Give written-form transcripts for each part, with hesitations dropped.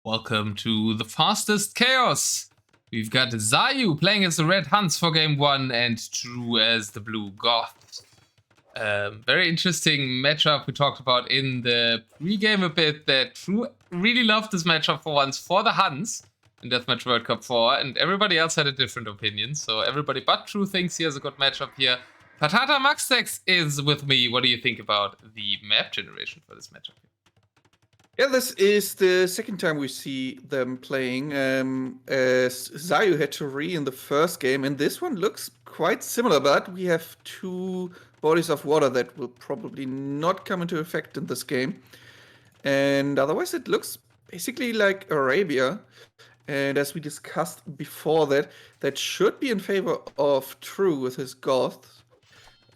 Welcome to the fastest chaos. We've got Zayu playing as the Red Hunts for game 1 and True as the Blue Goths. Very interesting matchup we talked about in the pre-game a bit, that True really loved this matchup for once for the Hunts in Deathmatch World Cup 4, and everybody else had a different opinion. So everybody but True thinks he has a good matchup here. PatataMaxtex is with me. What do you think about the map generation for this matchup? Yeah, this is the second time we see them playing. As Zayu had to re in the first game, and this one looks quite similar, but we have two bodies of water that will probably not come into effect in this game. And otherwise, it looks basically like Arabia. And as we discussed before, that should be in favor of True with his Goth,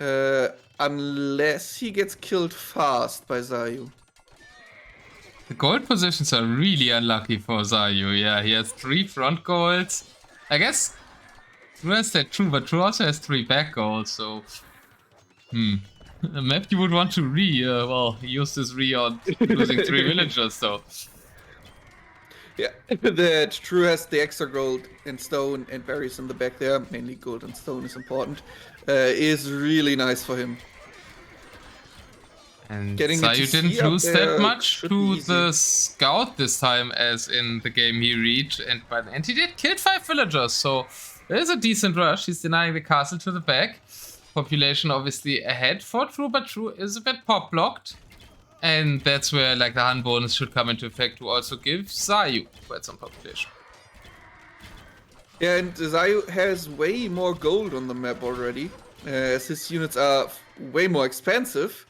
unless he gets killed fast by Zayu. The gold positions are really unlucky for Zayu. Yeah, he has 3 front golds. I guess True has that True, but True also has 3 back golds, so... A map you would want to re, well, he used his re on losing 3 villagers, so... Yeah, that True has the extra gold and stone and berries in the back there, mainly gold and stone is important, is really nice for him. And Zayu didn't lose that much to the scout this time as in the game he reached, and he did kill 5 villagers, so there's a decent rush. He's denying the castle to the back. Population obviously ahead for True, but True is a bit pop blocked. And that's where like the Hun bonus should come into effect to also give Zayu quite some population. Yeah, and Zayu has way more gold on the map already, as his units are way more expensive.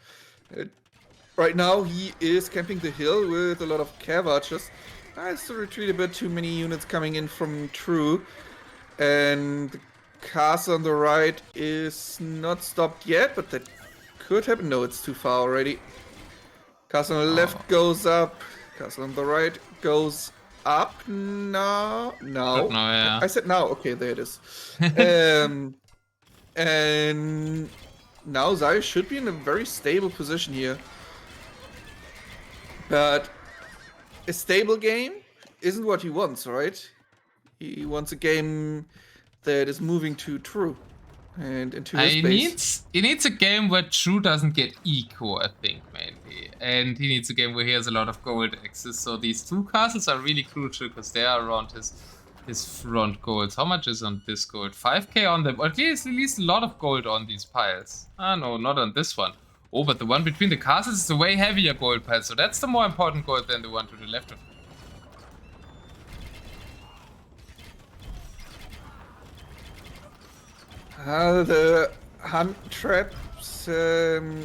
Right now he is camping the hill with a lot of cav archers. Has to retreat a bit, too many units coming in from True. And the castle on the right is not stopped yet, but that could happen. No, it's too far already. Castle on the left goes up. Castle on the right goes up. No. No, yeah. I said now. Okay, there it is. And now Zayu should be in a very stable position here. But a stable game isn't what he wants, right? He wants a game that is moving to True and into his base. He needs a game where True doesn't get eco, I think, mainly. And he needs a game where he has a lot of gold access. So these 2 castles are really crucial because they are around his front golds. How much is on this gold? 5k on them. Or at least a lot of gold on these piles. Ah, no, not on this one. Oh, but the one between the castles is a way heavier gold pile. So that's the more important gold than the one to the left of it. The hunt traps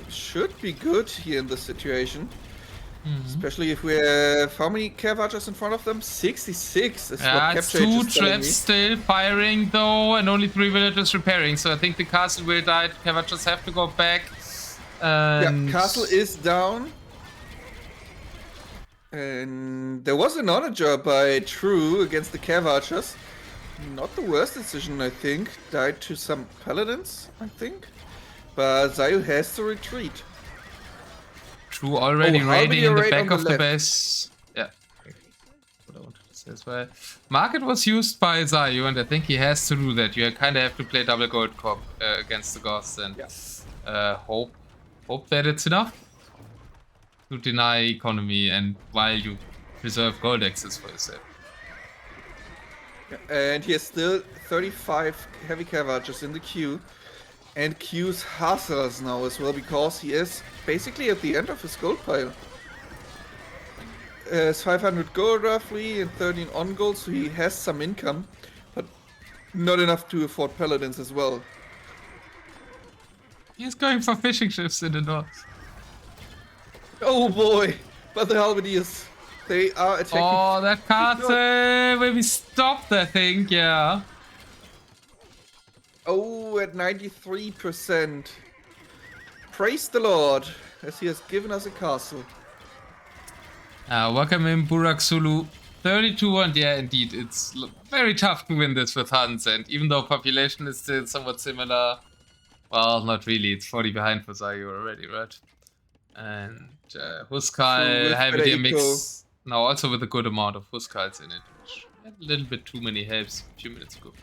should be good here in this situation. Especially if we have how many cav archers in front of them? 66 is what it's 2 traps still firing though, and only 3 villagers repairing. So I think the castle will die. Cav archers have to go back. Yeah, castle is down. And there was an onager by True against the cav archers. Not the worst decision, I think. Died to some paladins, I think. But Zayu has to retreat. True already raiding in the back of the base. Yeah. What I wanted to say as well. Market was used by Zayu, and I think he has to do that. You kind of have to play double gold comp against the Goths and hope that it's enough to deny economy and while you preserve gold access for yourself. And he has still 35 heavy cav archers in the queue. And queues hustlers now as well, because he is basically at the end of his gold pile. Has 500 gold roughly and 13 on gold, so he has some income, but not enough to afford paladins as well. He's going for fishing ships in the north. Oh boy, but the halberdiers, they are attacking. Oh, that castle! Maybe stopped, I think, yeah. Oh, at 93%. Praise the Lord, as he has given us a castle. Welcome in, Burak Sulu. 32 and yeah, indeed, it's very tough to win this with Huns, and even though population is still somewhat similar, well, not really, it's 40 behind for Zayu already, right? And Huskal, Halberdier mix Now also with a good amount of Huskarls in it, which had a little bit too many helps a few minutes ago.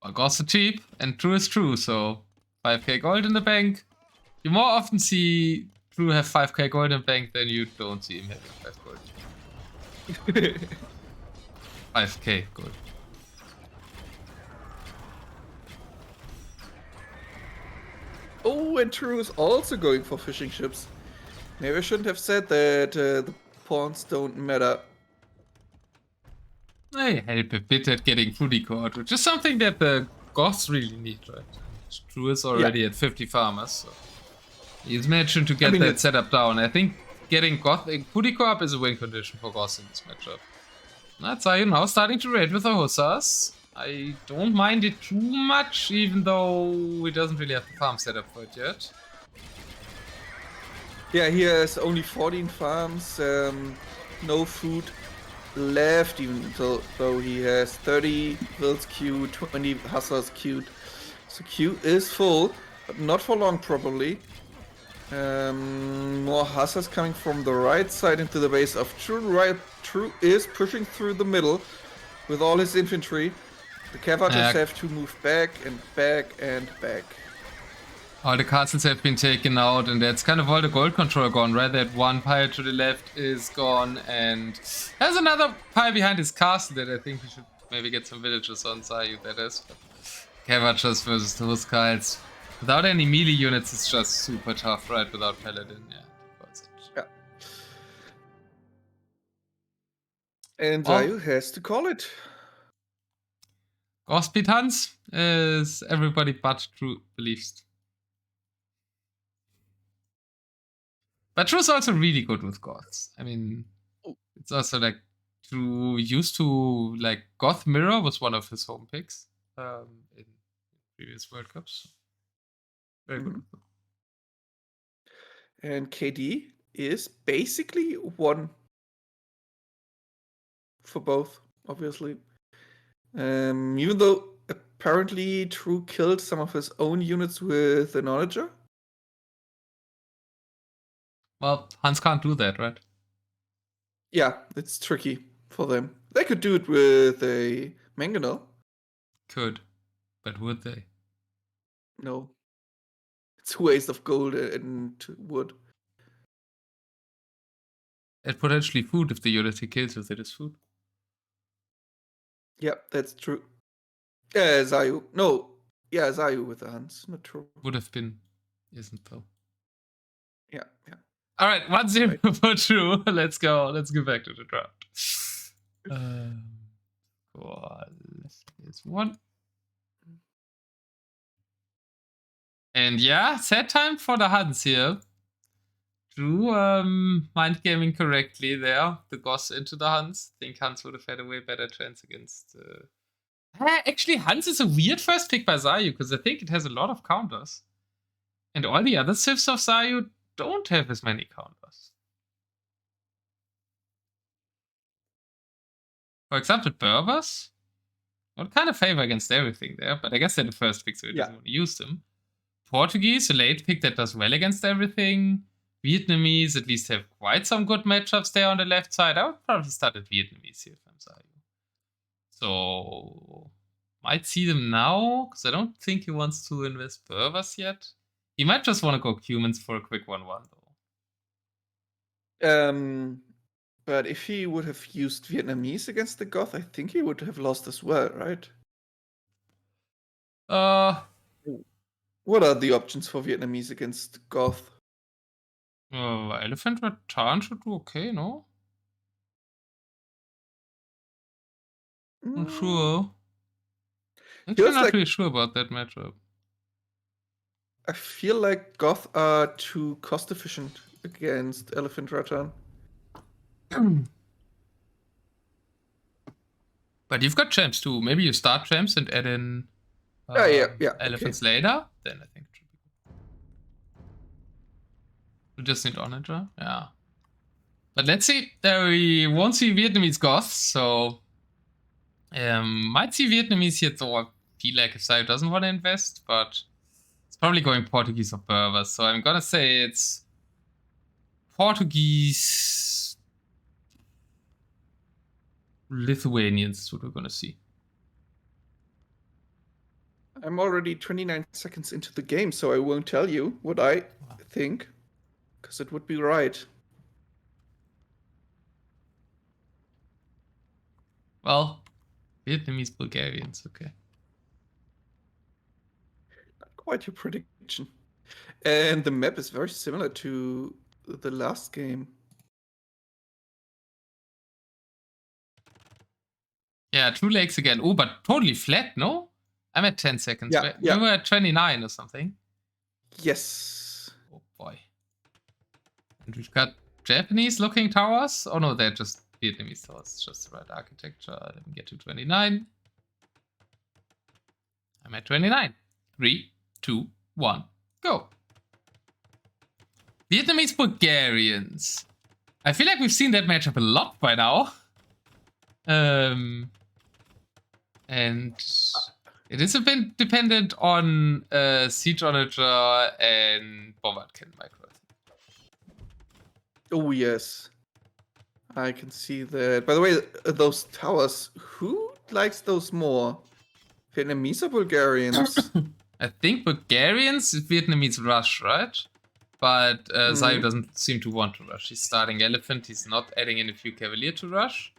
Well, Goths are cheap, and True is True, so 5k gold in the bank. You more often see True have 5k gold in the bank than you don't see him having 5 gold. 5k gold. Oh, and True is also going for fishing ships. Maybe I shouldn't have said that the pawns don't matter. They help a bit at getting foodie caught, which is something that the Goths really need, right? True is already at 50 farmers, so he's managing to get that setup down. I think getting Goth foodie co-op is a win condition for Goths in this matchup. That's Zayu now starting to raid with the Hussars. I don't mind it too much, even though he doesn't really have the farm set up for it yet. Yeah, he has only 14 farms, no food left, even though he has 30 builds queued, 20 Hussars queued. So queue is full, but not for long probably. More Hussars coming from the right side into the base of True. True is pushing through the middle with all his infantry. The Cavalries have to move back and back and back. All the castles have been taken out, and that's kind of all the gold control gone, right? That one pile to the left is gone, and there's another pile behind his castle that I think we should maybe get some villagers on Zayu, that is. Cavalries versus the Huskals. Without any melee units, it's just super tough, right? Without Paladin, yeah. And Zayu has to call it. Goth beat Hans is everybody but True believes. But True's also really good with Goths. I mean, it's also like True used to like Goth Mirror was one of his home picks in previous World Cups. Very good. And KD is basically one for both, obviously. Even though apparently True killed some of his own units with an onager. Well, Hans can't do that, right? Yeah, it's tricky for them. They could do it with a mangonel. Could, but would they? No. It's a waste of gold and wood. And potentially food if the unit he kills with it is food. Yeah, that's true. Zayu. No. Yeah, Zayu with the Hans. Not true. Would have been, isn't though. Yeah. All right, 1-0 for True. Let's go. Let's go back to the draft. Here's one. And yeah, set time for the Hans here. True, mind gaming correctly there. The Goss into the Hans. I think Hans would have had a way better chance against. Actually, Hans is a weird first pick by Zayu because I think it has a lot of counters. And all the other civs of Zayu don't have as many counters. For example, Berbers would kind of favor against everything there, but I guess they're the first pick, so he doesn't want to use them. Portuguese, a late pick that does well against everything. Vietnamese at least have quite some good matchups there on the left side. I would probably start at Vietnamese here if I'm Zayu. So, might see them now, because I don't think he wants to invest Berbers yet. He might just want to go Cumans for a quick 1-1 though. But if he would have used Vietnamese against the Goth, I think he would have lost as well, right? What are the options for Vietnamese against Goth? Elephant Rattan should do okay, no? I'm sure. I'm not really sure about that matchup. I feel like Goth are too cost efficient against Elephant Rattan. But you've got champs too. Maybe you start champs and add in elephants later. Then I think it should be good. We just need onager. Yeah. But let's see. We won't see Vietnamese Goths, so might see Vietnamese here. So I feel like if Zayu doesn't want to invest, but It's probably going Portuguese or Berber, so I'm gonna say it's Portuguese, Lithuanians is what we're gonna see. I'm already 29 seconds into the game, so I won't tell you what I think, because it would be right. Well, Vietnamese, Bulgarians, okay. Not quite your prediction. And the map is very similar to the last game. Yeah, True Lakes again. Oh, but totally flat, no? I'm at 10 seconds. Yeah, We were at 29 or something. Yes. Oh boy. And we've got Japanese looking towers. Oh no, they're just Vietnamese towers. It's just the right architecture. Let me get to 29. I'm at 29. 3, 2, 1, go. Vietnamese Bulgarians. I feel like we've seen that matchup a lot by now. And it is a bit dependent on Siege Onager and Bombard Cannon Micro. Oh, yes. I can see that. By the way, those towers, who likes those more? Vietnamese or Bulgarians? I think Bulgarians, Vietnamese rush, right? But Zayu doesn't seem to want to rush. He's starting Elephant. He's not adding in a few Cavalier to rush.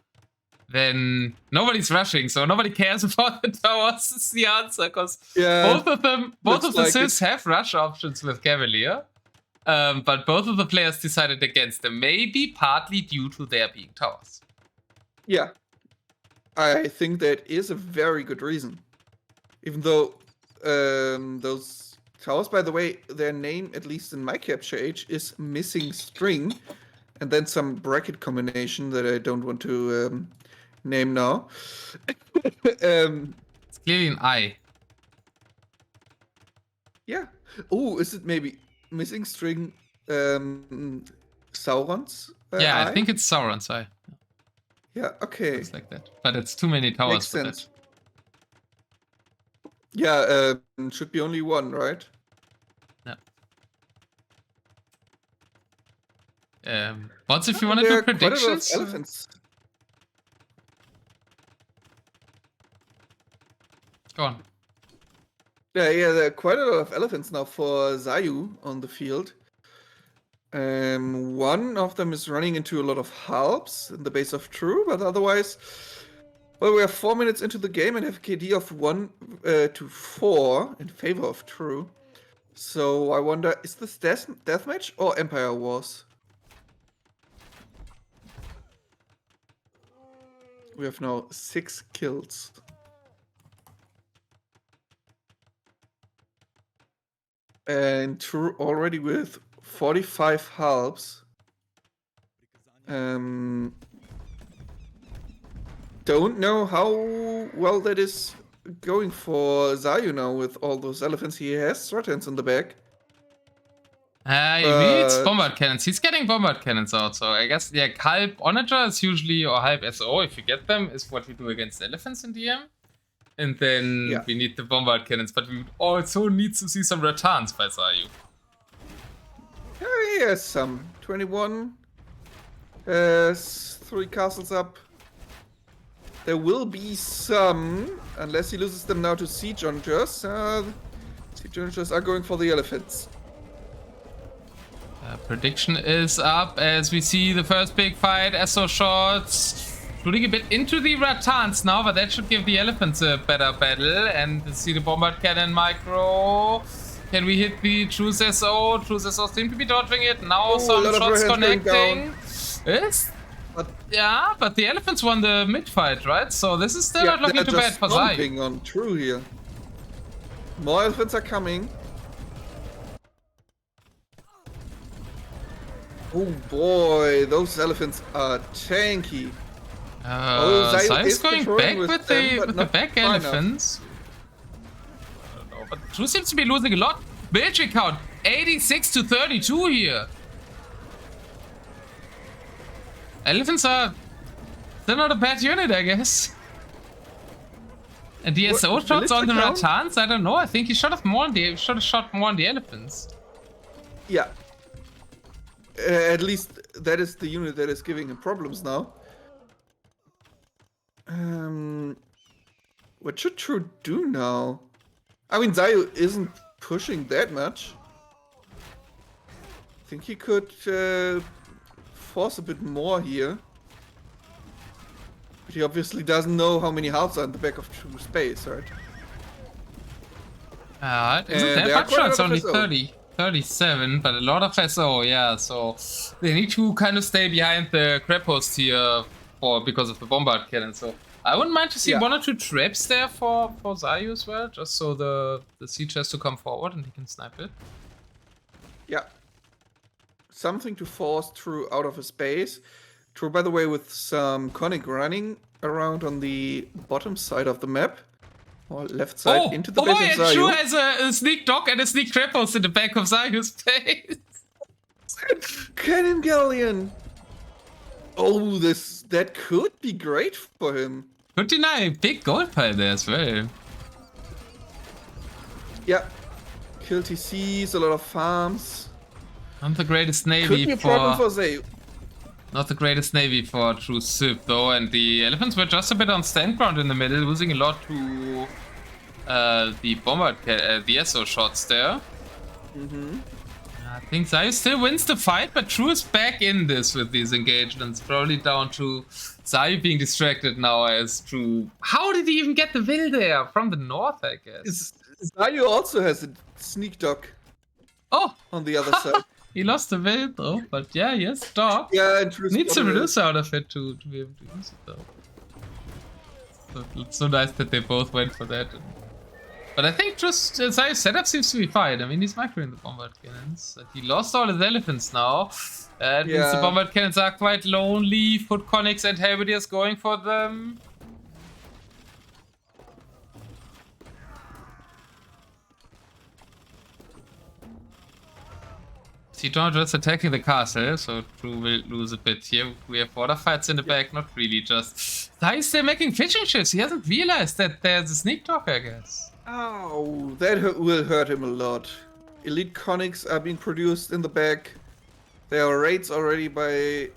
Then nobody's rushing, so nobody cares about the towers is the answer, because both of the Siths have rush options with Cavalier, but both of the players decided against them, maybe partly due to their being towers. Yeah, I think that is a very good reason. Even though those towers, by the way, their name, at least in my capture age, is Missing String, and then some bracket combination that I don't want to name now. It's clearly an I. Yeah. Oh, is it maybe Missing String Sauron's yeah, I? I think it's Sauron's I. Yeah, okay. It's like that. But it's too many towers Makes for sense. that. Yeah, should be only one, right? Yeah. What's if you want to do predictions? Quite a lot of elephants. Go on. Yeah, there are quite a lot of elephants now for Zayu on the field. One of them is running into a lot of halps in the base of True, but otherwise, well, we are 4 minutes into the game and have a KD of 1 to 4 in favor of True. So I wonder, is this deathmatch or Empire Wars? We have now 6 kills. And True already with 45 halves. Don't know how well that is going for Zayu now with all those elephants. He has sword hands in the back. He needs bombard cannons. He's getting bombard cannons out, so I guess like halb onager is usually, or halb SO if you get them, is what we do against elephants in DM. And then we need the bombard cannons, but we would also need to see some returns by Zayu. He has some. 21. Has 3 castles up. There will be some, unless he loses them now to Siege Onagers. Siege Onagers are going for the elephants. Prediction is up as we see the first big fight. SO shots. Shooting a bit into the Rattans now, but that should give the elephants a better battle. And see the bombard cannon micro. Can we hit the True's SO? True's SO seem to be dodging it. Now some shots connecting. Yes. Yeah, but the elephants won the mid fight, right? So this is still not looking too bad for Zayu. On True here. More elephants are coming. Oh boy, those elephants are tanky. Zayu's going back with the back elephants. I don't know, but True seems to be losing a lot. Military count 86 to 32 here. Elephants are, they're not a bad unit, I guess. And the SO shots on the Rattans? I don't know. I think he should have shot more on the elephants. Yeah. At least that is the unit that is giving him problems now. What should True do now? I mean, Zayu isn't pushing that much. I think he could force a bit more here. But he obviously doesn't know how many healths are in the back of True space, right? Isn't that much shots? Only 30. 37, but a lot of SO, yeah, so they need to kind of stay behind the crab host here because of the bombard cannon, so I wouldn't mind to see 1 or 2 traps there for Zayu as well, just so the siege has to come forward and he can snipe it. Yeah. Something to force True out of his base. True, by the way, with some conic running around on the bottom side of the map. Or left side into the base of Zayu. True has a sneak dog and a sneak trap host in the back of Zayu's base. Cannon Galleon! Oh, that could be great for him. Could deny a big gold pile there as well. Yeah. Kill TCs, a lot of farms. Not the greatest navy could be a problem for Zayu. Not the greatest navy for True Sip though, and the elephants were just a bit on stand ground in the middle, losing a lot to the bombard, the SO shots there. I think Zayu still wins the fight, but True is back in this with these engagements, probably down to Zayu being distracted now as True. How did he even get the will there? From the north, I guess. Zayu also has a sneak dog. Oh! On the other side. He lost the will though, but yeah, yes, dog. Yeah, and True needs to reduce out of it to be able to use it though. So it's so nice that they both went for that. But I think just Zayu's setup seems to be fine. I mean, he's microing the bombard cannons. He lost all his elephants now. Means the bombard cannons are quite lonely. Foot conics and halberdiers going for them. Sidon just attacking the castle, so True will lose a bit here. We have water fights in the back, not really, just... Why is still making fishing ships? He hasn't realized that there's a sneak dog, I guess. Oh, that will hurt him a lot. Elite conics are being produced in the back. There are raids already by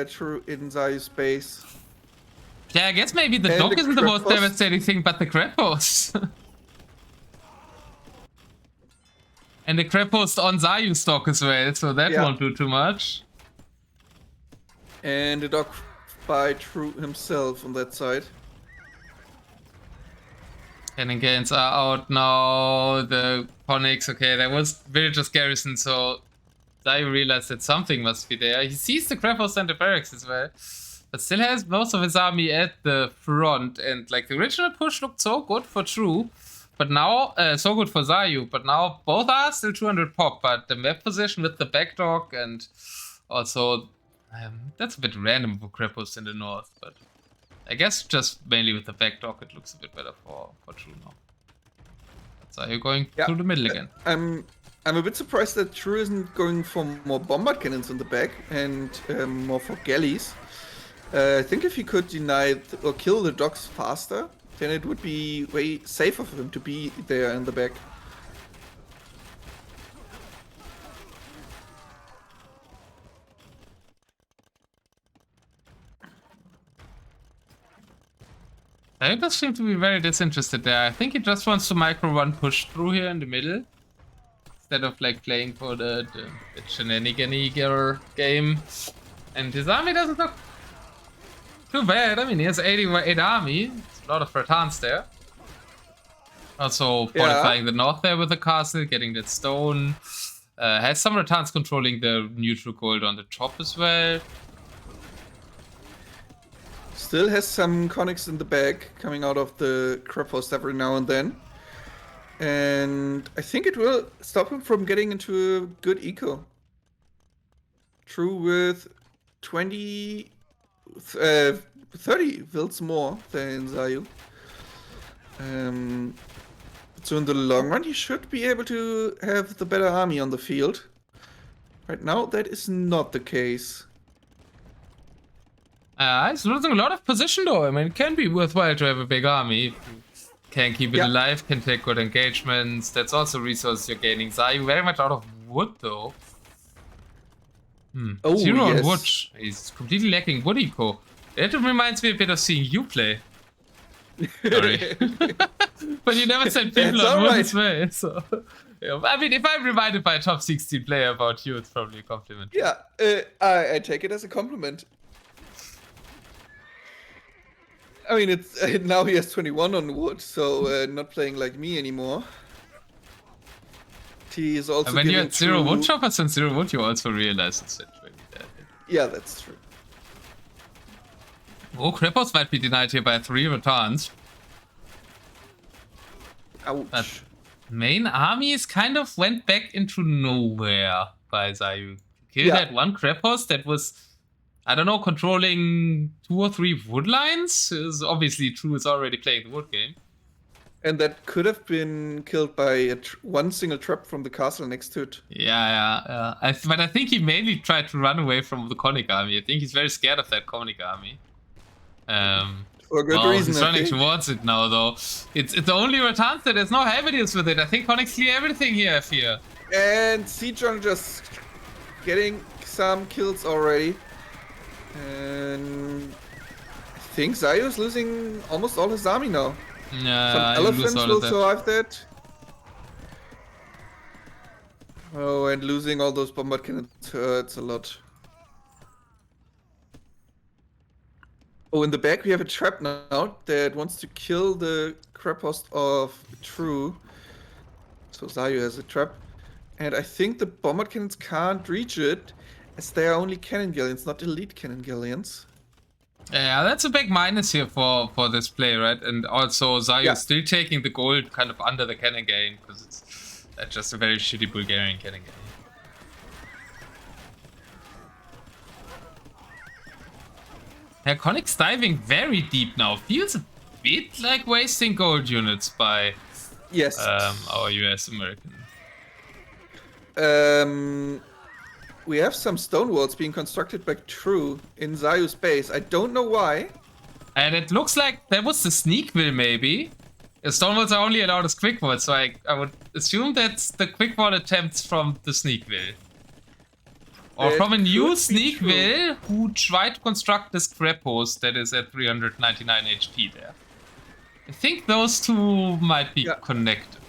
True in Zayu's base. Yeah, I guess maybe the dog isn't the most devastating thing, but the crab host. And the crab host on Zayu's stock as well, so that won't do too much. And the dog by True himself on that side. Cannon gains are out now. The conics, okay, that was villagers garrison, so Zayu realized that something must be there. He sees the crab host and the barracks as well, but still has most of his army at the front. And like the original push looked so good for True. But now, so good for Zayu, but now both are still 200 pop, but the map position with the back dog and also, that's a bit random for Krepos in the north, but I guess just mainly with the back dog it looks a bit better for True now. But Zayu going through the middle again. I'm a bit surprised that True isn't going for more bombard cannons in the back and more for galleys. I think if he could deny or kill the dogs faster, then it would be way safer for him to be there in the back. I does seem to be very disinterested there. I think he just wants to micro one push through here in the middle. Instead of like playing for the shenanigan game. And his army doesn't look too bad. I mean, he has 88 army. It's a lot of Rattans there. Also fortifying the north there with the castle, getting that stone. Has some Rattans controlling the neutral gold on the top as well. Still has some conics in the back coming out of the crab host every now and then. And I think it will stop him from getting into a good eco. True with 30 wilds more than Zayu. So in the long run, he should be able to have the better army on the field. Right now, that is not the case. He's losing a lot of position though. I mean, it can be worthwhile to have a big army if you Can keep it alive, can take good engagements. That's also resources you're gaining. Zayu very much out of wood though. Oh, Zero on yes. wood. He's completely lacking wood eco. That reminds me a bit of seeing you play. Sorry. But you never said people on wood as well. So, yeah. I mean, if I'm reminded by a top 16 player about you, it's probably a compliment. Yeah, I take it as a compliment. I mean, it's now he has 21 on wood, so not playing like me anymore. He is also. And when you had 0 wood choppers and 0 wood, you also realize it's really bad. Yeah, that's true. Oh, Krepos might be denied here by 3 returns. Ouch. But main armies kind of went back into nowhere by Zayu. Killed that one Krepos that was, I don't know, controlling 2 or 3 wood lines. Is obviously True is already playing the wood game. And that could have been killed by one single trap from the castle next to it. Yeah. But I think he mainly tried to run away from the Conic army. I think he's very scared of that Conic army. For good reason. He's running towards it now, though. It's only Ratans that there's no heavy deals with it. I think Conic's clear everything here, I fear. And Sijon just getting some kills already. And I think Zayu's losing almost all his army now. Yeah, some elephants will survive that. Oh, and losing all those bombard cannons hurts a lot. Oh, in the back we have a trap now that wants to kill the crab host of True. So Zayu has a trap. And I think the bombard cannons can't reach it, as they are only cannon galleons, not elite cannon galleons. Yeah, that's a big minus here for this play, right? And also Zayu is still taking the gold kind of under the cannon galleon, because it's just a very shitty Bulgarian cannon galleon. Yeah, Conic's diving very deep now. Feels a bit like wasting gold units by our US American. We have some stone walls being constructed by True in Zayu's base. I don't know why. And it looks like that was the sneak will maybe. The stone walls are only allowed as quick walls, so I would assume that's the quick wall attempts from the sneak will. Or from a new sneak will who tried to construct this crab host that is at 399 HP there. I think those two might be connected.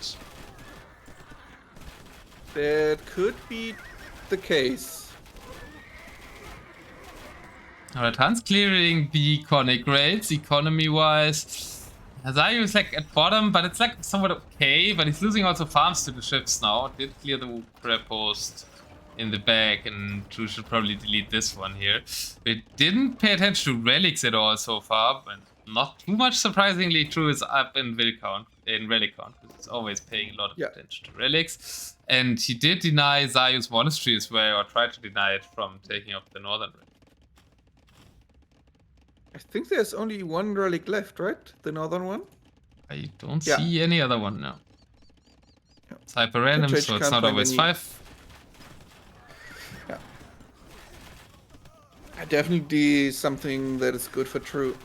That could be the case. Alright, Hans clearing the conic rates economy-wise. Zayu is like at bottom, but it's like somewhat okay, but he's losing also farms to the ships now. Did clear the crab host in the back, and True should probably delete this one here. We didn't pay attention to relics at all so far, but not too much surprisingly. True is up in relic count, because he's always paying a lot of attention to relics. And he did deny Zayu's monastery as well, or tried to deny it from taking off the northern relic. I think there's only one relic left, right? The northern one? I don't see any other one now. It's HyperRandom, so it's not always 5. Definitely something that is good for True.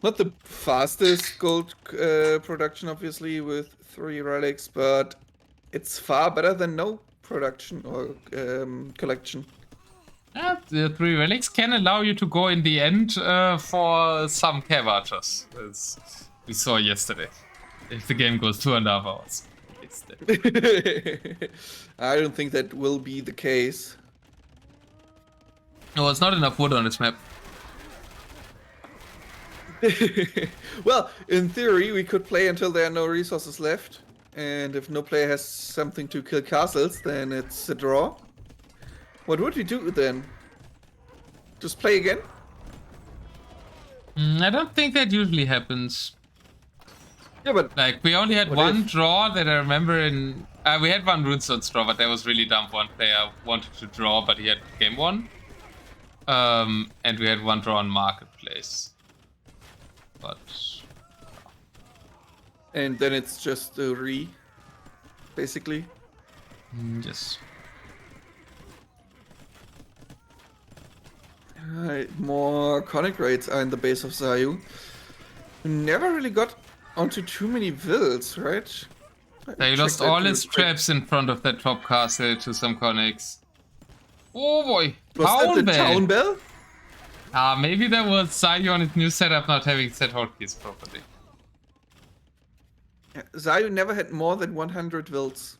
Not the fastest gold production, obviously, with 3 relics, but it's far better than no production or collection. Yeah, the 3 relics can allow you to go in the end for some cave archers, as we saw yesterday. If the game goes 2.5 hours. I don't think that will be the case. No, it's not enough wood on this map. Well, in theory, we could play until there are no resources left. And if no player has something to kill castles, then it's a draw. What would we do then? Just play again? I don't think that usually happens. Yeah, but... Like, we only had one draw that I remember in... we had one Runestone's draw, but that was really dumb. One player wanted to draw, but he had game 1. And we had one draw on Marketplace. But... And then it's just a basically. Yes. More conic rates are in the base of Zayu. Never really got onto too many vills, right? They lost all his traps in front of that top castle to some connects. Oh boy! Was that the town bell? Maybe that was Zayu on his new setup not having set hotkeys properly. Yeah, Zayu never had more than 100 vills.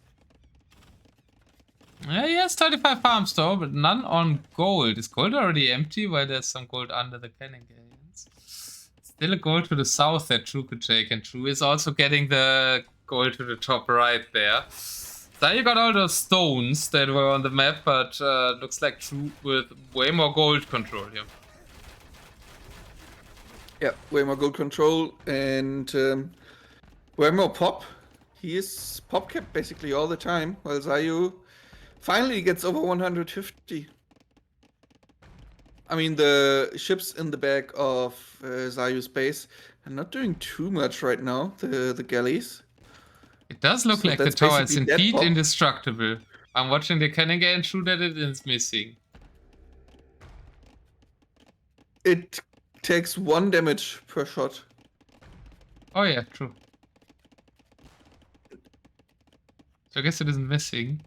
Yeah, he has 35 farms though, but none on gold. Is gold already empty? Well, there's some gold under the cannon gates. Still a gold to the south that True could take, and True is also getting the gold to the top right there. Zayu got all those stones that were on the map, but looks like True with way more gold control here. Yeah, way more gold control and way more pop. He is pop capped basically all the time, while Zayu finally gets over 150. I mean, the ships in the back of Zayu's base are not doing too much right now, the galleys. It does look like the tower is indeed indestructible. I'm watching the cannon gate and True that it is missing. It takes 1 damage per shot. Oh yeah, true. So I guess it isn't missing.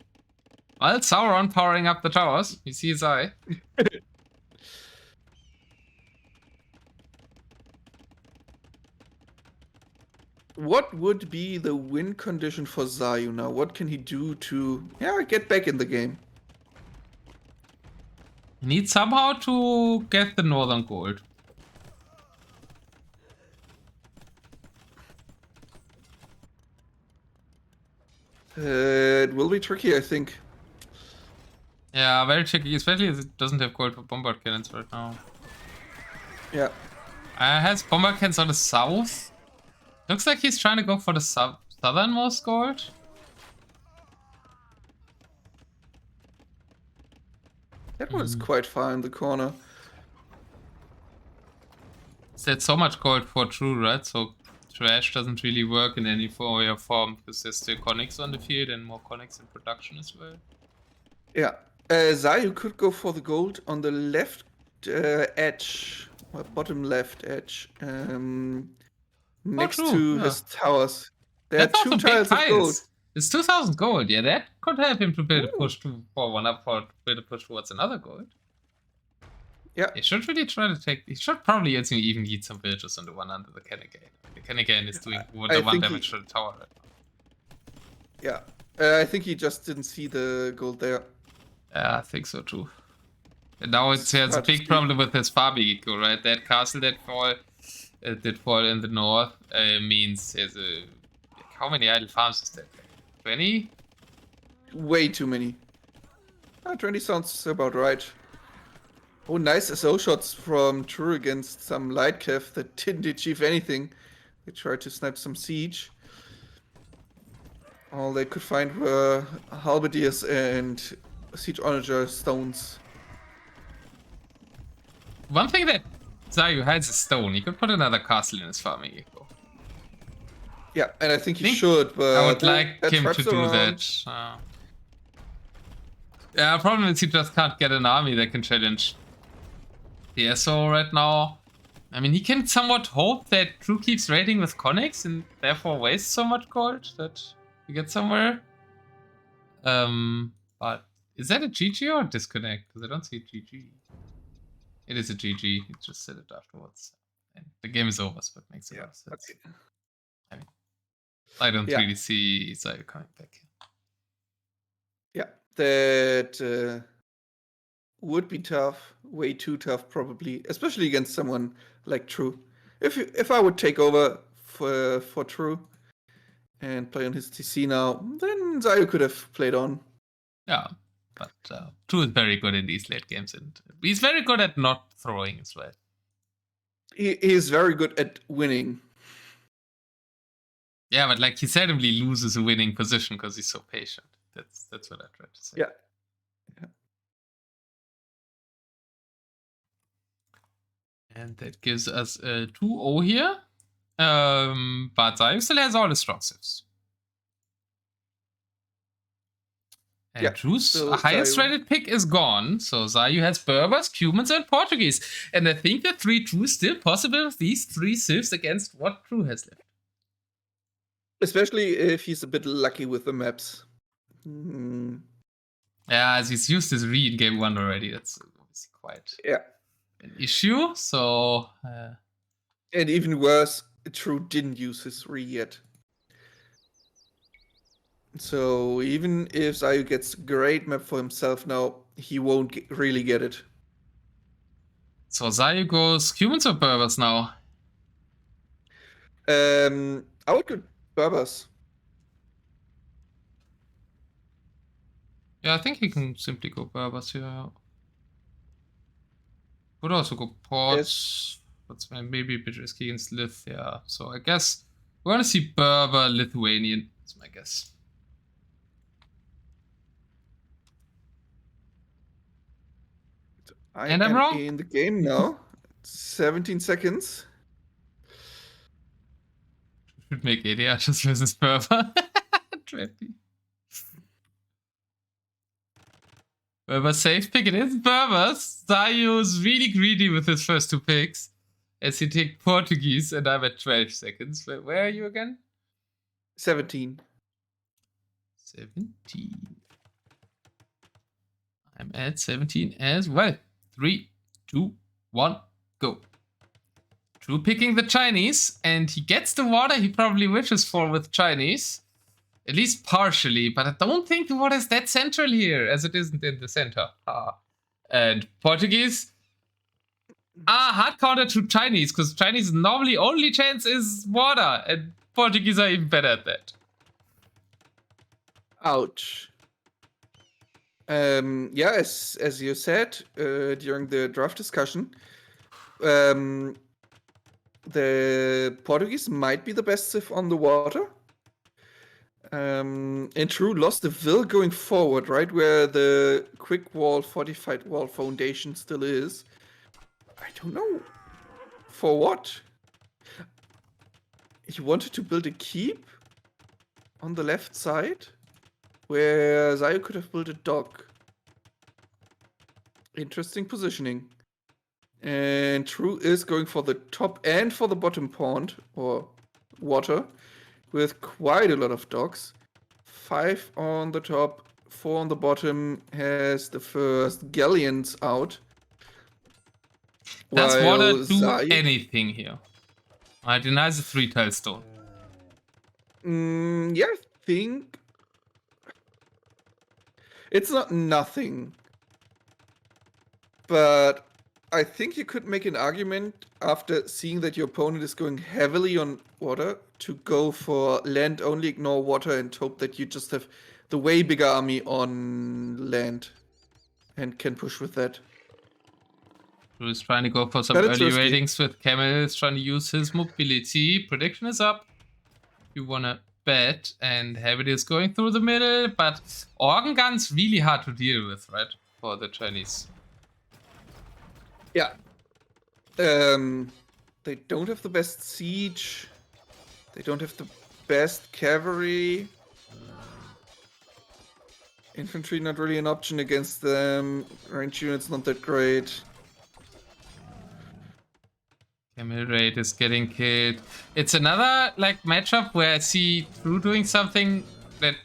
Well, Sauron powering up the towers. You see his eye. What would be the win condition for Zayu now? What can he do to get back in the game? He needs somehow to get the northern gold. It will be tricky, I think. Yeah, very tricky, especially as it doesn't have gold for bombard cannons right now. Yeah. Has bombard cannons on the south? Looks like he's trying to go for the southernmost gold. That one's quite far in the corner. There's so much gold for True, right? So trash doesn't really work in any form because there's still connects on the field and more connects in production as well. Yeah. Zayu could go for the gold on the left edge, or bottom left edge, next to his towers. There are 2 tiles of gold. It's 2,000 gold. Yeah, that could help him to build a push for one up for build a push towards another gold. Yeah. He should really try to take. He should probably even need some villagers on the one under the cannon gate. The cannon gate is doing the 1 damage to the tower right now. Yeah. I think he just didn't see the gold there. Yeah, I think so too. And now it has a big problem with his farming eco, right? That castle that did fall in the north means there's a... How many idle farms is that? 20? Way too many. 20 sounds about right. Oh, nice SO shots from True against some light cav that didn't achieve anything. They tried to snipe some siege. All they could find were halberdiers and siege onager stones. One thing that Zayu has is stone. He could put another castle in his farming eco. Yeah, and I think he should, but I would like him to do that. Yeah, the problem is he just can't get an army that can challenge the SO right now. I mean, he can somewhat hope that True keeps raiding with connects and therefore wastes so much gold that he gets somewhere. But is that a GG or a disconnect? Because I don't see a GG. It is a GG. He just said it afterwards. And the game is over, so it makes a lot of sense. Okay. I mean, I don't really see Zayu coming back here. Yeah, that would be tough. Way too tough, probably, especially against someone like True. If I would take over for True and play on his TC now, then Zayu could have played on. Yeah, but True is very good in these late games, and he's very good at not throwing as well. He is very good at winning. Yeah, but like he seldomly loses a winning position because he's so patient. That's what I tried to say. Yeah. And that gives us a 2-0 here. But Zayu still has all the strong civs. And True's highest rated pick is gone. So Zayu has Berbers, Cumans, and Portuguese. And I think that 3 True is still possible with these 3 civs against what True has left. Especially if he's a bit lucky with the maps. Hmm. Yeah, as he's used his re in game 1 already. That's obviously quite an issue. So And even worse, True didn't use his re yet. So even if Zayu gets a great map for himself now, he won't really get it. So Zayu goes humans or Berbers now? I would go Berbers. Yeah, I think he can simply go Berbers here. Would also go Ports. That's maybe a bit risky against Lith, yeah. So I guess we're gonna see Berber Lithuanian. That's my guess. And I'm wrong. In the game now. 17 seconds. Should make Adiachus versus Berber. Trappy. Berber safe pick. It is Berbers. Zayu's really greedy with his first 2 picks. As he takes Portuguese, and I'm at 12 seconds. Where are you again? 17. 17. I'm at 17 as well. 3, 2, 1, go. True picking the Chinese, and he gets the water he probably wishes for with Chinese. At least partially, but I don't think the water is that central here, as it isn't in the center. And Portuguese. Hard counter to Chinese, because Chinese normally only chance is water, and Portuguese are even better at that. Ouch. Yeah, as you said during the draft discussion, the Portuguese might be the best civ on the water. And True lost the will going forward, right? Where the quick wall, fortified wall foundation still is. I don't know. For what? He wanted to build a keep on the left side, where Zayu could have built a dock. Interesting positioning. And True is going for the top and for the bottom pond, or water, with quite a lot of docks. 5 on the top, 4 on the bottom, has the first galleons out. Does water do Zayu... anything here? I deny the 3-tile stone. Yeah, I think it's not nothing, but I think you could make an argument after seeing that your opponent is going heavily on water to go for land only, ignore water, and hope that you just have the way bigger army on land and can push with that. True is trying to go for some early ratings with Camel, is trying to use his mobility. Prediction is up. You wanna bet, and Habit is going through the middle, but organ gun's really hard to deal with, right? For the Chinese. Yeah. They don't have the best siege. They don't have the best cavalry. Infantry not really an option against them. Range units not that great. Camel Raid is getting killed. It's another like matchup where I see True doing something that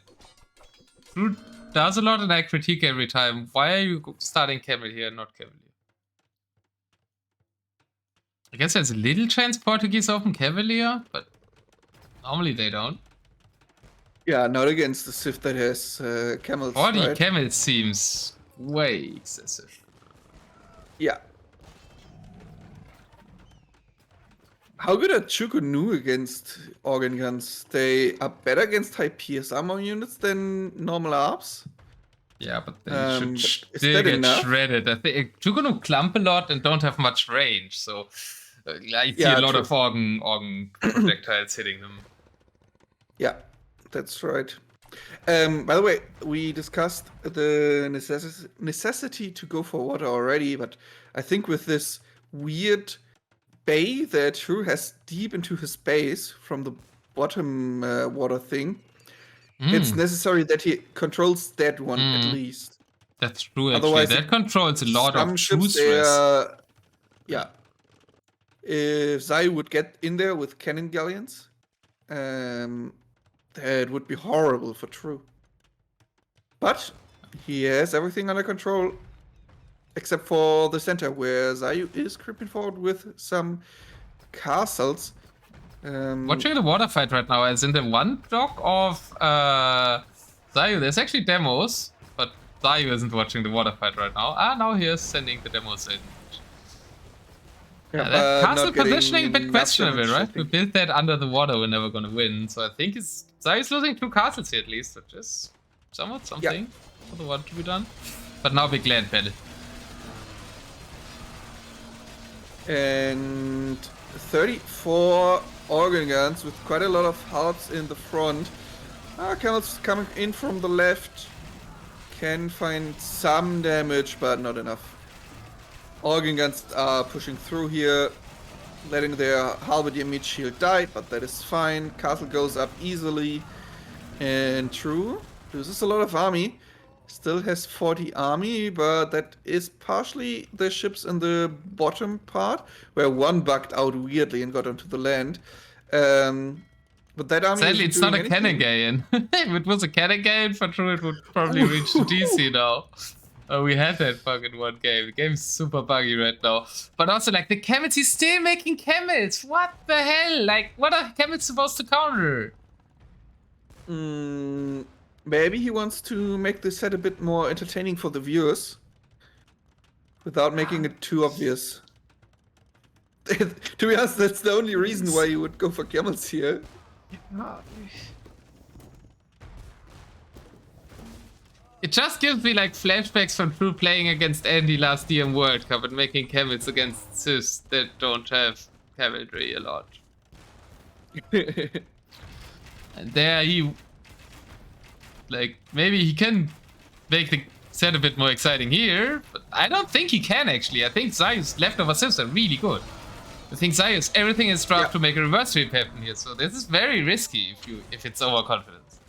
True does a lot and I critique every time. Why are you starting Camel here and not Cavalier? I guess there's a little chance Portuguese open Cavalier, but normally they don't. Yeah, not against the Civ that has camels. 40 right? camels seems way excessive. Yeah. How good are Chukunu against organ guns? They are better against high PS armor units than normal ARPs. Yeah, but they should but still get shredded. I think Chukunu clump a lot and don't have much range, so I see a lot of organ projectiles hitting them. Yeah, that's right. By the way, we discussed the necessity to go for water already, but I think with this weird bay that True has deep into his base from the bottom water thing, it's necessary that he controls that one at least. That's true, actually. Otherwise, that controls a lot of True stress. Yeah. If Zayu would get in there with cannon galleons, That would be horrible for True. But he has everything under control. Except for the center, where Zayu is creeping forward with some castles. Watching the water fight right now, as in the one block of Zayu, there's actually demos, but Zayu isn't watching the water fight right now. Ah, now he is sending the demos in. Yeah, that castle positioning a bit questionable, right? We built that under the water, we're never gonna win. So I think Zayu's losing 2 castles here at least, which is somewhat something for the water to be done. But now big land battle. And 34 organ guns with quite a lot of hearts in the front. Camels coming in from the left can find some damage, but not enough. Organ guns are pushing through here, letting their halberdier mid shield die, but that is fine. Castle goes up easily, and True loses a lot of army. Still has 40 army, but that is partially the ships in the bottom part, where one bugged out weirdly and got onto the land. But that army sadly, it's not a cannon gain. If it was a cannon gain for True, it would probably reach the DC now. We had that bug in one game. The game's super buggy right now. But also, like, the camels, he's still making camels. What the hell? Like, what are camels supposed to counter? Maybe he wants to make this set a bit more entertaining for the viewers. Without making it too obvious. To be honest, that's the only reason why you would go for camels here. It just gives me like flashbacks from True playing against Andy last year in World Cup and making camels against Cis that don't have cavalry a lot. And there he... Like, maybe he can make the set a bit more exciting here, but I don't think he can actually. I think Zayu's leftover Sivs are really good. I think Zayu's everything is dropped to make a reverse sweep happen here, so this is very risky if it's overconfidence.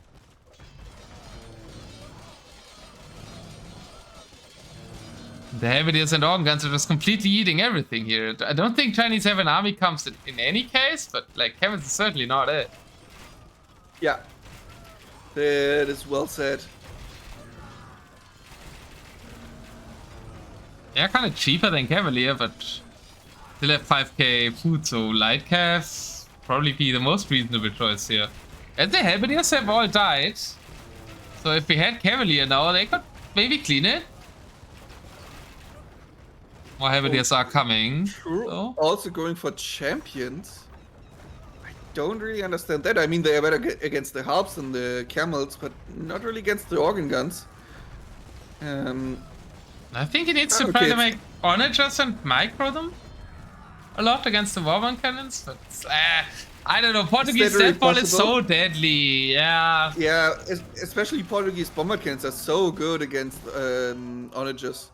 The Halberdiers and organ guns are just completely eating everything here. I don't think Chinese have an army comes in any case, but like Kevin's is certainly not it. Yeah. That is well said. Yeah, kind of cheaper than Cavalier, but still have 5k food, so Light Cav probably be the most reasonable choice here. And the Halberdiers have all died, so if we had Cavalier now, they could maybe clean it. More Halberdiers are coming. True. So. Also going for champions. Don't really understand that. I mean, they are better against the harps and the camels, but not really against the organ guns. I think he needs to try to make onagers and micro them a lot against the warband cannons, but I don't know. Portuguese deathball is so deadly. Yeah. Yeah, especially Portuguese bombard cannons are so good against onagers.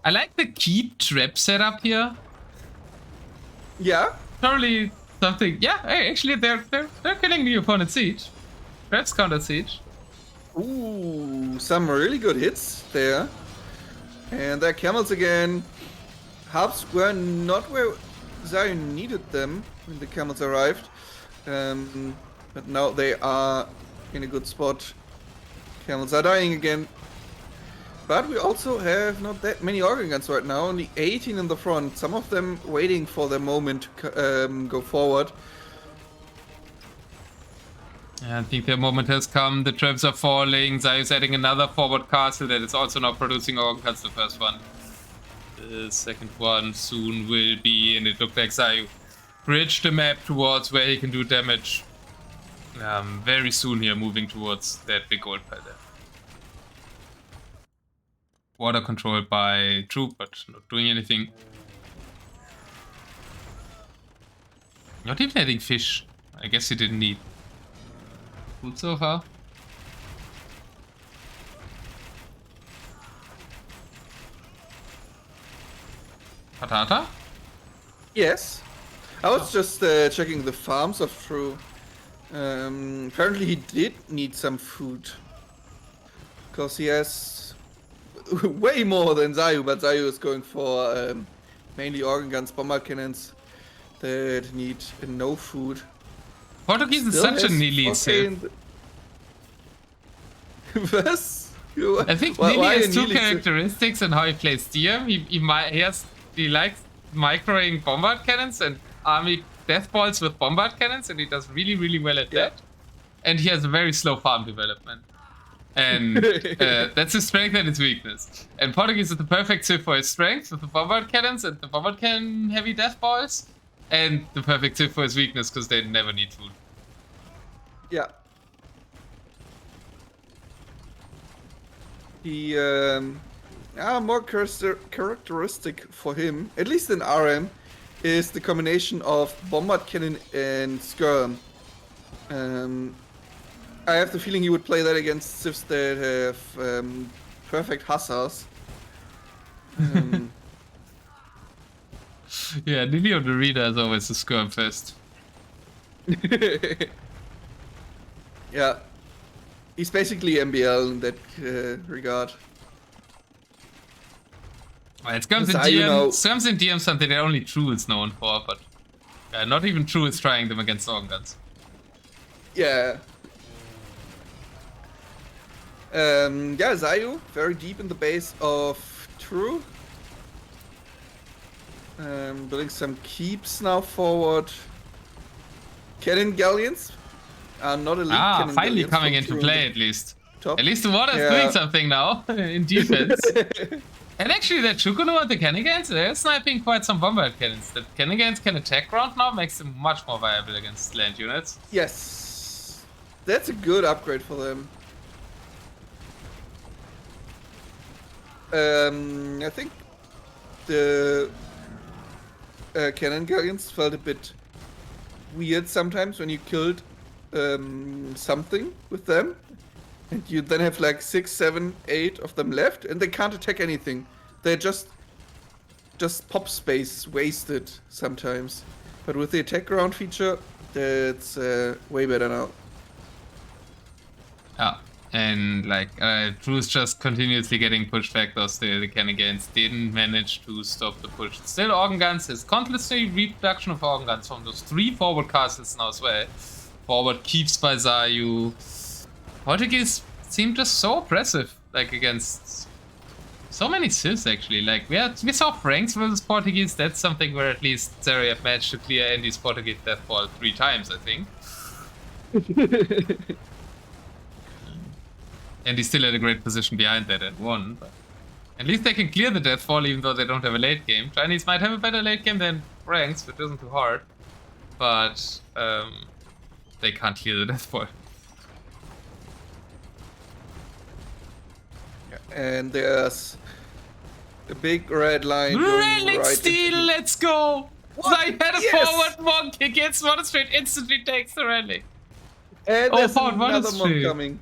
I like the keep trap setup here. Yeah. Totally. Something, yeah. Hey, actually, they're killing the opponent's siege. Traps counter siege. Ooh, some really good hits there. And their camels again. Harps were not where Zayu needed them when the camels arrived. But now they are in a good spot. Camels are dying again. But we also have not that many organ guns right now, only 18 in the front. Some of them waiting for their moment to go forward. I think their moment has come. The traps are falling. Zayu's adding another forward castle that is also now producing organ guns. The first one. The second one soon will be, and it looked like Zayu bridged the map towards where he can do damage. Very soon here, moving towards that big gold pile there. Water controlled by Troop, but not doing anything. Not even adding fish. I guess he didn't need food so far. Patata? Yes. I was just checking the farms of True. Apparently he did need some food. Because he has way more than Zayu, but Zayu is going for mainly organ guns, bombard cannons that need no food. Portuguese is such an elite set. Was? I think Nili has two characteristics in how he plays DM. He likes microing bombard cannons and army death balls with bombard cannons, and he does really, really well at that. And he has a very slow farm development. And that's his strength and his weakness. And Portuguese is the perfect civ for his strength with the bombard cannons and the bombard cannon heavy death balls. And the perfect civ for his weakness because they never need food. Yeah. He, more characteristic for him, at least in RM, is the combination of bombard cannon and skirm. I have the feeling he would play that against civs that have perfect hussars. Yeah, Nili on the reader is always a skirm fest. Yeah. He's basically MBL in that regard. Well, it comes in DM. Skirms in DM something that only True is known for, but not even True is trying them against organ guns. Yeah. Yeah, Zayu, very deep in the base of True. Building some keeps now forward. Cannon galleons are not elite. Cannon Finally coming into play at least. Top. At least the water is doing something now in defense. And actually, that Chukunu and the cannon galleons, they're sniping quite some bombard cannons. The cannon galleons can attack ground now, makes them much more viable against land units. Yes, that's a good upgrade for them. I think the cannon galleons felt a bit weird sometimes when you killed something with them, and you then have like 6, 7, 8 of them left, and they can't attack anything. They're just pop space wasted sometimes. But with the attack ground feature, that's way better now. Yeah. And like True's just continuously getting pushed back. Those the cannon galleons didn't manage to stop the push. Still, organ guns is continuously reproduction of organ guns from those 3 forward castles now as well. Forward keeps by Zayu. Portuguese seem just so oppressive, like against so many civs actually. Like we saw Franks versus Portuguese. That's something where at least Zayu managed to clear Andy's Portuguese death ball 3 times, I think. And he's still at a great position behind that and won. But at least they can clear the death fall even though they don't have a late game. Chinese might have a better late game than Franks, which isn't too hard. But they can't clear the death fall. And there's a big red line. Relic steal, let's go! Zayu had a forward monk, he gets one straight, instantly takes the relic. And there's another monk coming.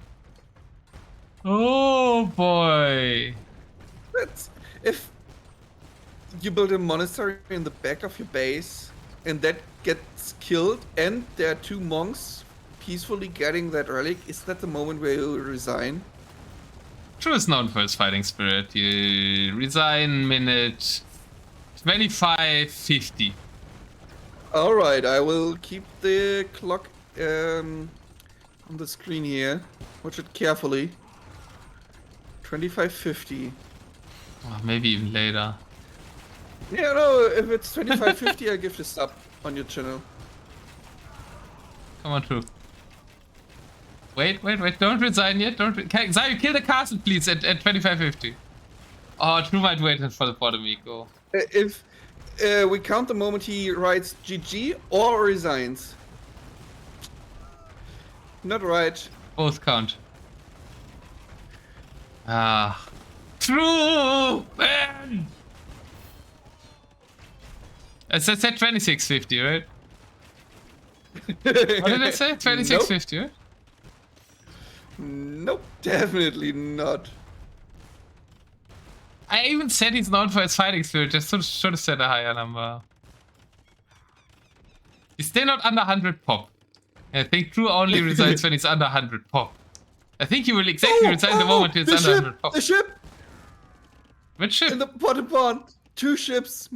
Oh boy! That's, if you build a monastery in the back of your base and that gets killed and there are 2 monks peacefully getting that relic, is that the moment where you resign? True is known for his fighting spirit. You resign minute 25:50. Alright, I will keep the clock on the screen here. Watch it carefully. 25:50. Oh, maybe even later. Yeah, no, if it's 25:50, I give this sub on your channel. Come on, True. Wait, don't resign yet. Zayu, kill the castle, please, at 25:50. Oh, True might wait for the Podemico. If we count the moment he writes GG or resigns. Not right. Both count. True! Man! I said 26:50, right? What did I say? 26:50, right? Nope, definitely not. I even said he's known for his fighting spirit, just should have said a higher number. He's still not under 100 pop. I think True only resigns when he's under 100 pop. I think he will exactly resign the moment he's under 100 pop. The ship! Which ship? In the potted pond. 2 ships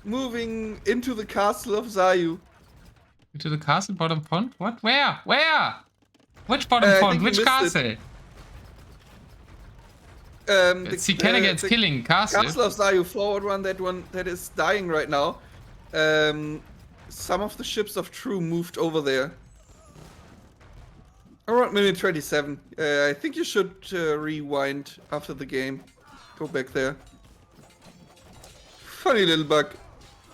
moving into the castle of Zayu. Into the castle bottom pond? What? Where? Where? Which bottom pond? Which castle? Let's see Carnage's killing Castle. Castle of Zayu forward one that is dying right now. Some of the ships of True moved over there. Around minute 27. I think you should rewind after the game. Go back there. Funny little bug.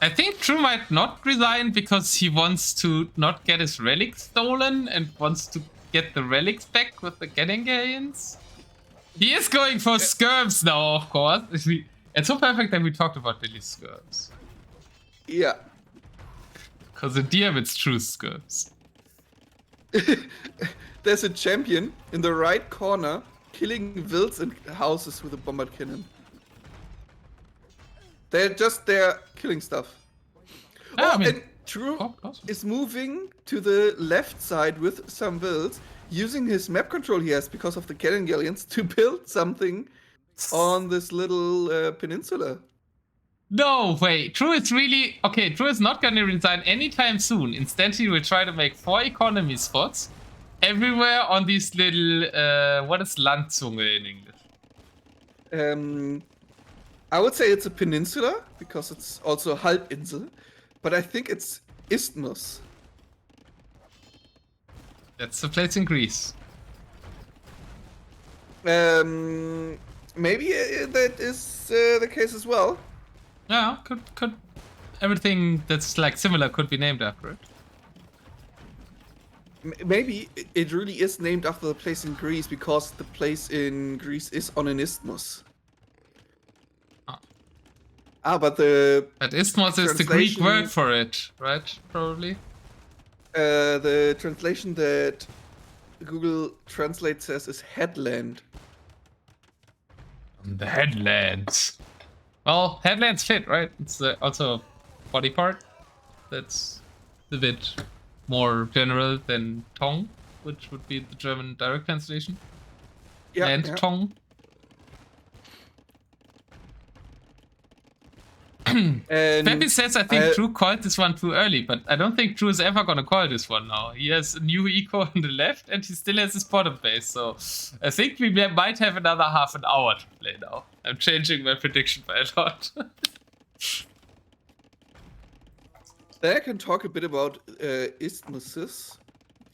I think True might not resign because he wants to not get his relics stolen and wants to get the relics back with the Ganangarians. He is going for skirms now, of course. It's so perfect that we talked about Billy's skirms. Yeah. Because in DM it's True skirms. There's a champion in the right corner killing vills and houses with a bombard cannon. They're just there killing stuff. Yeah, I mean, and True is moving to the left side with some vills, using his map control he has because of the cannon galleons to build something on this little peninsula. No way, True is really... Okay, True is not gonna resign anytime soon. Instead, he will try to make 4 economy spots everywhere on these little... what is Landzunge in English? I would say it's a peninsula, because it's also Halbinsel, but I think it's Isthmus. That's the place in Greece. Maybe that is the case as well. Yeah, could everything that's like similar could be named after it. Maybe it really is named after the place in Greece because the place in Greece is on an isthmus. But isthmus is the Greek word for it, right? Probably. The translation that Google Translate says is headland. The headlands. Well, headlands fit, right? It's also a body part. That's a bit more general than Tong, which would be the German direct translation. Yeah, and Tong. Peppy says, I think True called this one too early, but I don't think True is ever gonna call this one now. He has a new eco on the left and he still has his bottom base, so I think we might have another half an hour to play now. I'm changing my prediction by a lot. Then I can talk a bit about isthmuses.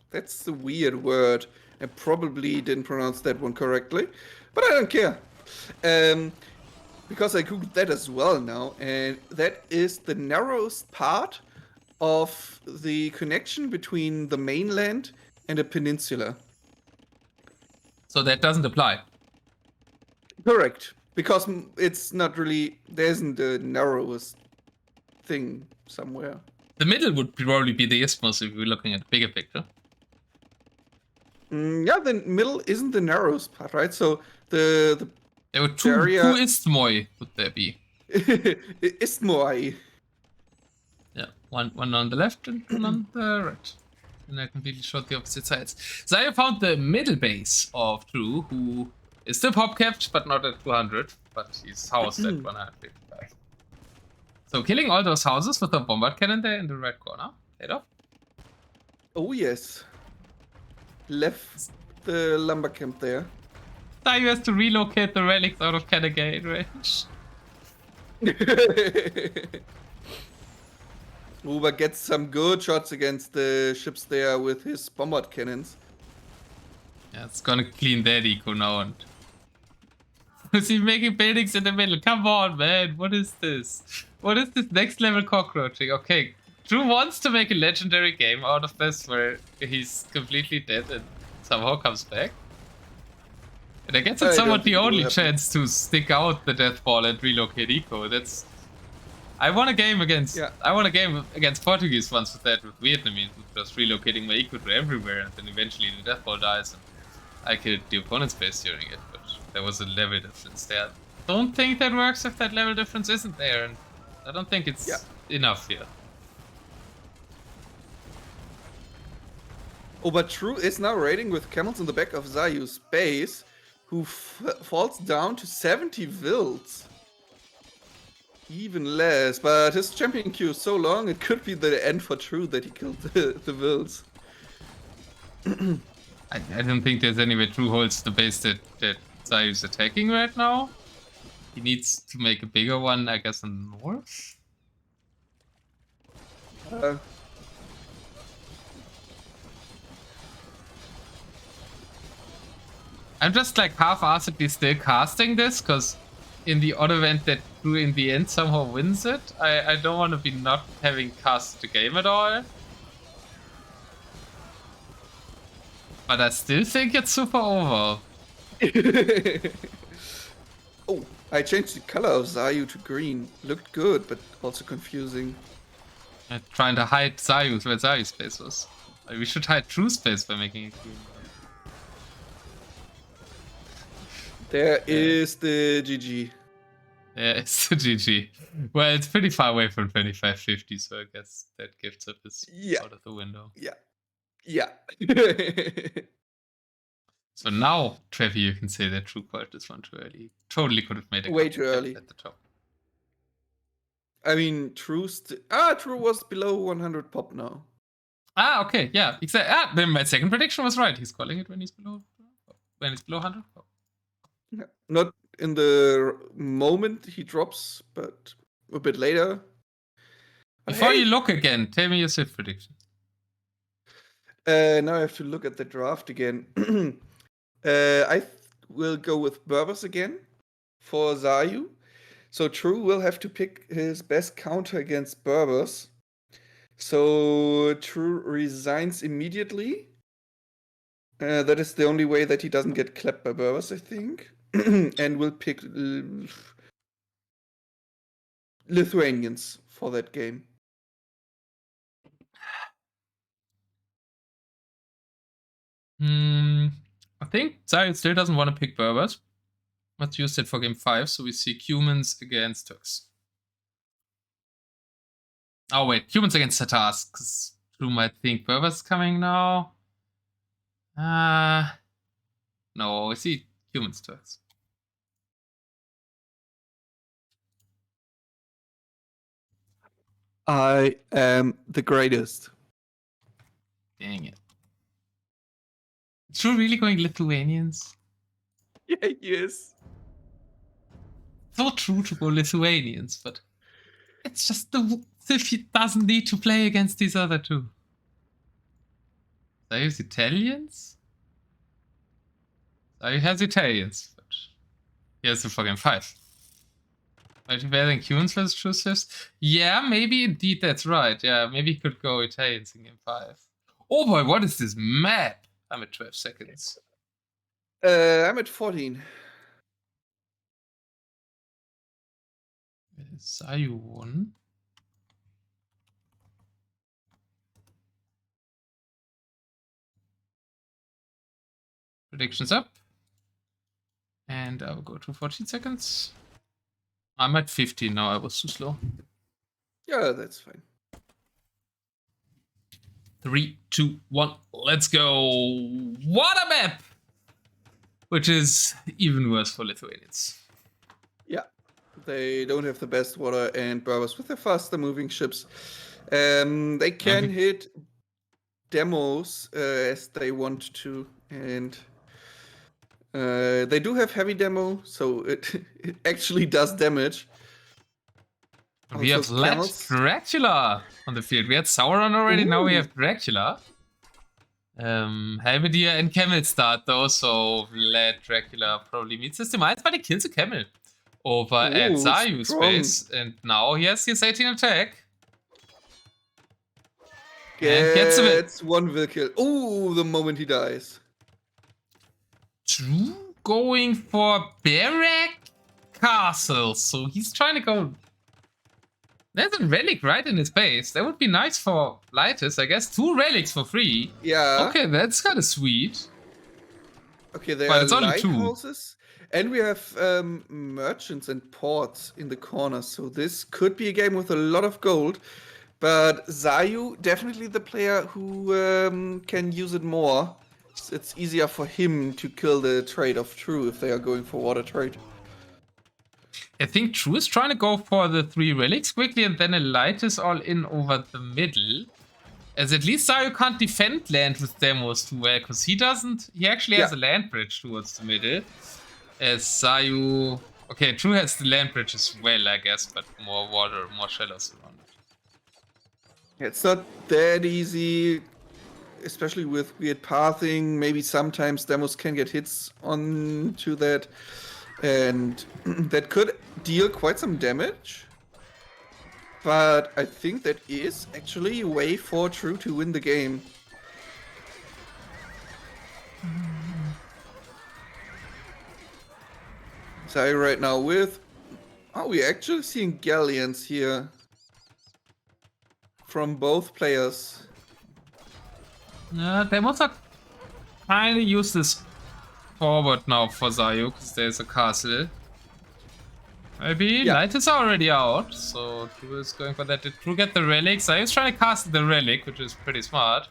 That's the weird word. I probably didn't pronounce that one correctly, but I don't care. Because I googled that as well now, and that is the narrowest part of the connection between the mainland and a peninsula. So that doesn't apply? Correct. Because it's not really, there isn't the narrowest thing somewhere. The middle would probably be the isthmus if we were looking at the bigger picture. Yeah, the middle isn't the narrowest part, right? So the there were two isthmoi, would there be? Isthmoi. Yeah, one on the left and one on the right. And I completely showed the opposite sides. Zayu found the middle base of True, who is still pop capped, but not at 200, but he's housed at 155. So killing all those houses with a bombard cannon there in the right corner. Head off. Oh yes. Left the lumber camp there. Zayu has to relocate the relics out of Carnage range. Uber gets some good shots against the ships there with his bombard cannons. Yeah, it's gonna clean that eco now. And is he making buildings in the middle? Come on, man. What is this? What is this next level cockroaching? Okay, True wants to make a legendary game out of this where he's completely dead and somehow comes back. And I guess it's somewhat the only chance to stick out the death ball and relocate eco. That's... I won a game against Portuguese once with that, with Vietnamese, with just relocating my eco to everywhere, and then eventually the death ball dies and I killed the opponent's base during it, but there was a level difference there. Don't think that works if that level difference isn't there, and I don't think it's enough here. Oh, but True is now raiding with camels in the back of Zayu's base, who falls down to 70 vills. Even less, but his champion queue is so long, it could be the end for True that he killed the vills. I don't think there's any way True holds the base that Zayu's attacking right now. He needs to make a bigger one, I guess, in the north. I'm just like half-assedly still casting this, because in the odd event that True in the end somehow wins it, I don't want to be not having cast the game at all. But I still think it's super over. Oh, I changed the color of Zayu to green. Looked good, but also confusing. I'm trying to hide Zayu where Zayu's space was. We should hide True space by making it green. There is the GG. Yeah, it's the GG. Well, it's pretty far away from 2550, so I guess that gift up is out of the window. Yeah. So now, Trevi, you can say that True called this one too early. Totally could have made it way too early at the top. I mean, True was below 100 pop now. Ah, okay, yeah, exactly. Then my second prediction was right. He's calling it when he's below 100 pop. Yeah. Not in the moment he drops, but a bit later. Before you look again, tell me your Sith prediction. Now I have to look at the draft again. I will go with Berbers again for Zayu. So True will have to pick his best counter against Berbers. So True resigns immediately. That is the only way that he doesn't get clapped by Berbers, I think. And will pick Lithuanians for that game. I think Zayu still doesn't want to pick Berbers. Let's use it for game 5, so we see humans against Turks. Oh wait, humans against Tatars, because True might think Berbers coming now. No, we see humans Turks. I am the greatest. Dang it. True really going Lithuanians? Yeah, he is. So True to go Lithuanians, but it's just the Sith he doesn't need to play against these other two. Zayu's Italians? Zayu has Italians, but he has the for game 5. Multiplayer humans versus True Siths? Yeah, maybe indeed that's right. Yeah, maybe he could go Italians in game 5. Oh boy, what is this map? I'm at 12 seconds. I'm at 14. Zayu won. Predictions up. And I will go to 14 seconds. I'm at 15 now, I was too slow. Yeah, that's fine. 3, 2, 1, let's go. What a map! Which is even worse for Lithuanians. Yeah, they don't have the best water and Berbers with the faster moving ships. They can hit demos as they want to, and they do have heavy demo, so it actually does damage. We have let Dracula on the field. We had Sauron already, now we have Dracula. Halberdier and Camel start though, so let Dracula probably meets his demise, but he kills a camel over at Zayu's space, and now he has his 18 attack. And gets a bit. It's one will kill. Oh, the moment he dies. True going for Barrack Castle, so he's trying to go. There's a relic right in his base. That would be nice for Lightest, I guess. 2 relics for free. Yeah. Okay, that's kind of sweet. Okay, there but are it's only 2. lighthouses. And we have merchants and ports in the corners. So this could be a game with a lot of gold. But Zayu, definitely the player who can use it more. It's easier for him to kill the trade of True if they are going for water trade. I think True is trying to go for the 3 relics quickly and then a Lightest all in over the middle. As at least Zayu can't defend land with demos too well, because he doesn't. He actually has a land bridge towards the middle. As Zayu... Okay, True has the land bridge as well, I guess, but more water, more shallows around it. It's not that easy, especially with weird pathing. Maybe sometimes demos can get hits onto that, and that could deal quite some damage. But I think that is actually a way for True to win the game. Zayu right now with... Oh, we're actually seeing galleons here. From both players. They must have kind of used this forward now for Zayu, because there's a castle. Maybe Light is already out, so True is going for that. Did True get the relic? Zayu's trying to cast the relic, which is pretty smart.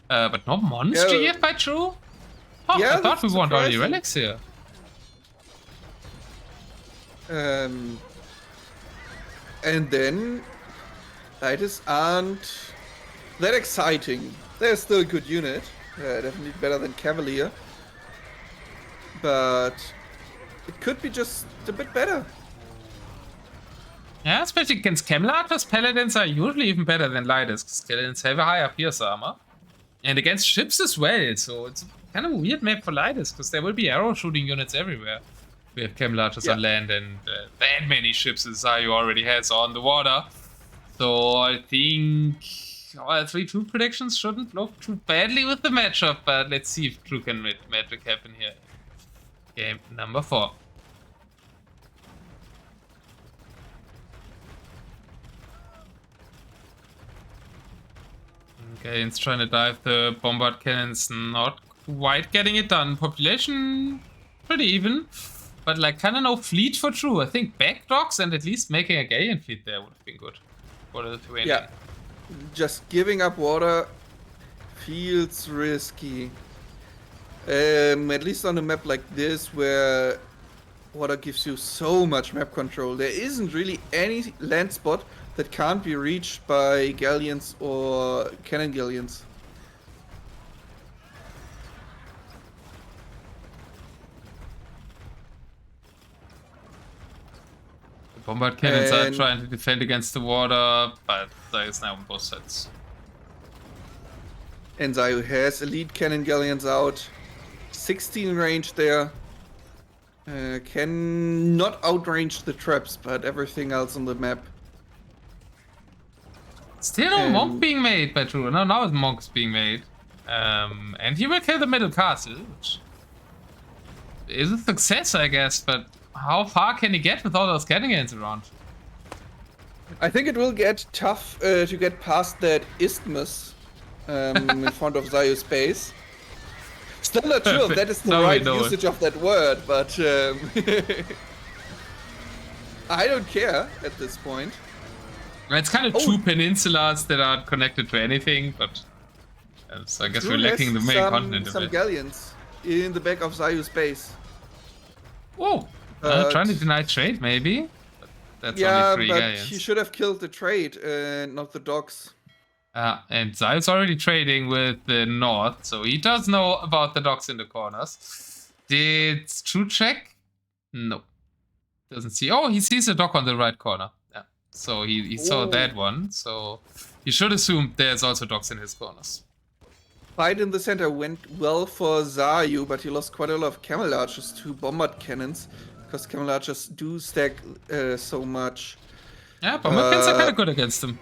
But no monster yet by True? Oh, I thought we want all the relics here. And then Lighters aren't that exciting. They're still a good unit, definitely better than Cavalier, but it could be just a bit better. Yeah, especially against Kelar's paladins are usually even better than Lighters, because paladins have a higher pierce armor. And against ships as well, so it's kind of a weird map for Lighters, because there will be arrow shooting units everywhere. We have Kelar's on land and that many ships as Zayu already has on the water. So I think our 3-2 predictions shouldn't look too badly with the matchup, but let's see if True can make magic happen here. Game number 4. Okay, it's trying to dive the bombard cannons, not quite getting it done. Population pretty even, but like kind of no fleet for True. I think back docks and at least making a galleon fleet there would have been good for the Lithuanian. Yeah, just giving up water feels risky. At least on a map like this where water gives you so much map control, there isn't really any land spot that can't be reached by galleons or cannon galleons. The bombard cannons are trying to defend against the water, but there is now on both sides. And Zayu has elite cannon galleons out. 16 range there. Can not outrange the traps, but everything else on the map. Still no monk being made by True. No, now monk's being made. And he will kill the middle castle, which is a success, I guess, but how far can he get with all those cannons around? I think it will get tough to get past that isthmus in front of Zayu's base. Still not sure if that is the right usage of that word, but I don't care at this point. It's kind of two peninsulas that aren't connected to anything, but so I guess we're lacking the main continent of it. Some galleons in the back of Zayu's base. Whoa! Trying to deny trade, maybe? But that's only 3 galleons. He should have killed the trade and not the docks. And Zayu's already trading with the north, so he does know about the docks in the corners. Did True check? No. Doesn't see. Oh, he sees a dock on the right corner. Yeah. So he saw that one, so he should assume there's also docks in his corners. Fight in the center went well for Zayu, but he lost quite a lot of camel archers to bombard cannons, because camel archers do stack so much. Yeah, bombard cannons are kind of good against him.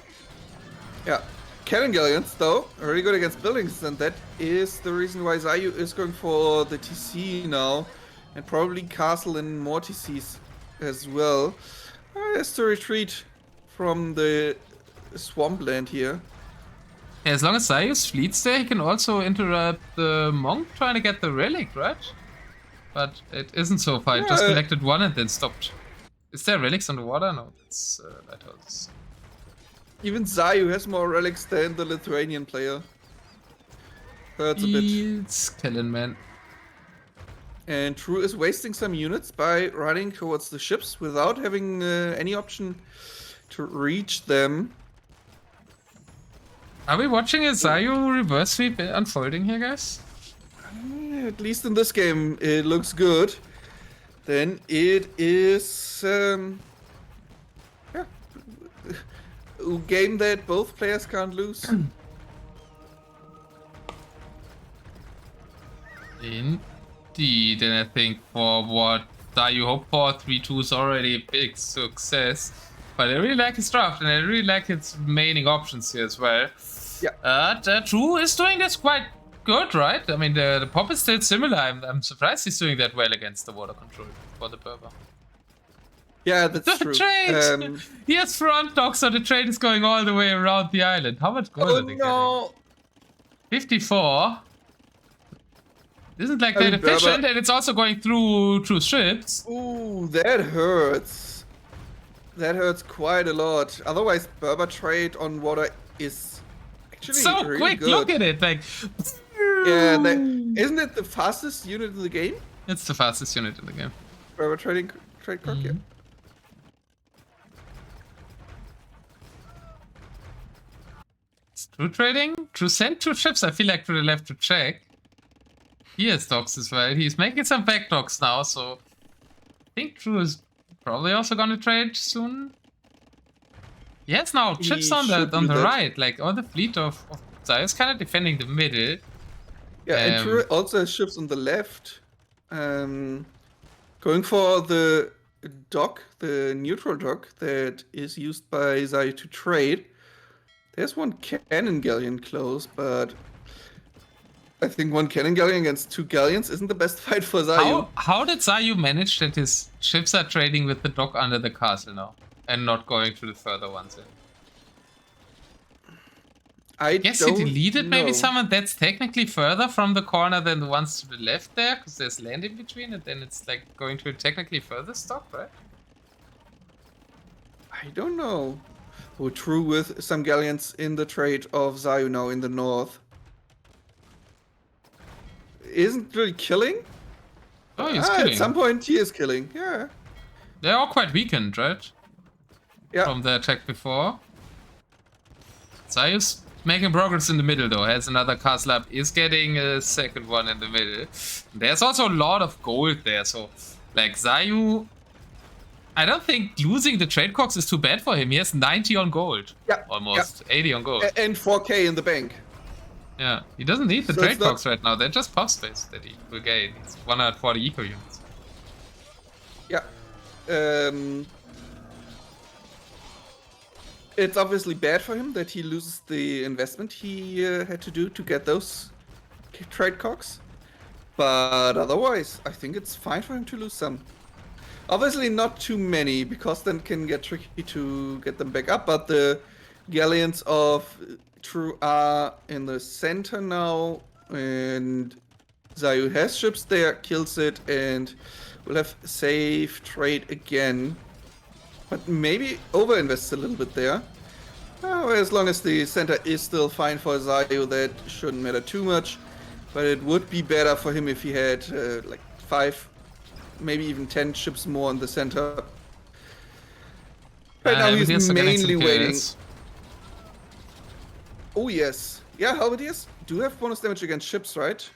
Yeah. Cannon galleons, though, are really good against buildings, and that is the reason why Zayu is going for the TC now, and probably castle and more TCs as well. Has to retreat from the swampland here. As long as Zayu's fleet's there, he can also interrupt the monk trying to get the relic, right? But it isn't so far. It just collected one and then stopped. Is there relics on the water? No, it's lighthouses. Even Zayu has more relics than the Lithuanian player. Hurts a bit. It's killing, man. And True is wasting some units by running towards the ships without having any option to reach them. Are we watching a Zayu reverse sweep unfolding here, guys? At least in this game, it looks good. then it is yeah, a game that both players can't lose. Indeed, and I think for what Zayu hoped for, 3-2 is already a big success. But I really like his draft, and I really like its remaining options here as well. Yeah. True is doing this quite good, right? I mean, the pop is still similar. I'm surprised he's doing that well against the water control for the Berber. Yeah, that's true. Trade! He has front dock, so the trade is going all the way around the island. How much gold are they getting? 54. Isn't like that efficient, and it's also going through ships. Ooh, that hurts. That hurts quite a lot. Otherwise, Berber trade on water is actually so really quick. good. Look at it, like. Yeah, isn't it the fastest unit in the game? It's the fastest unit in the game. Berber trade clock, yeah. It's True trading. True sent 2 ships. I feel like to the left to check. He has docks as well. He's making some back docks now, so I think True is probably also gonna trade soon. He has now ships on the right, like all the fleet of Zayu is kind of defending the middle. Yeah, and True also has ships on the left. Going for the dock, the neutral dock that is used by Zayu to trade. There's one cannon galleon close, but I think one cannon galleon against 2 galleons isn't the best fight for Zayu. How did Zayu manage that his ships are trading with the dock under the castle now and not going to the further ones in? I guess he deleted maybe someone that's technically further from the corner than the ones to the left there, because there's land in between, and then it's like going to a technically further stop, right? I don't know. Oh, True with some galleons in the trade of Zayu now in the north. Isn't really killing? Oh, he's killing. At some point he is killing, yeah. They're all quite weakened, right? Yeah. From the attack before. Zayu's making progress in the middle though. Has another castle up, is getting a second one in the middle. There's also a lot of gold there, so like Zayu, I don't think losing the trade cox is too bad for him. He has 90 on gold. Yeah. Almost. 80 on gold. And 4k in the bank. Yeah, he doesn't need the trade cox right now. They're just pop space that he will gain. It's 140 eco units. Yeah. It's obviously bad for him that he loses the investment he had to do to get those trade cox. But otherwise, I think it's fine for him to lose some. Obviously not too many, because then it can get tricky to get them back up. But the galleons of True are in the center now, and Zayu has ships there, kills it, and will have safe trade again. But maybe overinvests a little bit there. As long as the center is still fine for Zayu, that shouldn't matter too much. But it would be better for him if he had like 5, maybe even 10 ships more in the center. Right now he's mainly waiting. Oh yes. Yeah, halberdiers do have bonus damage against ships, right?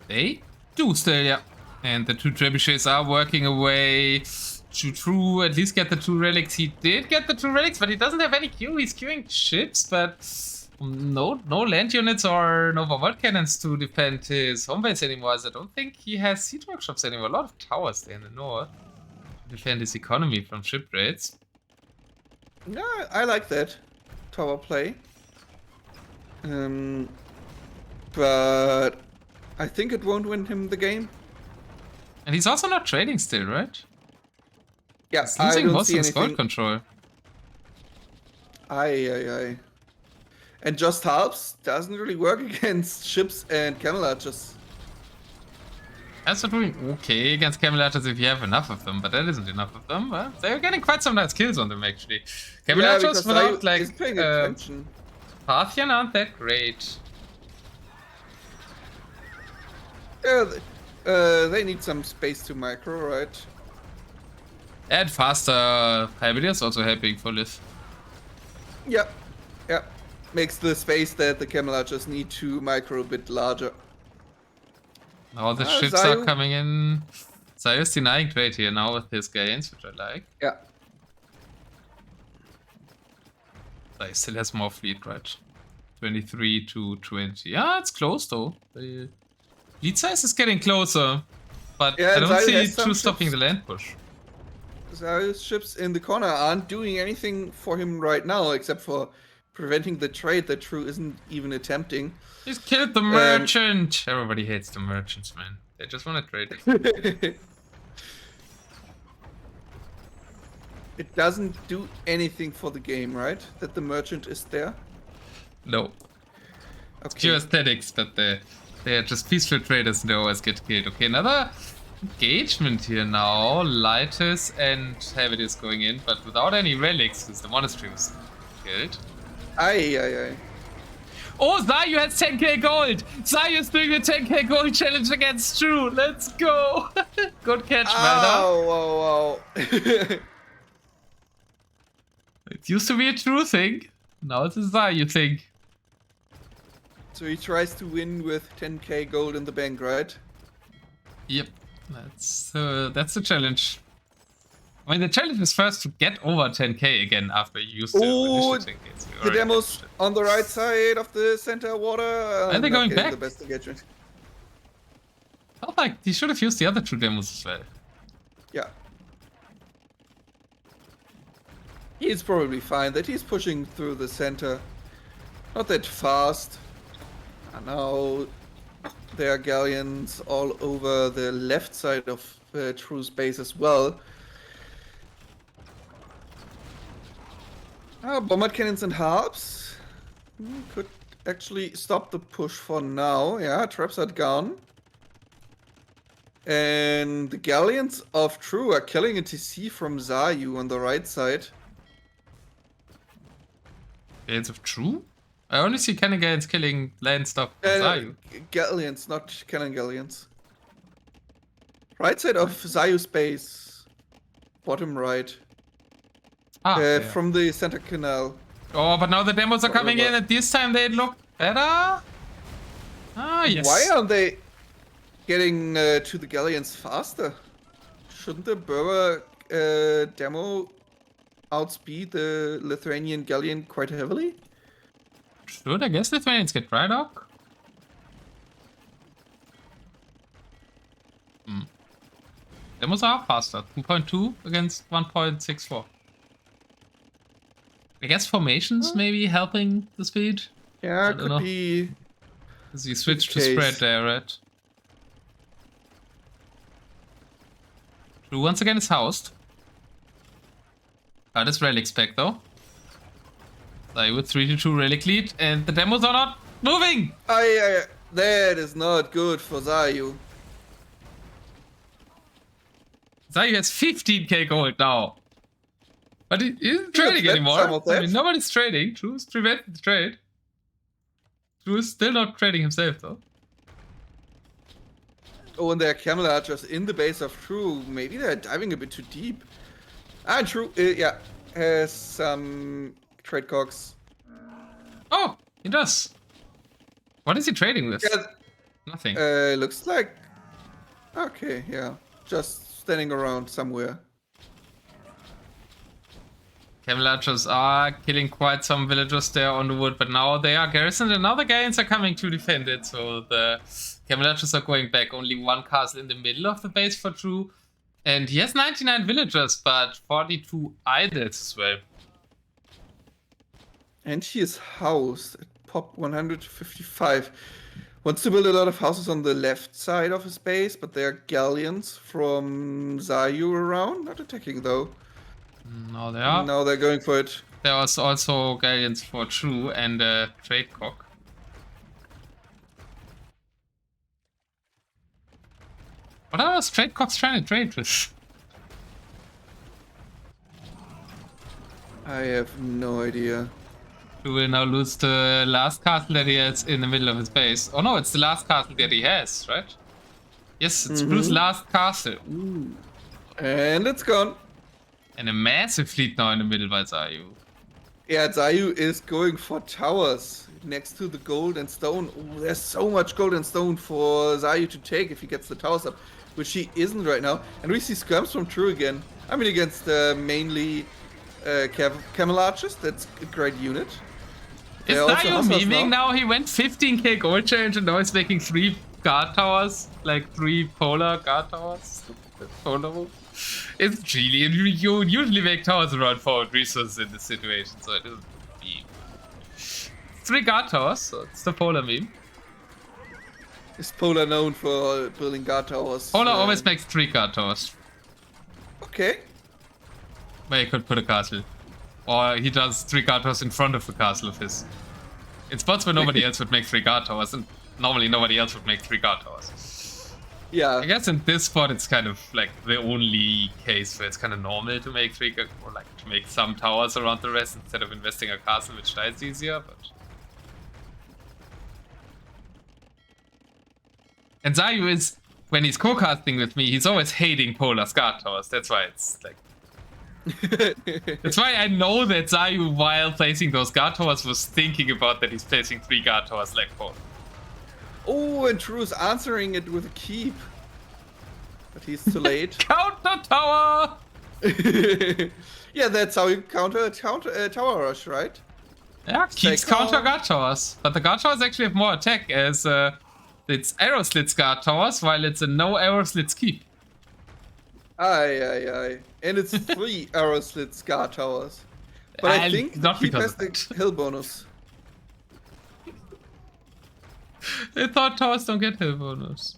They do still, yeah. And the 2 trebuchets are working away. True, at least get the 2 relics. He did get the 2 relics, but he doesn't have any Q. He's queuing ships, but no land units or no vault cannons to defend his home base anymore. As I don't think he has siege workshops anymore. A lot of towers there in the north to defend his economy from ship raids. Yeah, I like that tower play. But I think it won't win him the game. And he's also not trading still, right? Yeah, he's losing most of his gold control. Aye. And just halves doesn't really work against ships and camel archers. That's not doing okay against camel archers if you have enough of them, but that isn't enough of them. They're getting quite some nice kills on them actually. Camel archers without like Parthian aren't that great. Yeah, they need some space to micro, right? And faster hybrids also helping for this. Yeah. Makes the space that the camel archers need to micro a bit larger. Now the ships are Zayu. coming in. Zayu's denying trade here now with his gains, which I like. Yeah. Zayu still has more fleet, right? 23 to 20. Yeah, it's close though. The fleet size is getting closer. But Yeah, I don't Zayu see has some True stopping ships. the land push. Zayu's ships in the corner aren't doing anything for him right now, except for preventing the trade that True isn't even attempting. He's killed the merchant! Everybody hates the merchants, man. They just want to trade it. It doesn't do anything for the game, right? That the merchant is there? No. Okay. Pure aesthetics, but they are just peaceful traders and they always get killed. Okay, another engagement here now. Lightest and heaviest going in, but without any relics, because the monastery was killed. Aye. Oh, Zayu has 10k gold! Zayu's doing the 10k gold challenge against True. Let's go! Good catch, Melda. Wow. It used to be a True thing. Now it's a Zayu thing. So he tries to win with 10k gold in the bank, right? Yep, that's the challenge. I mean, the challenge is first to get over 10k again after you used to initial 10k. So the demos on the right side of the center water. Are they going back? The best engagement. Felt like he should have used the other two demos as well. Yeah. He's probably fine that he's pushing through the center. Not that fast. And now there are galleons all over the left side of True's base as well. Bombard cannons and harps could actually stop the push for now. Yeah, traps are gone. And the galleons of True are killing a TC from Zayu on the right side. Galleons of True? I only see cannon galleons killing land stuff from Zayu. Galleons, not cannon galleons. Right side of Zayu's base. Bottom right. Yeah. From the center canal. Oh, but now the demos are coming in and this time they look better. Ah, yes. Why aren't they getting to the galleons faster? Shouldn't the Berber demo outspeed the Lithuanian galleon quite heavily? Should I guess Lithuanians get dry dock? Demos are faster. 2.2 against 1.64. I guess formations maybe helping the speed. Yeah, could be. Because you switch to spread there, right? True once again is housed. Got his relics back though. Zayu with 3-2 relic lead, and the demos are not moving! That is not good for Zayu. Zayu has 15k gold now. But he isn't trading anymore. I mean, nobody's trading. True's preventing the trade. True is still not trading himself though. Oh, and there are camel archers in the base of True. Maybe they're diving a bit too deep. And True, has some trade cogs. Oh, he does. What is he trading with? Yeah, nothing. Looks like. Okay, yeah, just standing around somewhere. Camel archers are killing quite some villagers there on the wood, but now they are garrisoned and now the galleons are coming to defend it. So the camel archers are going back. Only one castle in the middle of the base for True. And he has 99 villagers, but 42 idols as well. And he is housed at pop 155. Wants to build a lot of houses on the left side of his base, but there are galleons from Zayu around. Not attacking though. No, they are. Now they're going for it. There was also galleons for True and a trade cock. What are those trade cocks trying to trade with? I have no idea. True will now lose the last castle that he has in the middle of his base. Oh no, it's the last castle that he has, right? Yes, it's True's last castle. Ooh. And it's gone. And a massive fleet now in the middle by Zayu. Yeah, Zayu is going for towers next to the gold and stone. Ooh, there's so much gold and stone for Zayu to take if he gets the towers up, which he isn't right now. And we see skirms from True again. I mean, against mainly camel archers. That's a great unit. Is Zayu memeing now? He went 15k gold change and now he's making 3 guard towers, like 3 polar guard towers. Polar. It's really, you usually make towers around 4 resources in this situation, so it isn't meme. 3 guard towers, so it's the polar meme. Is Polar known for building guard towers? Polar always makes 3 guard towers. Okay. Where you could put a castle. Or he does 3 guard towers in front of the castle of his. In spots where nobody else would make 3 guard towers, and normally nobody else would make 3 guard towers. Yeah. I guess in this spot it's kind of like the only case where it's kind of normal to make 3 or like to make some towers around the rest instead of investing a castle, which dies easier, but... And Zayu is, when he's co-casting with me, he's always hating Polar's guard towers. That's why it's like... That's why I know that Zayu, while placing those guard towers, was thinking about that he's placing 3 guard towers like Polar. Oh, and True's answering it with a keep. But he's too late. Counter tower! Yeah, that's how you counter a tower rush, right? Yeah, keeps counter guard towers. But the guard towers actually have more attack as it's arrow slits guard towers, while it's a no arrow slits keep. Aye. And it's 3 arrow slits guard towers. But I think not keep because has the hill bonus. I thought towers don't get hill bonus.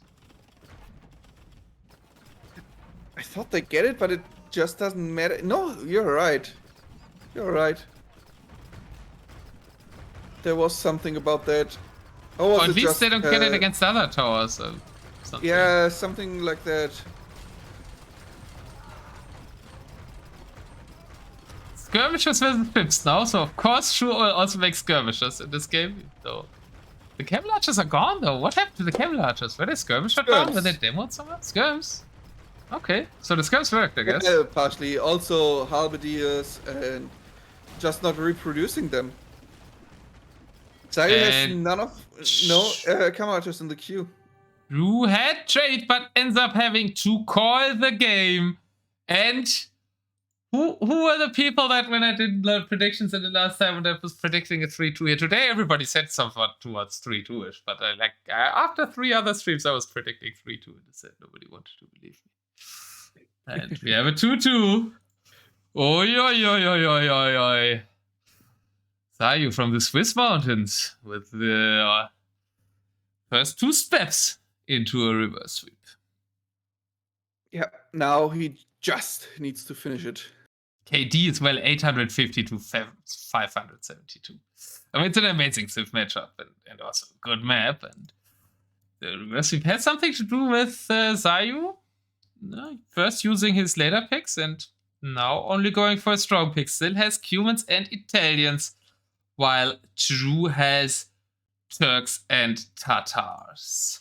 I thought they get it, but it just doesn't matter. No, you're right. You're right. There was something about that. Or at least they don't get it against other towers or something. Yeah, something like that. Skirmishers versus pips now, so of course True also makes skirmishers in this game. So the camel archers are gone though. What happened to the camel archers? Were they skirmish shut down? Were they demoed somewhere? Skirms? Okay, so the skirms worked, I guess. Yeah, partially. Also halberdiers and just not reproducing them. Zayu has none of camel archers in the queue. True had trade, but ends up having to call the game. And who were the people that when I did the predictions in the last time when I was predicting a 3-2 here? Today everybody said somewhat towards 3-2-ish, but after 3 other streams I was predicting 3-2 and I said nobody wanted to believe me. And we have a 2-2. Oi. Zayu from the Swiss mountains with the first 2 steps into a reverse sweep. Yeah, now he just needs to finish it. KD is well 850 to 572. I mean, it's an amazing Civ matchup and also a good map. And the reverse sweep had something to do with Zayu. First using his later picks and now only going for a strong pick. Still has Cumans and Italians, while True has Turks and Tatars.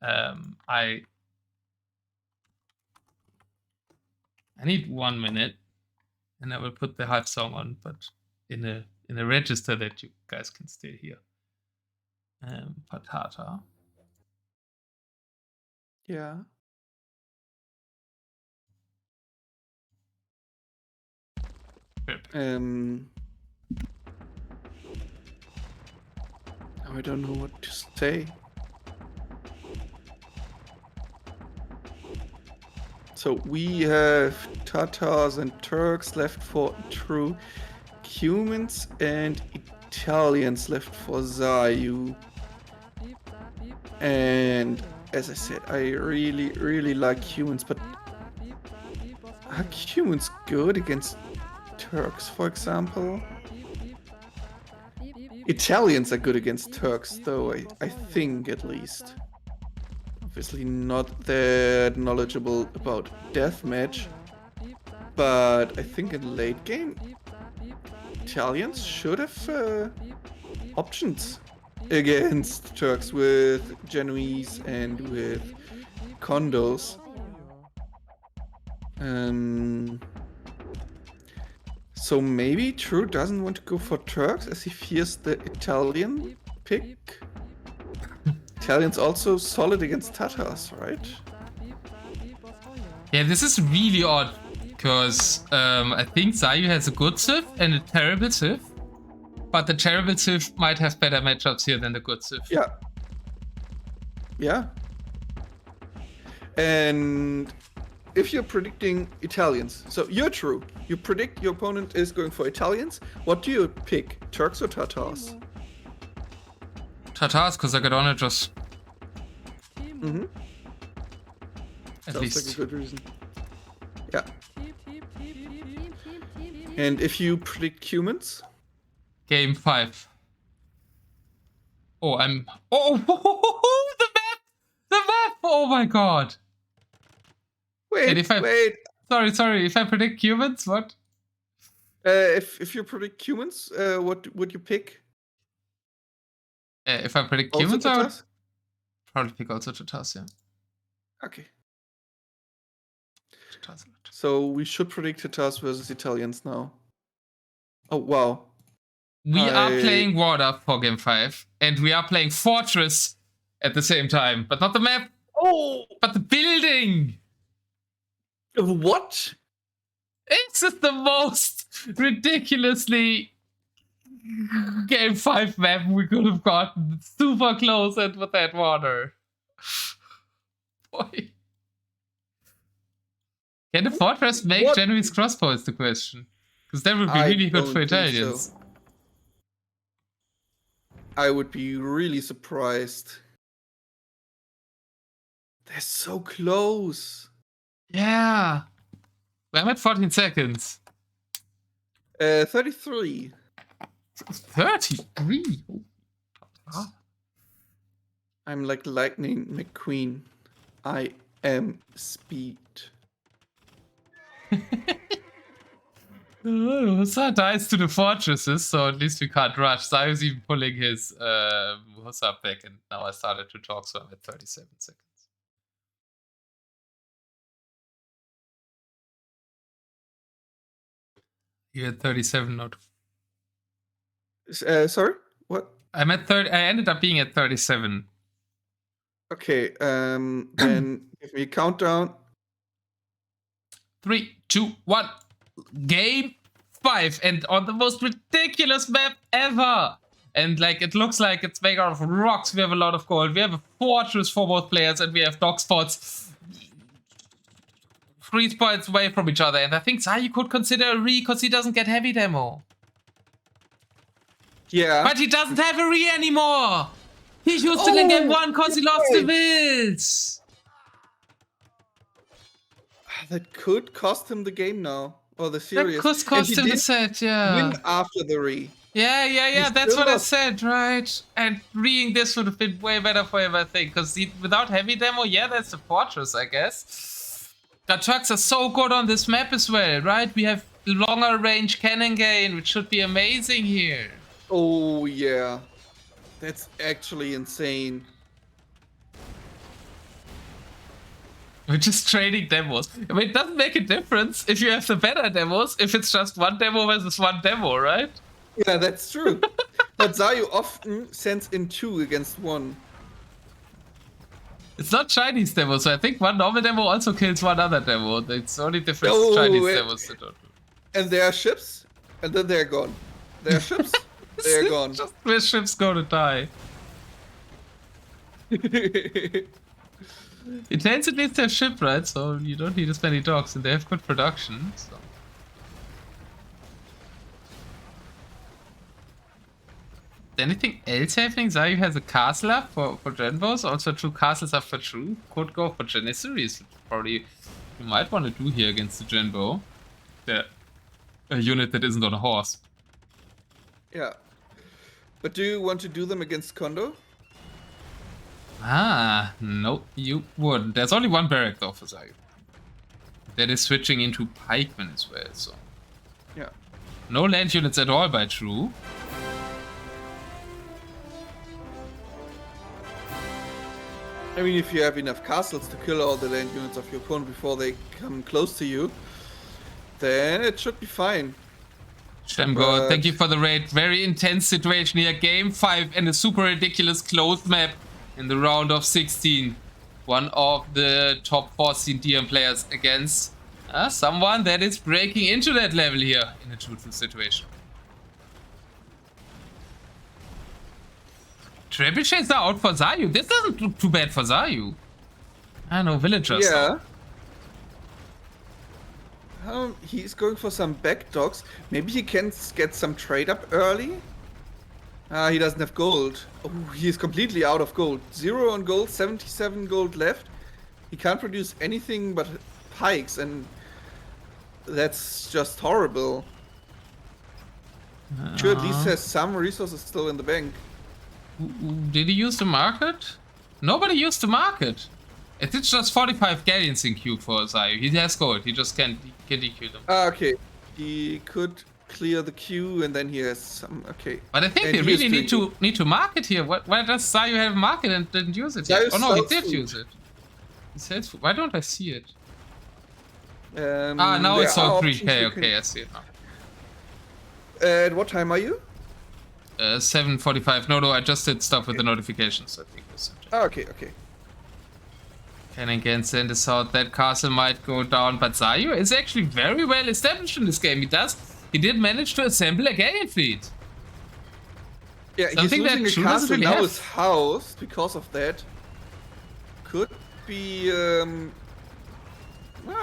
I need 1 minute, and I will put the hype song on, but in a register that you guys can still hear. Patata. Yeah. I don't know what to say. So we have Tatars and Turks left for True, Cumans and Italians left for Zayu. And as I said, I really like Cumans, but are Cumans good against Turks, for example? Italians are good against Turks, though, I think, at least. Obviously not that knowledgeable about deathmatch, but I think in late game, Italians should have options against Turks with Genoese and with condos. So maybe True doesn't want to go for Turks as he fears the Italian pick. Italian's also solid against Tatars, right? Yeah, this is really odd. Because I think Zayu has a good Civ and a terrible Civ. But the terrible Civ might have better matchups here than the good Civ. Yeah. Yeah. And if you're predicting Italians, so you're True. You predict your opponent is going for Italians. What do you pick, Turks or Tatars? Tatars, because I got onagers. Mm-hmm. At Sounds least. like a good reason. Yeah. And if you predict humans? Game 5. Oh, I'm... Oh, the map! The map! Oh my god. Wait, And if I... wait. Sorry. If I predict humans, what? If you predict humans, what would you pick? If I predict Also humans, I would Tatars? probably pick also Tatars, yeah. Okay. Tatars. So we should predict Tatars versus Italians now. Oh, wow. We are playing Water for Game 5, and we are playing Fortress at the same time. But not the map, Oh! but the building! What? It's just the most ridiculously Game 5 map we could have gotten. It's super close and with that water. Boy. Can the Fortress make What? Genoese crossbow is the question. Because that would be I really good for don't think Italians. so. I would be really surprised. They're so close. Yeah. I'm at 14 seconds. 33. 33? Oh. I'm like Lightning McQueen. I am speed. Hussar dies to the fortresses, so at least we can't rush. Zayu's even pulling his Hussar back, and now I started to talk, so I'm at 37 seconds. You're at 37, not. Sorry? What? I'm at 30. I ended up being at 37. Okay, then give me a countdown. 3, 2, 1. Game 5, and on the most ridiculous map ever. And like it looks like it's made out of rocks. We have a lot of gold. We have a fortress for both players, and we have dog spots 3 spots away from each other. And I think Zayu could consider a re because he doesn't get heavy demo. Yeah. But he doesn't have a re anymore. He used it in game 1 because he lost the wills. That could cost him the game now. Or the series. That could cost him the set, yeah. Win after the re. Yeah, that's what I said, right? And reading this would have been way better for him, I think. Because without heavy demo, yeah, that's the fortress, I guess. The trucks are so good on this map as well, right? We have longer range cannon gain, which should be amazing here. Oh, yeah. That's actually insane. We're just trading demos. I mean, it doesn't make a difference if you have the better demos, if it's just one demo versus one demo, right? Yeah, that's true. But Zayu often sends in 2 against 1. It's not Chinese demos, so I think one normal demo also kills one other demo. It's only different Oh, Chinese wait. demos that don't do. And there are ships, and then they're gone. There are ships, they're gone. Just where ships go to die. Italians at least have ship, right? So you don't need as many dogs, and they have good production. So. Anything else happening? Zayu has a castle up for Genbos. Also, 2 castles up for True. Could go for Janissaries. Probably you might want to do here against the Genbo. A unit that isn't on a horse. Yeah. But do you want to do them against Kondo? Ah, no, you wouldn't. There's only one barrack though for Zayu. That is switching into pikemen as well, so. Yeah. No land units at all by True. I mean, if you have enough castles to kill all the land units of your opponent before they come close to you, then it should be fine. Shamgo, thank you for the raid. Very intense situation here. Game 5 and a super ridiculous closed map in the round of 16. One of the top 14 DM players against someone that is breaking into that level here in a 2-2 situation. Trebuchets are out for Zayu. This doesn't look too bad for Zayu. I know, villagers. Yeah. He's going for some back dogs. Maybe he can get some trade up early. He doesn't have gold. Oh, he's completely out of gold. 0 on gold, 77 gold left. He can't produce anything but pikes, and that's just horrible. Sure, at least has some resources still in the bank. Did he use the market? Nobody used the market. It's just 45 galleons in queue for Zayu. He has gold. He just can't DQ them. Okay. He could clear the queue and then he has some. Okay. But I think and they really need to market here. Why does Zayu have market and didn't use it yet? Oh no, he did use it. He sells food. Why don't I see it? Now it's all 3k. Okay, I see it now. At what time are you? 7:45. No, I just did stuff with the notifications. I think it's okay. Cannon again send us out. That castle might go down, but Zayu is actually very well established in this game. He did manage to assemble a galleon fleet. Yeah, something he's losing that a castle really now is housed because of that. Could be.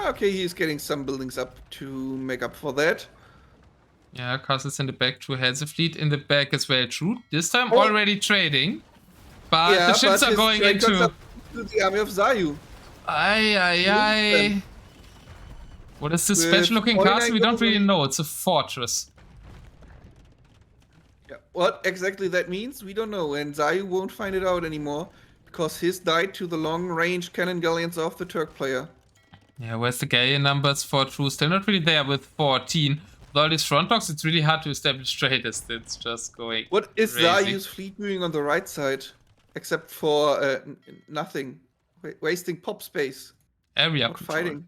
Okay, he's getting some buildings up to make up for that. Yeah, castles in the back. True has a fleet in the back as well. True this time already trading, but the ships are going into the army of Zayu. Aye. What is this special looking castle? We don't really know. It's a fortress. Yeah, what exactly that means, we don't know, and Zayu won't find it out anymore because his died to the long-range cannon galleons of the Turk player. Yeah, where's the galleon numbers for True? Still not really there with 14. With all these front dogs, it's really hard to establish trade as it's just going What is crazy. Zayu's fleet doing on the right side? Except for nothing. Wasting pop space. Area not control. Fighting.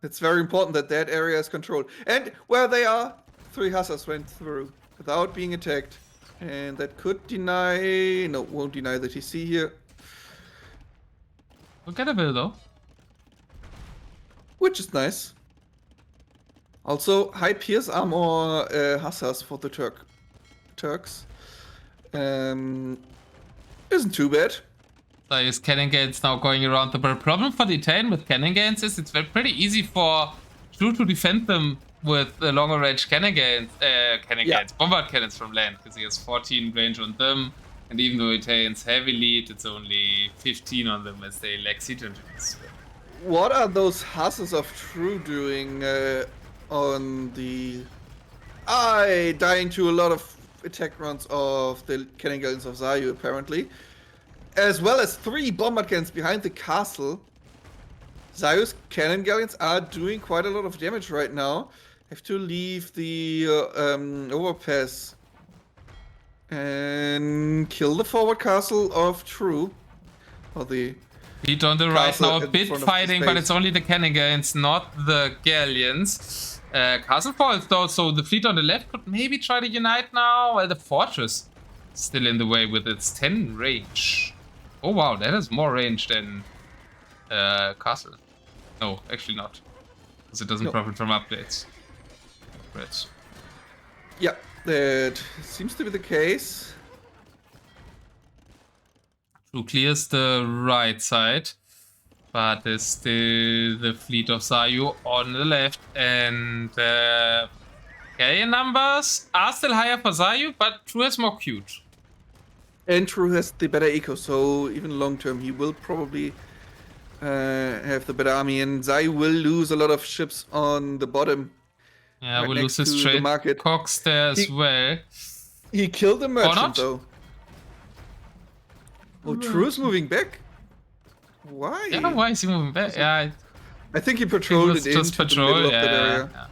It's very important that area is controlled. And where they are, 3 hussars went through without being attacked. And that could deny... No, won't deny the TC here. We'll get a bill though. Which is nice. Also, high Pierce armor hussars for the Turks. Isn't too bad. His cannon gains now going around the bird. Problem for the Italian with cannon gains is it's pretty easy for True to defend them with the longer range cannon gains, bombard cannons from land, because he has 14 range on them, and even though Italians heavy lead, it's only 15 on them as they lack siege engines. What are those hussars of True doing on the... dying to a lot of attack runs of the cannon galleons of Zayu, apparently. As well as 3 bombard cannons behind the castle. Zayu's cannon galleons are doing quite a lot of damage right now. Have to leave the overpass and kill the forward castle of True. Or the fleet on the right now, a bit fighting, but it's only the cannon galleons, not the galleons. Castle falls though, so the fleet on the left could maybe try to unite now. Well, the fortress still in the way with its 10 range. Oh wow, that has more range than castle. No, actually not, because it doesn't profit from updates. Right. Yeah, that seems to be the case. True clears the right side, but there's still the fleet of Zayu on the left, and galleon numbers are still higher for Zayu, but True has more cute. And True has the better eco, so even long term he will probably have the better army, and Zayu will lose a lot of ships on the bottom. Yeah, right we'll lose his trade cogs there as well. He killed the merchant though. Oh, True's moving back? Why? Yeah, why is he moving back? Yeah, I think he patrolled it into the middle of that area. Yeah.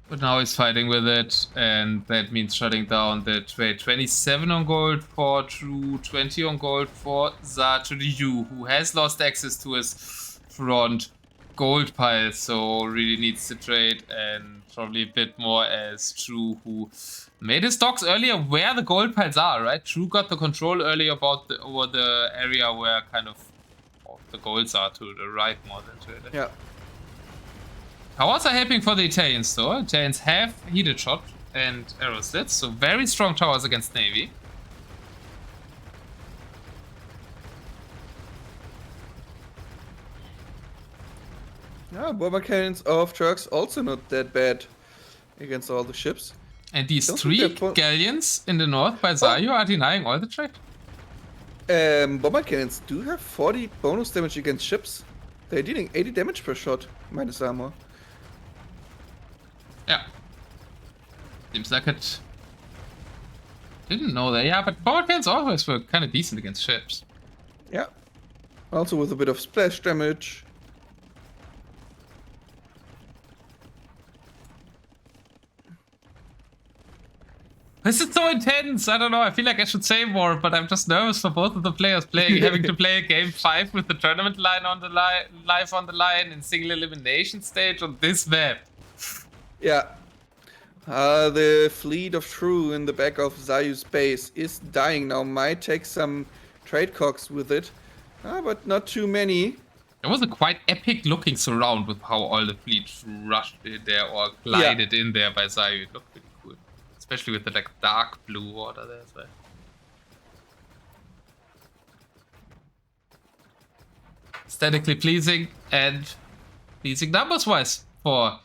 But now he's fighting with it, and that means shutting down the trade. 27 on gold for True, 20 on gold for Zayu, who has lost access to his front gold piles, so really needs to trade, and probably a bit more as True, who made his docks earlier where the gold piles are, right? True got the control earlier over the area where kind of the golds are to the right more than to the left. Yeah. Towers are helping for the Italians though. Italians have heated shot and arrow slits, so very strong towers against Navy. Yeah, bomber cannons of Turks also not that bad against all the ships. And these three galleons in the north by Zayu are denying all the trade. Bomber cannons do have 40 bonus damage against ships. They're dealing 80 damage per shot, minus armor. Yeah. Seems like it. Didn't know that. Yeah, but bomber cannons always were kind of decent against ships. Yeah. Also with a bit of splash damage. This is so intense. I don't know. I feel like I should say more, but I'm just nervous for both of the players having to play a game 5 with the tournament line on the live on the line in single elimination stage on this map. Yeah. The fleet of True in the back of Zayu's base is dying now. Might take some trade cogs with it, but not too many. It was a quite epic looking surround with how all the fleet rushed in there or glided in there by Zayu. It looked pretty cool. Especially with the like dark blue water there as well. Aesthetically pleasing and pleasing numbers wise for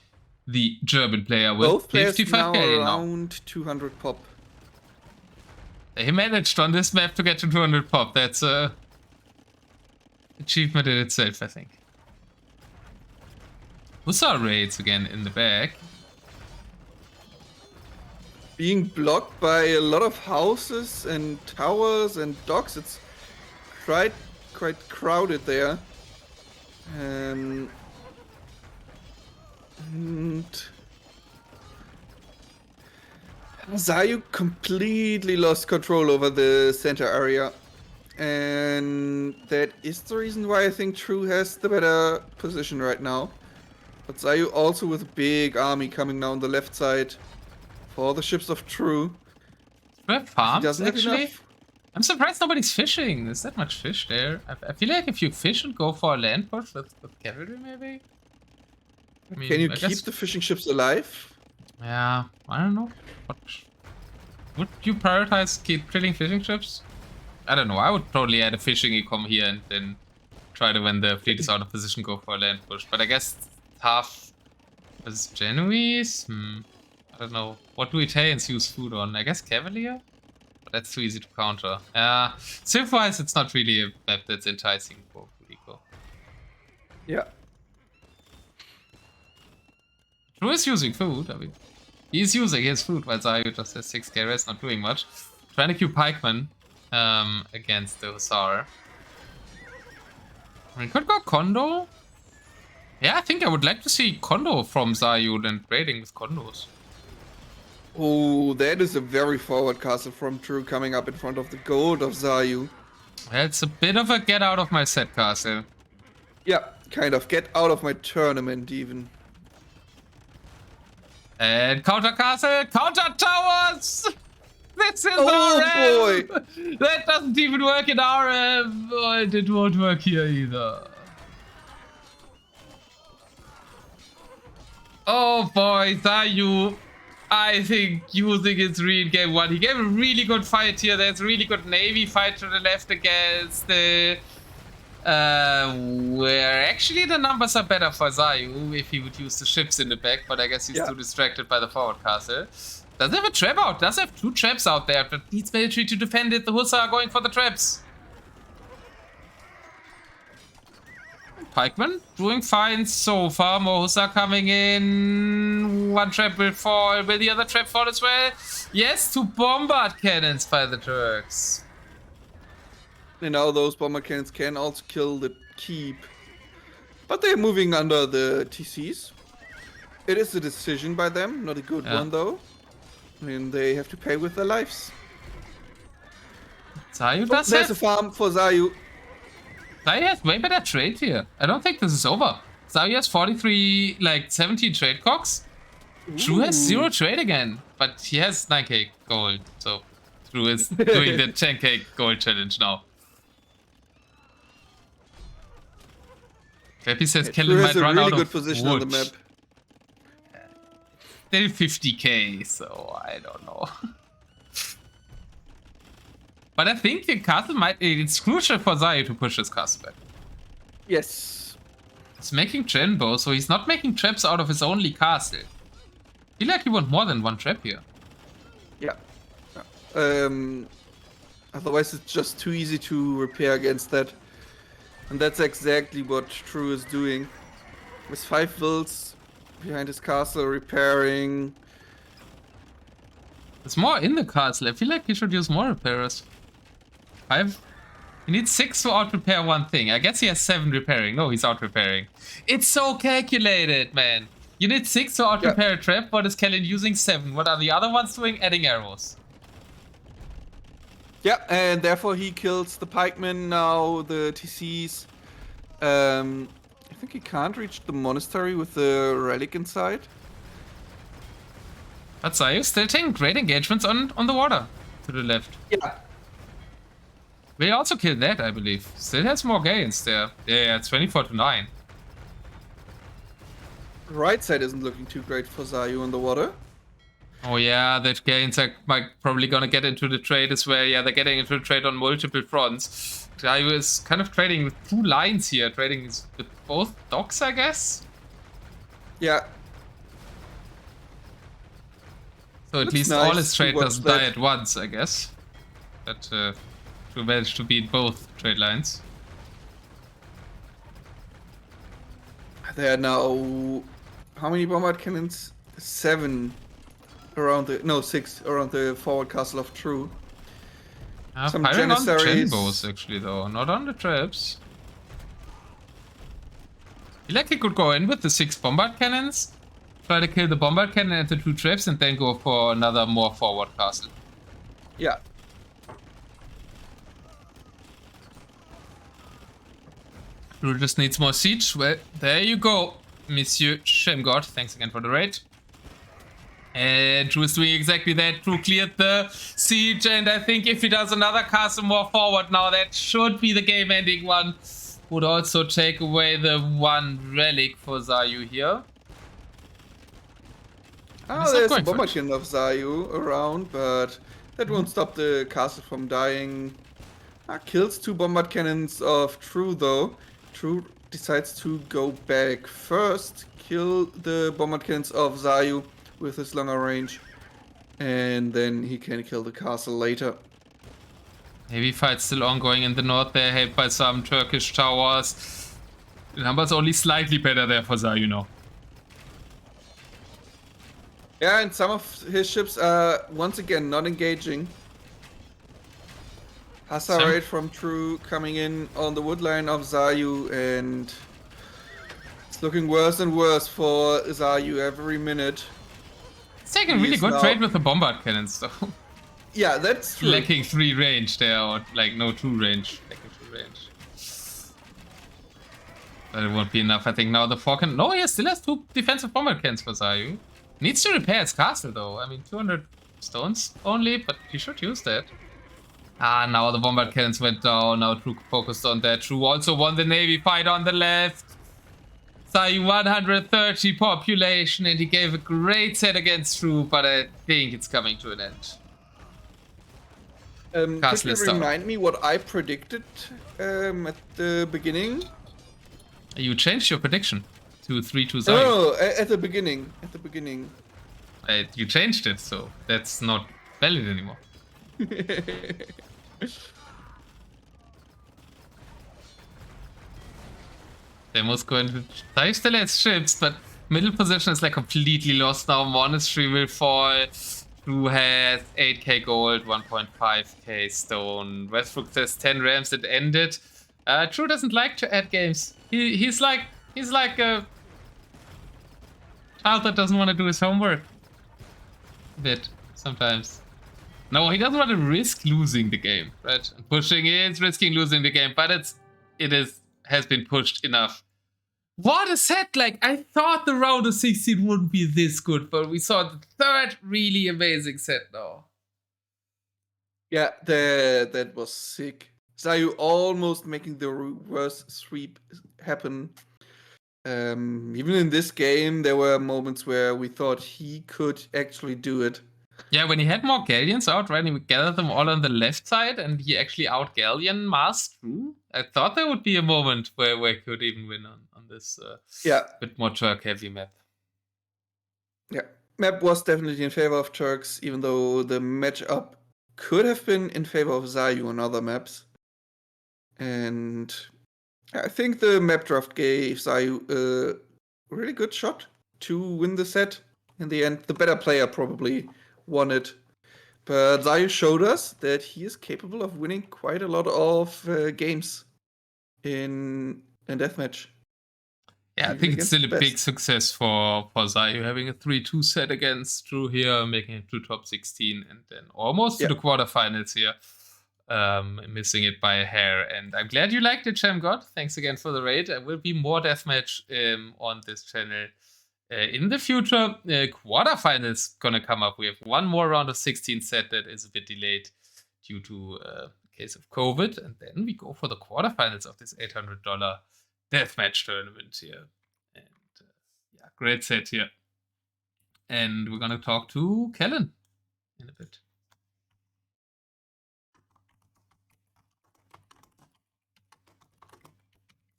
the German player with both players 55k now now. around 200 pop. He managed on this map to get to 200 pop. That's a achievement in itself, I think. Hussar raids again in the back. Being blocked by a lot of houses and towers and docks. It's quite crowded there. And Zayu completely lost control over the center area. And that is the reason why I think True has the better position right now. But Zayu also with a big army coming now on the left side for the ships of True. Do we have farms, doesn't have actually? enough. I'm surprised nobody's fishing. There's that much fish there. I feel like if you fish and go for a land push with cavalry, maybe? I mean, Can you I keep guess- the fishing ships alive? Yeah, I don't know. What would you prioritize keep drilling fishing ships? I don't know. I would probably add a fishing ecom here and then try to, when the fleet is out of position, go for a land push. But I guess half is Genoese. I don't know. What do Italians use food on? I guess Cavalier? But that's too easy to counter. Civ-wise, it's not really a map that's enticing for food eco. Yeah. True is using food. I mean, he's using his food while Zayu just has 6k rest, not doing much. Trying to queue pikemen against the Hussar. I mean, could go Kondo. Yeah, I think I would like to see Kondo from Zayu and raiding with Kondos. Oh, that is a very forward castle from True coming up in front of the gold of Zayu. It's a bit of a get out of my set castle. Yeah, kind of. Get out of my tournament even. And counter castle, counter towers! This is Oh, RM! boy. That doesn't even work in RM! Oh, it won't work here either. Oh boy, Zayu, I think using his read game 1. He gave a really good fight here. There's a really good navy fight to the left against the... where actually the numbers are better for Zayu if he would use the ships in the back, but I guess he's too distracted by the forward castle. Does have a trap out, does have 2 traps out there, but needs military to defend it. The Hussar are going for the traps. Pikemen doing fine so far. More Hussar coming in. 1 trap will fall. Will the other trap fall as well? Yes, 2 bombard cannons by the Turks. And now those bomber cannons can also kill the keep. But they're moving under the TCs. It is a decision by them, not a good one though. And they have to pay with their lives. Zayu does There's a farm for Zayu. Zayu has way better trade here. I don't think this is over. Zayu has 43, like 17 trade cogs. True has 0 trade again, but he has 9k gold, so True is doing the 10k gold challenge now. Peppy says Kelar might run out of good position wood. on the map. Still 50k, so I don't know. But I think the castle might... It's crucial for Zayu to push his castle back. Yes. He's making Genbo, so he's not making traps out of his only castle. I feel like he wants more than one trap here. Yeah. Otherwise it's just too easy to repair against that. And that's exactly what True is doing. With 5 wilds behind his castle, repairing. There's more in the castle. I feel like he should use more repairers. 5? He needs 6 to out-repair one thing. I guess he has 7 repairing. No, he's out-repairing. It's so calculated, man. You need 6 to out-repair a trap. What is Kellen using? 7. What are the other ones doing? Adding arrows. Yeah, and therefore he kills the pikemen now, the TCs. I think he can't reach the monastery with the relic inside. But Zayu still taking great engagements on the water to the left. Yeah. We also killed that, I believe. Still has more gains there. Yeah, it's 24-9. Right side isn't looking too great for Zayu on the water. Oh yeah, that gains are probably gonna get into the trade as well. Yeah, they're getting into the trade on multiple fronts. Zayu is kind of trading with 2 lines here. Trading with both docks, I guess. Yeah. So at least all his trade doesn't die at once, I guess. But to manage to beat both trade lines. There are now... How many bombard cannons? 7 around the... No, 6 around the forward castle of True. Some firing on Genbos actually though, not on the traps. I feel like he could go in with the 6 bombard cannons, try to kill the bombard cannon and the 2 traps and then go for another more forward castle. Yeah. True just needs more siege. Well, there you go, Monsieur Shemgod. Thanks again for the raid. And True is doing exactly that. True cleared the siege, and I think if he does another castle more forward now, that should be the game-ending one. Would also take away the 1 relic for Zayu here. Oh, there's a bomber cannon of Zayu around, but that won't stop the castle from dying. Kills 2 bombard cannons of True though. True decides to go back first, kill the bombard cannons of Zayu with his longer range, and then he can kill the castle later. Heavy fight still ongoing in the north there, helped by some Turkish towers. The numbers only slightly better there for Zayu now. Yeah, and some of his ships are once again not engaging. Hussar raid from True coming in on the woodline of Zayu, and it's looking worse and worse for Zayu every minute. It's taking really good trade with the bombard cannons though. Yeah, that's true. Lacking 3 range there, or like no 2 range. Lacking 2 range. But it won't be enough, I think now the 4 can... No, he still has 2 defensive bombard cannons for Zayu. Needs to repair his castle though. I mean, 200 stones only, but he should use that. Now the bombard cannons went down. Now True focused on that. True also won the navy fight on the left. Zayu 130 population, and he gave a great set against True, but I think it's coming to an end. Could you remind me what I predicted at the beginning? You changed your prediction to 3-2 Zayu. No, at the beginning. At the beginning. You changed it, so that's not valid anymore. They must go into... Zayu still has ships, but middle position is like completely lost now. Monastery will fall. True has 8k gold, 1.5k stone. Westbrook says 10 rams that ended. True doesn't like to add games. He's like a child that doesn't want to do his homework. A bit, sometimes. No, he doesn't want to risk losing the game, right? Pushing is risking losing the game, but it has been pushed enough What a set! Like, I thought the round of 16 wouldn't be this good, but we saw the third really amazing set now. Yeah, that was sick. Zayu almost making the reverse sweep happen. Even in this game, there were moments where we thought he could actually do it. Yeah, when he had more Galleons out, right? He gathered them all on the left side, and he actually out-Galleon masked True. I thought there would be a moment where he could even win on this bit more Turk-heavy map. Yeah, map was definitely in favor of Turks, even though the matchup could have been in favor of Zayu on other maps. And I think the map draft gave Zayu a really good shot to win the set. In the end, the better player probably won it. But Zayu showed us that he is capable of winning quite a lot of games in deathmatch. Yeah, I think it's still a big success for Zayu having a 3-2 set against True here, making it to top 16 and then almost to the quarterfinals here. Missing it by a hair. And I'm glad you liked it, Chem God. Thanks again for the raid. There will be more deathmatch on this channel in the future. Quarterfinals gonna come up. We have one more round of 16 set that is a bit delayed due to case of COVID. And then we go for the quarterfinals of this $800 deathmatch tournament here. And yeah, great set here. And we're gonna talk to Kellen in a bit.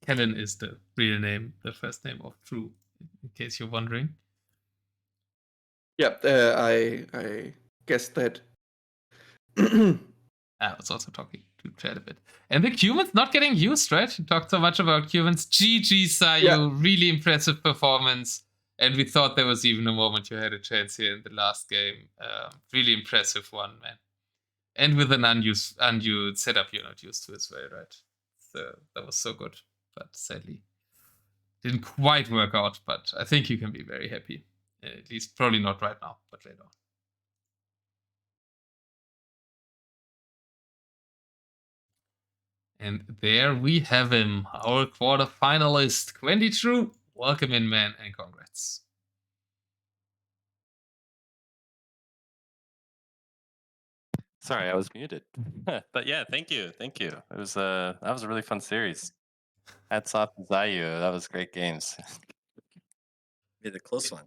Kellen is the real name, the first name of True, in case you're wondering. Yep, I guessed that. I was also talking to chat a bit. And the Cumans not getting used, right? You talked so much about Cumans. GG, Zayu, really impressive performance. And we thought there was even a moment you had a chance here in the last game. Really impressive one, man. And with an unused setup you're not used to as well, right? So that was so good. But sadly, didn't quite work out. But I think you can be very happy. At least probably not right now, but later on. And there we have him, our quarterfinalist, Quendy True. Welcome in, man, and congrats. Sorry, I was muted. But yeah, thank you. It was that was a really fun series. Hats off to Zayu. That was great games. Made a close one.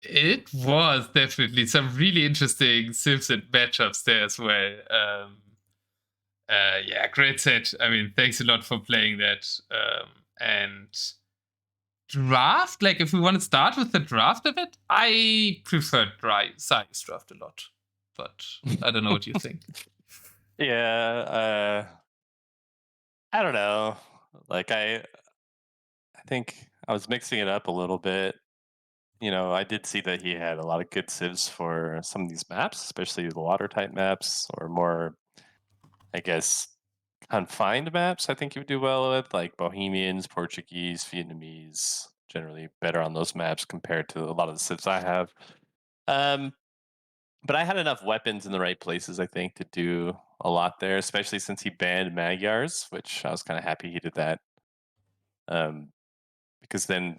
It was definitely some really interesting Sims and matchups there as well. Yeah, great set. I mean, thanks a lot for playing that. And draft, like if we want to start with the draft of it, I prefer Zayu's draft a lot. But I don't know what you think. Yeah, I don't know. Like I think I was mixing it up a little bit. You know, I did see that he had a lot of good civs for some of these maps, especially the water type maps or more, I guess, confined maps. I think he would do well with, like Bohemians, Portuguese, Vietnamese, generally better on those maps compared to a lot of the civs I have. But I had enough weapons in the right places, I think, to do a lot there, especially since he banned Magyars, which I was kind of happy he did that. Because then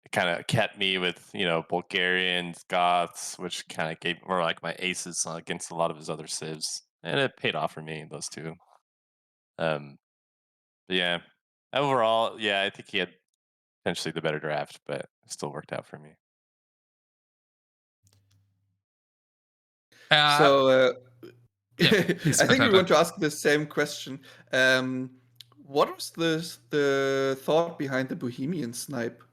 it kind of kept me with, you know, Bulgarians, Goths, which kind of gave more like my aces against a lot of his other civs. And it paid off for me, those two. But yeah, overall, yeah, I think he had potentially the better draft, but it still worked out for me. So yeah, I think we want to ask the same question. What was the thought behind the Bohemian snipe?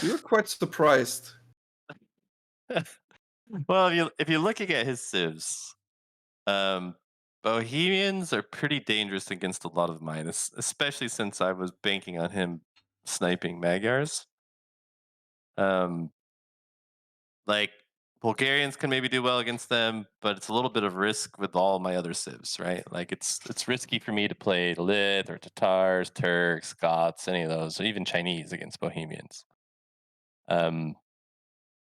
We were quite surprised. Well, if you're looking at his civs, Bohemians are pretty dangerous against a lot of mine, especially since I was banking on him sniping Magyars. Like Bulgarians can maybe do well against them, but it's a little bit of risk with all my other civs, right? Like it's risky for me to play Lith or Tatars, Turks, Goths, any of those, or even Chinese against Bohemians. So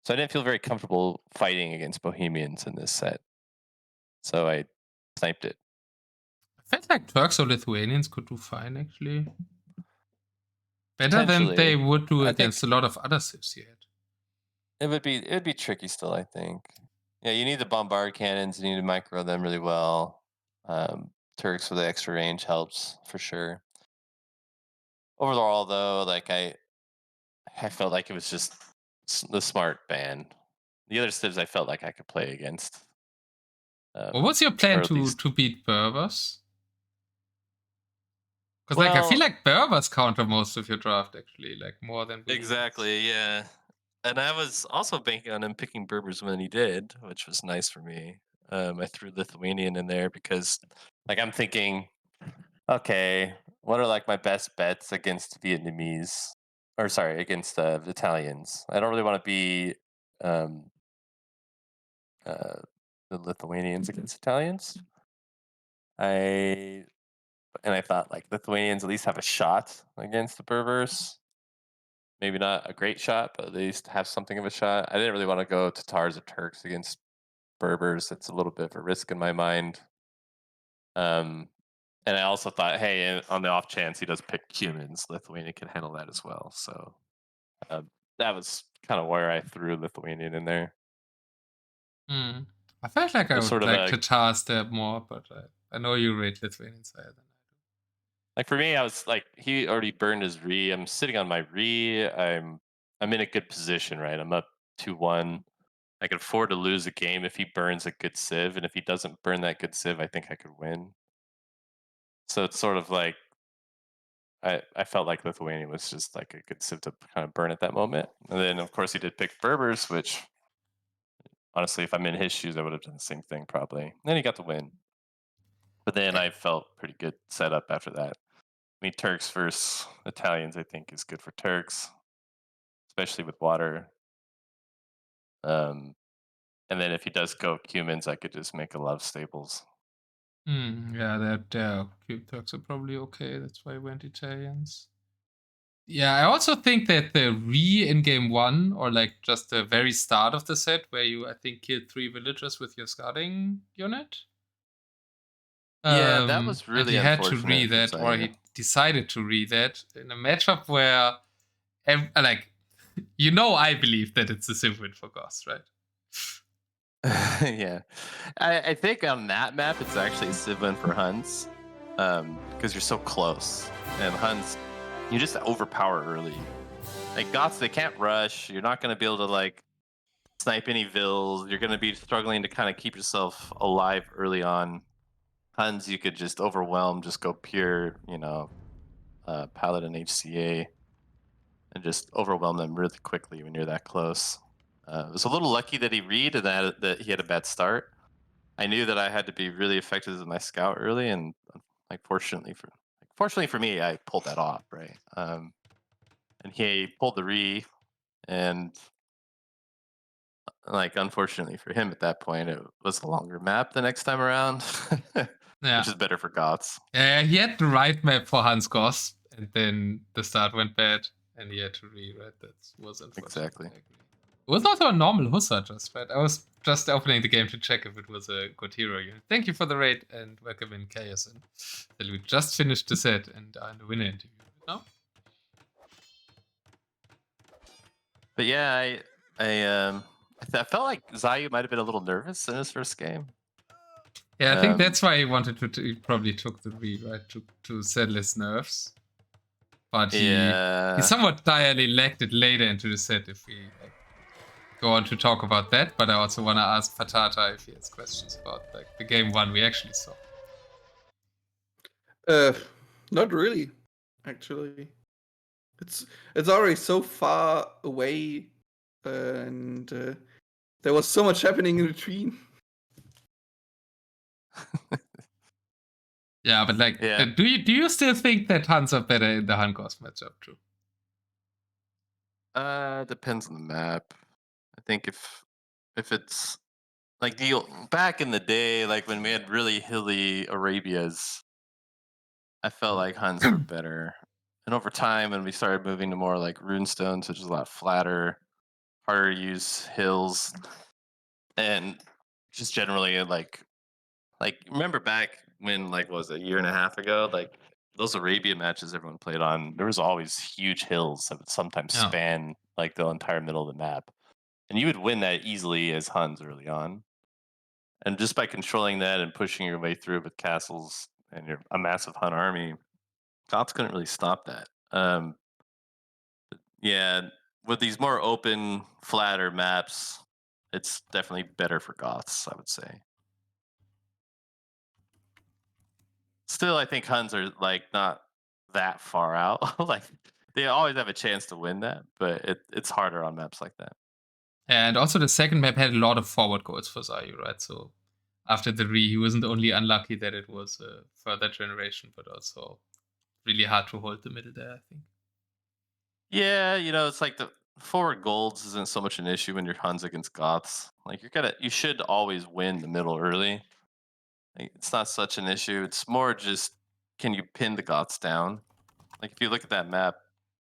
I didn't feel very comfortable fighting against Bohemians in this set. So I sniped it. I felt like Turks or Lithuanians could do fine, actually. Better than they Potentially. would do I think against a lot of other civs you had. it'd be tricky still, I think. Yeah, you need the bombard cannons, you need to micro them really well. Turks with the extra range helps for sure. Overall though, like I felt like it was just the smart ban. The other civs I felt like I could play against. What was your plan or at least, to beat Berbers? Because like I feel well, like Berbers counter most of your draft actually, like more than blue ones. exactly, yeah. And I was also banking on him picking Berbers when he did, which was nice for me. I threw Lithuanian in there because, like, I'm thinking, okay, what are like my best bets against Vietnamese, or sorry, against Italians? I don't really want to be um, the Lithuanians against Italians. I thought like Lithuanians at least have a shot against the Berbers. Maybe not a great shot, but at least have something of a shot. I didn't really want to go Tatars or Turks against Berbers. It's a little bit of a risk in my mind. And I also thought, hey, on the off chance he does pick humans, Lithuania can handle that as well. So that was kind of where I threw Lithuanian in there. I felt like I It's would sort of like a, Tatars there more, but I know you rate Lithuanians higher than I do. like for me, I was like, he already burned his re. I'm sitting on my re. I'm in a good position, right? I'm up 2-1. I can afford to lose a game if he burns a good civ, and if he doesn't burn that good civ, I think I could win. So it's sort of like I felt like Lithuania was just like a good civ to kind of burn at that moment. And then of course he did pick Berbers, which honestly, if I'm in his shoes, I would have done the same thing probably. And then he got the win. But then I felt pretty good setup after that. I mean, Turks versus Italians, I think, is good for Turks, especially with water. And then if he does go Cumans, I could just make a lot of staples. Yeah, their cube Turks are probably okay. That's why I went Italians. Yeah, I also think that the re in game 1, or like just the very start of the set, where you I think killed 3 villagers with your scouting unit. Yeah, that was And really he had to re unfortunate for that, or Zayu. he decided to re that in a matchup where, like, you know, I believe that it's a civ win for Ghost, right? Yeah, I think on that map it's actually a civ win for Huns, because you're so close, and Huns you just overpower early. Like Goths, they can't rush. You're not going to be able to like snipe any vills. You're going to be struggling to kind of keep yourself alive early on. Huns, you could just overwhelm, just go pure, Paladin HCA, and just overwhelm them really quickly when you're that close. It was a little lucky that he read and that he had a bad start. I knew that I had to be really effective as my scout early, and like fortunately for me, I pulled that off, right? And he pulled the re, and like unfortunately for him at that point, it was a longer map the next time around, Yeah. which is better for Goths. Yeah, he had the right map for Hans Goss, and then the start went bad, and he had to rewrite. That was unfortunate. Exactly. I agree. It was also a normal Hussar just, right? I was just opening the game to check if it was a good hero unit. Thank you for the raid, and welcome in Chaos. And that we just finished the set and are in the winner interview. No? But yeah, I felt like Zayu might have been a little nervous in his first game. Yeah, I think that's why he wanted to. He probably took the read, right, to settle his nerves. But he somewhat direly lacked it later into the set if we like, go on to talk about that. But I also want to ask Patata if he has questions about like the game 1 we actually saw. Not really, actually. It's already so far away, and there was so much happening in between. Yeah, but like, do you still think that Huns are better in the Hungos matchup too? Depends on the map. I think if it's like back in the day, like when we had really hilly Arabias, I felt like Huns were better. And over time, when we started moving to more like runestones, which is a lot flatter, harder to use hills, and just generally like remember back when like what was it, a year and a half ago, like those Arabian matches everyone played on, there was always huge hills that would sometimes Yeah. span like the entire middle of the map, and you would win that easily as Huns early on. And just by controlling that and pushing your way through with castles and a massive Hun army, Goths couldn't really stop that. Yeah, with these more open, flatter maps, it's definitely better for Goths, I would say. Still, I think Huns are like not that far out. Like they always have a chance to win that, but it's harder on maps like that. And also the second map had a lot of forward goals for Zayu, right? So after the he wasn't only unlucky that it was a further generation, but also really hard to hold the middle there, I think. Yeah, it's like the forward golds isn't so much an issue when you're Huns against Goths. Like you should always win the middle early. Like, it's not such an issue. It's more just can you pin the Goths down? Like if you look at that map,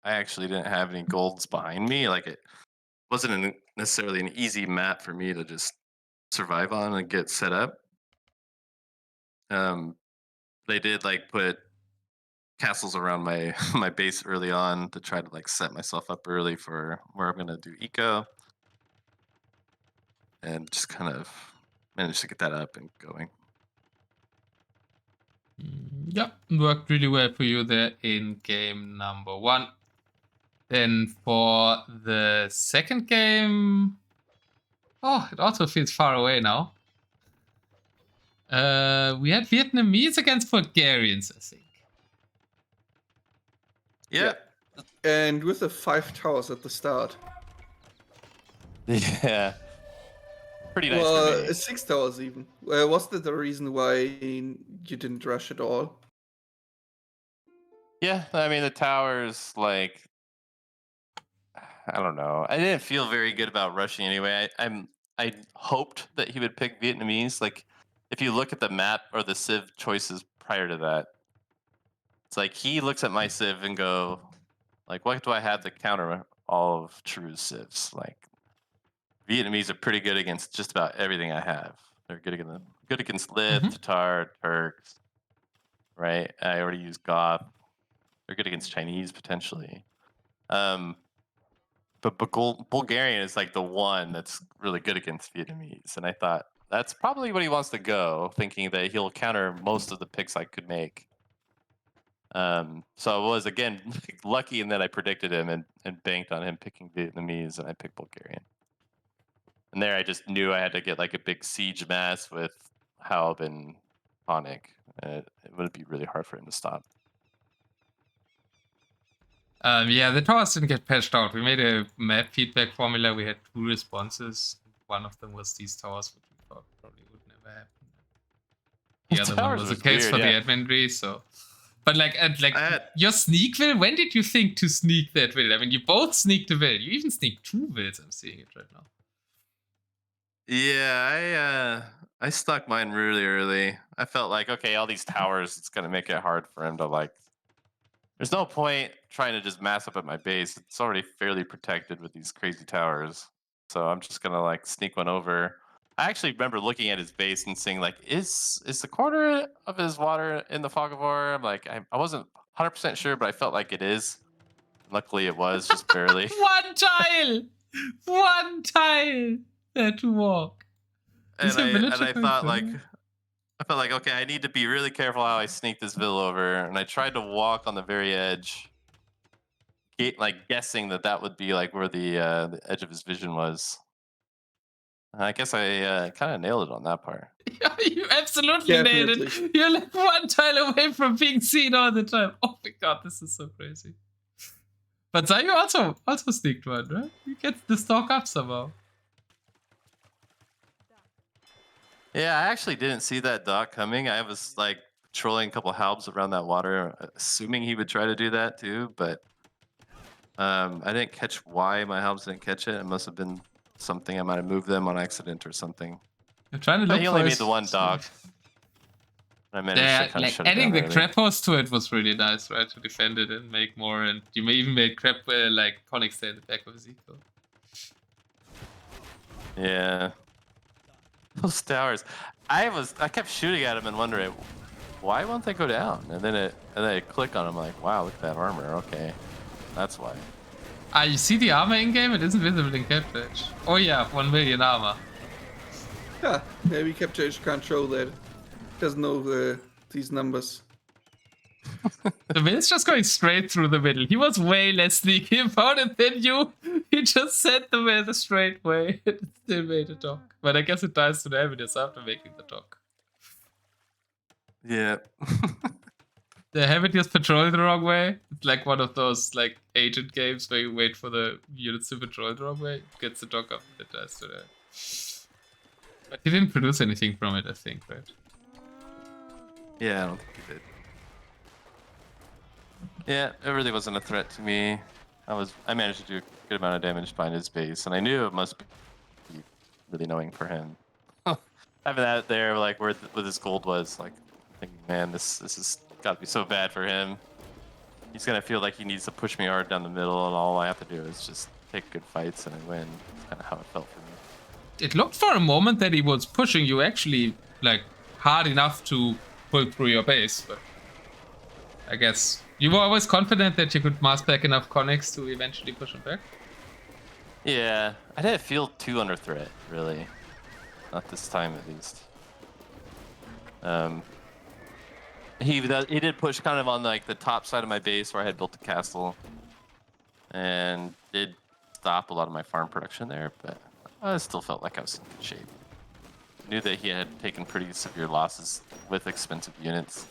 I actually didn't have any golds behind me. Like it wasn't necessarily an easy map for me to just survive on and get set up. They did like put castles around my my base early on to try to like set myself up early for where I'm gonna do eco, and just kind of managed to get that up and going. Yeah, worked really well for you there in game number 1. Then for the second game, oh, it also feels far away now. We had Vietnamese against Bulgarians, I think. Yeah. And with the 5 towers at the start. Yeah. Pretty nice Well, for me. 6 towers even. Was that the reason why you didn't rush at all? Yeah, I mean the towers, like I don't know. I didn't feel very good about rushing anyway. I hoped that he would pick Vietnamese. Like if you look at the map or the civ choices prior to that, it's like he looks at my civ and go, like, what do I have to counter all of True's civs? Like Vietnamese are pretty good against just about everything I have. They're good against Lith, Tatar, Turks, right? I already used Goth. They're good against Chinese potentially. But Bulgarian is like the one that's really good against Vietnamese, and I thought that's probably what he wants to go, thinking that he'll counter most of the picks I could make. So I was again lucky in that I predicted him and banked on him picking Vietnamese, and I picked Bulgarian. And there I just knew I had to get like a big siege mass with Halb and Tonic. It would be really hard for him to stop. Yeah, the towers didn't get patched out. We made a map feedback formula. We had 2 responses. One of them was these towers, which we thought probably would never happen. The other one was a case weird, for yeah. the admin tree, so... But your sneak will, when did you think to sneak that will? I mean, you both sneaked a will. You even sneaked 2 wills, I'm seeing it right now. Yeah, I stuck mine really early. I felt like, okay, all these towers, it's gonna make it hard for him to like. There's no point trying to just mass up at my base. It's already fairly protected with these crazy towers. So I'm just gonna like sneak one over. I actually remember looking at his base and seeing like, is the corner of his water in the fog of war? I'm like, I wasn't 100% sure, but I felt like it is. Luckily, it was just barely. One tile that to walk. And I thought like, I felt like, okay, I need to be really careful how I sneak this vill over. And I tried to walk on the very edge, like guessing that would be like where the edge of his vision was. I guess I kind of nailed it on that part. Yeah, you absolutely nailed it. You're like 1 tile away from being seen all the time. Oh my god, this is so crazy. But Zayu also sneaked one, right? You get the stock up somehow. Yeah, I actually didn't see that dock coming. I was like trolling a couple halbs around that water, assuming he would try to do that too, but I didn't catch why my halbs didn't catch it. It must have been something I might have moved them on accident or something. I'm trying to look but he only made the 1 dock. I managed to kind of shut it down adding the early. crab host to it was really nice, right? To defend it and make more, and you may even make crab like conic stay in the back of his eco. Yeah. Those towers. I kept shooting at him and wondering, why won't they go down? And then I click on them like, wow, look at that armor. Okay, that's why. You see the armor in game? It isn't visible in capture edge. Oh yeah, 1 million armor. Yeah, maybe capture edge can't show that. Doesn't know these numbers. The Will's just going straight through the middle. He was way less sneaky about it than you. He just sent the Will the straight way. It still made a dock. But I guess it dies to the evidence after making the dock. Yeah. The Habitus patrol the wrong way. It's like one of those like agent games where you wait for the units to patrol the wrong way. Gets the dock up and it dies to that. But he didn't produce anything from it, I think, right? Yeah, I don't think he did. Yeah, it really wasn't a threat to me. I managed to do a good amount of damage behind his base, and I knew it must be really annoying for him. Having that there, like where his gold was, like thinking, man, this has got to be so bad for him. He's gonna feel like he needs to push me hard down the middle, and all I have to do is just take good fights and I win. That's kind of how it felt for me. It looked for a moment that he was pushing you actually like hard enough to pull through your base, but I guess you were always confident that you could mass back enough connects to eventually push him back. Yeah, I didn't feel too under threat, really. Not this time, at least. He did push kind of on like the top side of my base where I had built the castle, and did stop a lot of my farm production there, but I still felt like I was in good shape. Knew that he had taken pretty severe losses with expensive units,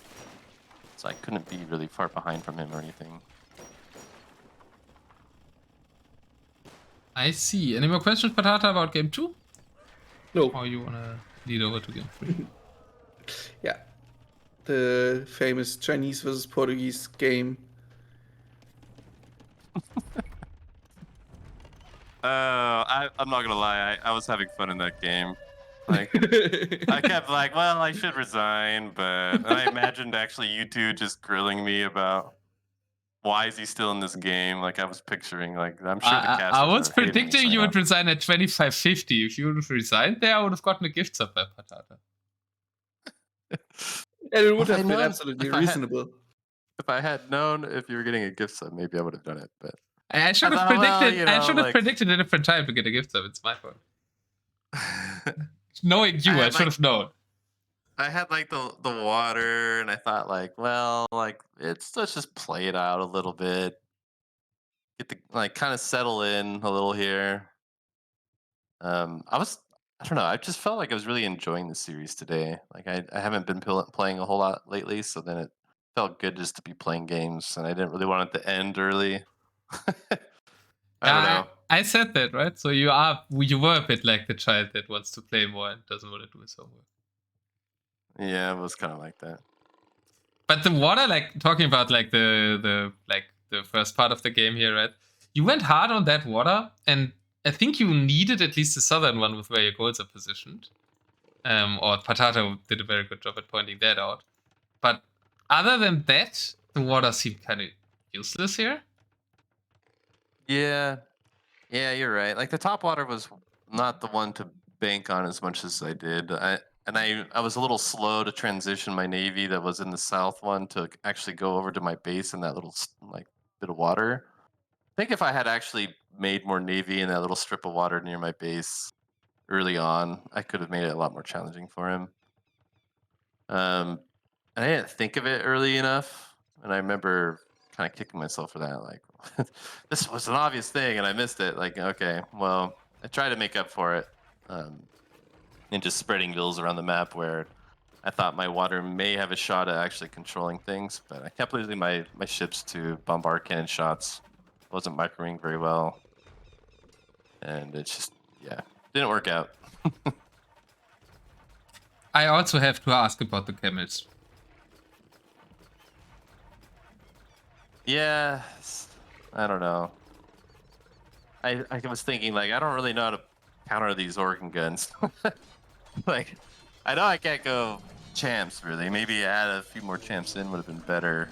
so I couldn't be really far behind from him or anything. I see. Any more questions, Patata, about game 2? No. Or you wanna lead over to game 3? Yeah. The famous Chinese versus Portuguese game. I'm not gonna lie, I was having fun in that game. Like, I kept like, well, I should resign, but I imagined actually you two just grilling me about why is he still in this game. Like I was picturing, like I'm sure the casters I was are hating predicting this you right would resign at 25.50. If you would have resigned there, I would have gotten a gift sub by Patata. And it would If I have been known- absolutely if I had- reasonable. If I had known if you were getting a gift sub, maybe I would have done it. But I should have thought, predicted. well, you I know, should have like- predicted a different time to get a gift sub. It's my fault. Knowing you, I had, should have known. I had like the water, and I thought like, well, like let's just play it out a little bit, get the like kind of settle in a little here. I don't know. I just felt like I was really enjoying the series today. Like I haven't been playing a whole lot lately, so then it felt good just to be playing games, and I didn't really want it to end early. I don't know. I said that, right? So you were a bit like the child that wants to play more and doesn't want to do his homework. Yeah, it was kind of like that. But the water, like talking about like the first part of the game here, right? You went hard on that water, and I think you needed at least the southern one with where your goals are positioned. Or Patata did a very good job at pointing that out. But other than that, the water seemed kind of useless here. Yeah, you're right. Like the top water was not the one to bank on as much as I did. I was a little slow to transition my navy that was in the south one to actually go over to my base in that little like bit of water. I think if I had actually made more navy in that little strip of water near my base early on, I could have made it a lot more challenging for him. And I didn't think of it early enough, and I remember kind of kicking myself for that. Like, this was an obvious thing, and I missed it. Like, okay, well, I tried to make up for it, and just spreading vills around the map where I thought my water may have a shot at actually controlling things, but I kept losing my ships to bombard cannon shots. Wasn't microing very well, and it just didn't work out. I also have to ask about the camels. Yeah, I don't know. I was thinking like I don't really know how to counter these organ guns. Like I know I can't go champs really. Maybe add a few more champs in would have been better.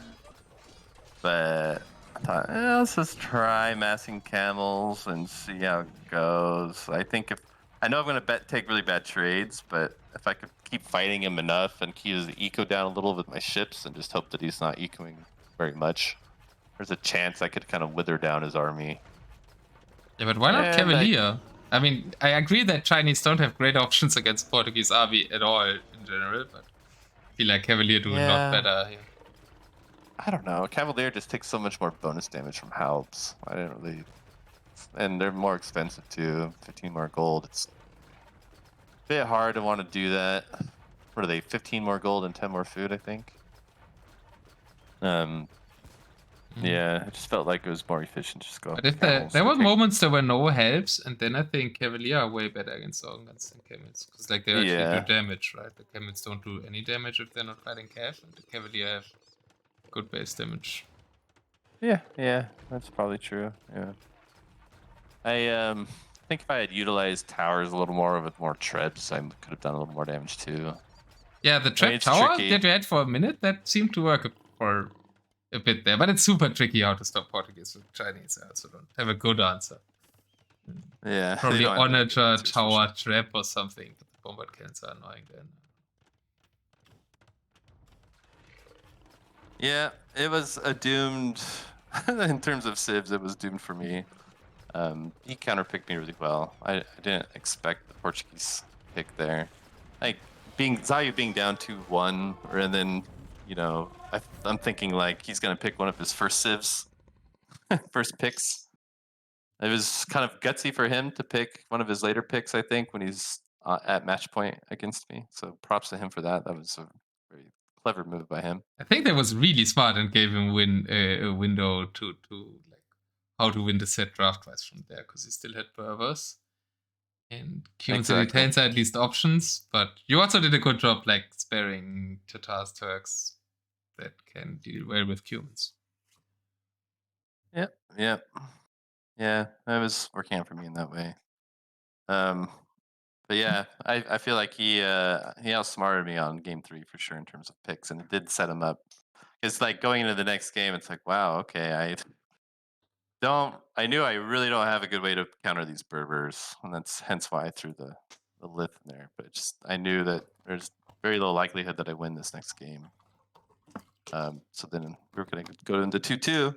But I thought, let's just try massing camels and see how it goes. I think if I know I'm gonna take really bad trades, but if I could keep fighting him enough and keep his eco down a little with my ships and just hope that he's not ecoing very much, there's a chance I could kind of wither down his army. Yeah, but why not And Cavalier? I mean, I agree that Chinese don't have great options against Portuguese army at all in general, but I feel like Cavalier do a lot better here. I don't know. Cavalier just takes so much more bonus damage from Halbs. I didn't really... And they're more expensive too. 15 more gold. It's a bit hard to want to do that. What are they? 15 more gold and 10 more food, I think. Yeah, I just felt like it was more efficient to just go. But if there were moments there were no helps, and then I think Cavalier are way better against Organs than Camels. Because like they actually do damage, right? The Camels don't do any damage if they're not fighting Cav, and the Cavalier have good base damage. Yeah, that's probably true. Yeah. I think if I had utilized towers a little more with more trebs, I could have done a little more damage too. Yeah, the trap tower that you had for a minute, that seemed to work for a bit there, but it's super tricky how to stop Portuguese with Chinese. I also don't have a good answer. Yeah, probably onager tower trap or something. But the bombard cannons are annoying then. Yeah, it was a doomed. In terms of civs, it was doomed for me. He counterpicked me really well. I didn't expect the Portuguese pick there. Like Zayu being down 2-1, and then I'm thinking like he's gonna pick one of his first civs, first picks. It was kind of gutsy for him to pick one of his later picks, I think, when he's at match point against me. So props to him for that. That was a very clever move by him. I think that was really smart and gave him a window to like how to win the set draft-wise from there, because he still had Berbers. And Cumans and Retains are at least options, but you also did a good job like sparing Tatars, Turks that can deal well with Cumans. Yeah, that was working out for me in that way. But yeah, I feel like he outsmarted me on game 3 for sure in terms of picks, and it did set him up. It's like going into the next game, it's like, wow, okay, I knew I really don't have a good way to counter these Berbers, and that's hence why I threw the Lith in there. But I knew that there's very low likelihood that I win this next game. So then we're gonna go into 2-2.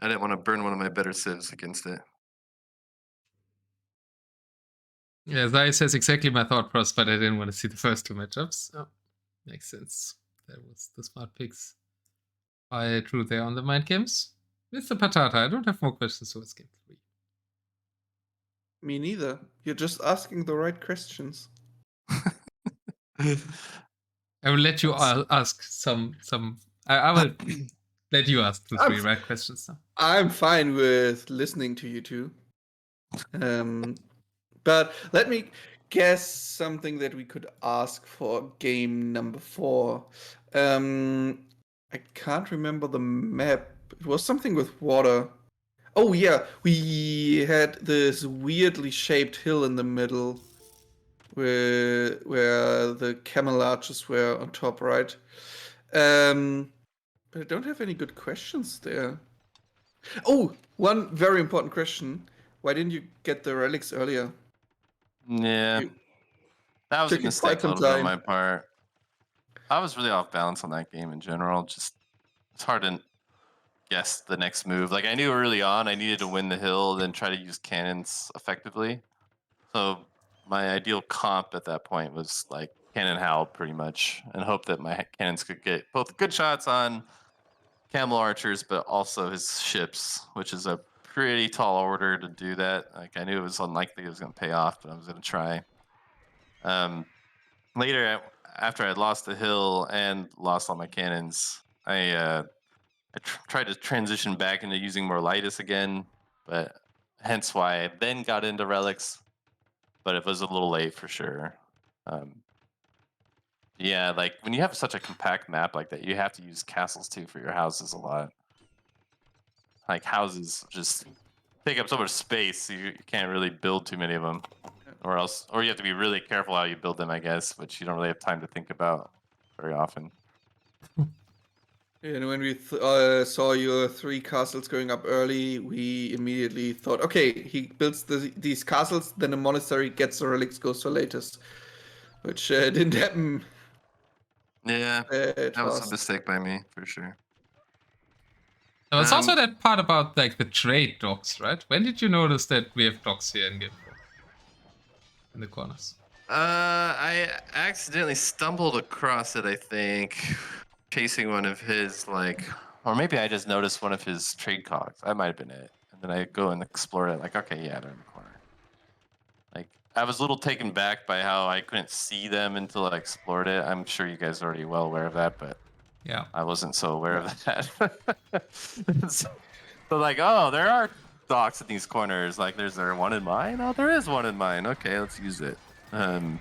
I didn't want to burn one of my better civs against it. Yeah, Zai says exactly my thought process, but I didn't want to see the first 2 matchups. So, makes sense. That was the smart picks. I drew there on the mind games. Mr. Patata, I don't have more questions towards game 3. Me neither. You're just asking the right questions. I will let you ask some. I will let you ask the 3 right questions now. I'm fine with listening to you two. But let me guess something that we could ask for game number 4. I can't remember the map. It was something with water. Oh yeah, we had this weirdly shaped hill in the middle where the camel arches were on top, right? But I don't have any good questions there. Oh, one very important question. Why didn't you get the relics earlier? Yeah, that was a mistake a little bit on my part. I was really off balance on that game in general. Just it's hard to guess the next move. Like I knew early on I needed to win the hill, then try to use cannons effectively. So my ideal comp at that point was like cannon howl pretty much, and hope that my cannons could get both good shots on camel archers, but also his ships, which is a pretty tall order to do that. Like I knew it was unlikely it was going to pay off, but I was going to try. Later, after I lost the hill and lost all my cannons, I tried to transition back into using more Lightus again, but hence why I then got into relics, but it was a little late for sure. Yeah, like when you have such a compact map like that, you have to use castles too for your houses a lot. Like houses just take up so much space, you can't really build too many of them, or you have to be really careful how you build them, I guess, which you don't really have time to think about very often. And when we saw your 3 castles going up early, we immediately thought, okay, he builds these castles, then the monastery gets the relics, goes for latest. Which didn't happen Yeah, that that was a fast. mistake by me for sure. There was also that part about like the trade docks, right? When did you notice that we have docks here in game 4? In the corners. I accidentally stumbled across it, I think, chasing one of his or maybe I just noticed one of his trade cogs. That might have been it. And then I go and explore it, like, okay, yeah, they're in the corner. Like, I was a little taken back by how I couldn't see them until I explored it. I'm sure you guys are already well aware of that, but Yeah. I wasn't so aware of that. So like, oh, there are docks in these corners. Like, there's there one in mine? Oh, there is one in mine. Okay, let's use it. And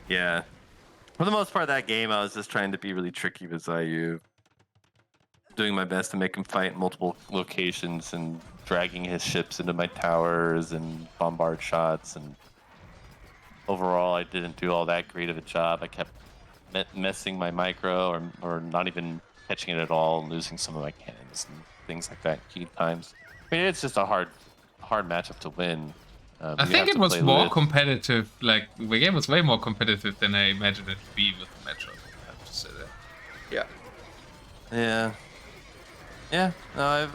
yeah. For the most part of that game, I was just trying to be really tricky with Zayu. Doing my best to make him fight in multiple locations and dragging his ships into my towers and bombard shots. And overall, I didn't do all that great of a job. I kept messing my micro or not even catching it at all and losing some of my cannons and things like that key times. I mean, it's just a hard matchup to win. I think it was more competitive. Like, the game was way more competitive than I imagined it to be with the matchup. I have to say that. Yeah. Yeah. No,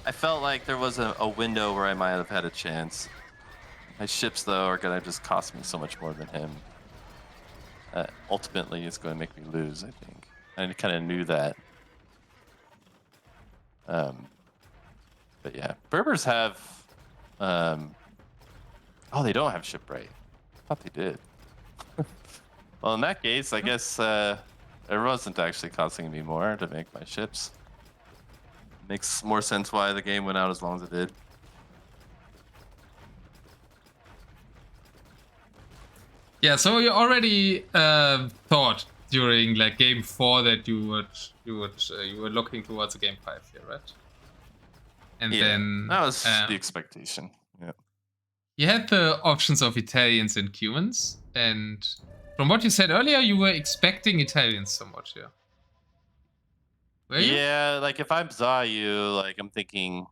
I felt like there was a window where I might have had a chance. My ships, though, are going to just cost me so much more than him. Ultimately, it's going to make me lose, I think. I kind of knew that. But yeah, Berbers have... Oh, they don't have shipwright. I thought they did. Well, in that case, I guess it wasn't actually costing me more to make my ships. Makes more sense why the game went out as long as it did. Yeah, so you already thought during like game 4 that you were looking towards a game 5 here, right? And Yeah, then that was the expectation. Yeah. You had the options of Italians and Cumans, and from what you said earlier, you were expecting Italians somewhat here. Were you? Yeah, like if I'm Zayu, like I'm thinking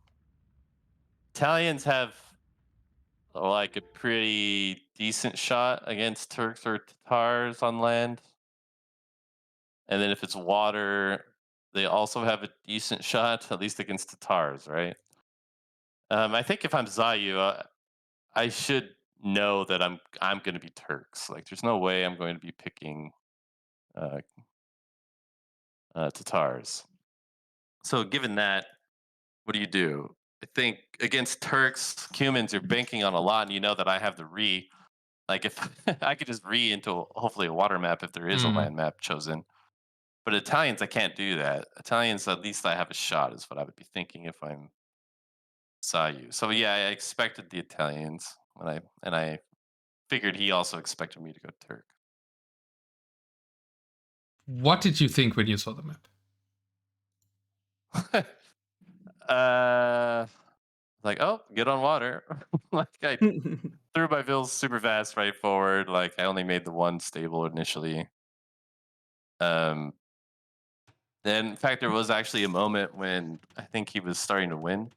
Italians have like a pretty decent shot against Turks or Tatars on land. And then if it's water, they also have a decent shot, at least against Tatars, right? I think if I'm Zayu, I should know that I'm going to be Turks. Like, there's no way I'm going to be picking Tatars. So, given that, what do? I think against Turks, Cumans, you're banking on a lot, and you know that I have the re. Like, if I could just re into hopefully a water map if there is a land map chosen. But Italians, I can't do that. Italians, at least I have a shot, is what I would be thinking if I'm Zayu. So yeah, I expected the Italians, and I figured he also expected me to go Turk. What did you think when you saw the map? Like, oh, get on water. Like, I threw my bills super fast right forward. Like, I only made the one stable initially. And in fact, there was actually a moment when I think he was starting to win.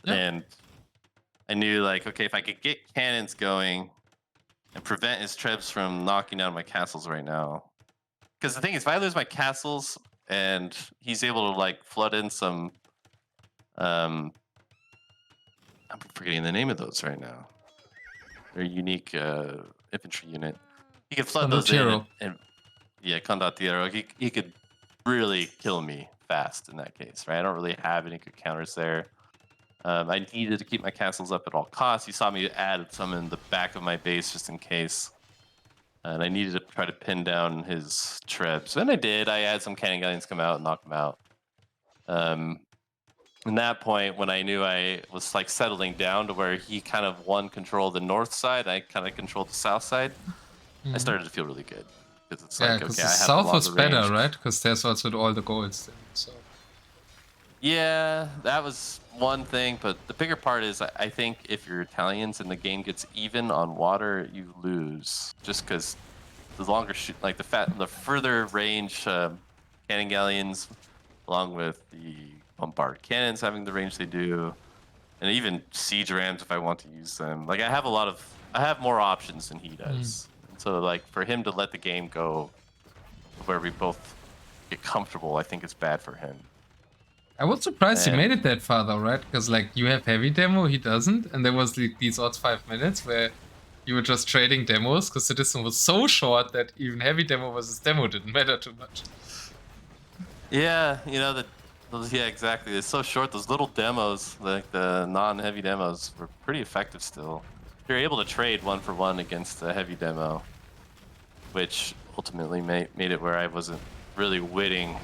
Yeah. And I knew, like, okay, if I could get cannons going and prevent his trebs from knocking down my castles right now. Because the thing is, if I lose my castles and he's able to, like, flood in some... I'm forgetting the name of those right now. They're a unique infantry unit. He could flood those in, and yeah, Condottiero. He could really kill me fast in that case, right? I don't really have any good counters there. I needed to keep my castles up at all costs. You saw me add some in the back of my base just in case. And I needed to try to pin down his trebs. And I did. I had some cannon galleons come out and knock them out. In that point, when I knew I was like settling down to where he kind of won control of the north side, I kind of controlled the south side. I started to feel really good because it's like, okay, the south was better, right? Because there's also all the golds there. So yeah, that was one thing, but the bigger part is I think if you're Italians and the game gets even on water, you lose just because longer shoot, like the further range cannon galleons, along with the bombard cannons having the range they do, and even siege rams if I want to use them. Like I have more options than he does. So like for him to let the game go where we both get comfortable, I think it's bad for him. I was surprised he And- made it that far though, right? Because like you have heavy demo, he doesn't, and there was like, these odds 5 minutes where you were just trading demos because the distance was so short that even heavy demo versus demo didn't matter too much. Yeah, you know yeah, exactly. It's so short. Those little demos, like the non-heavy demos, were pretty effective still. You're able to trade 1-for-1 against a heavy demo, which ultimately made it where I wasn't really winning.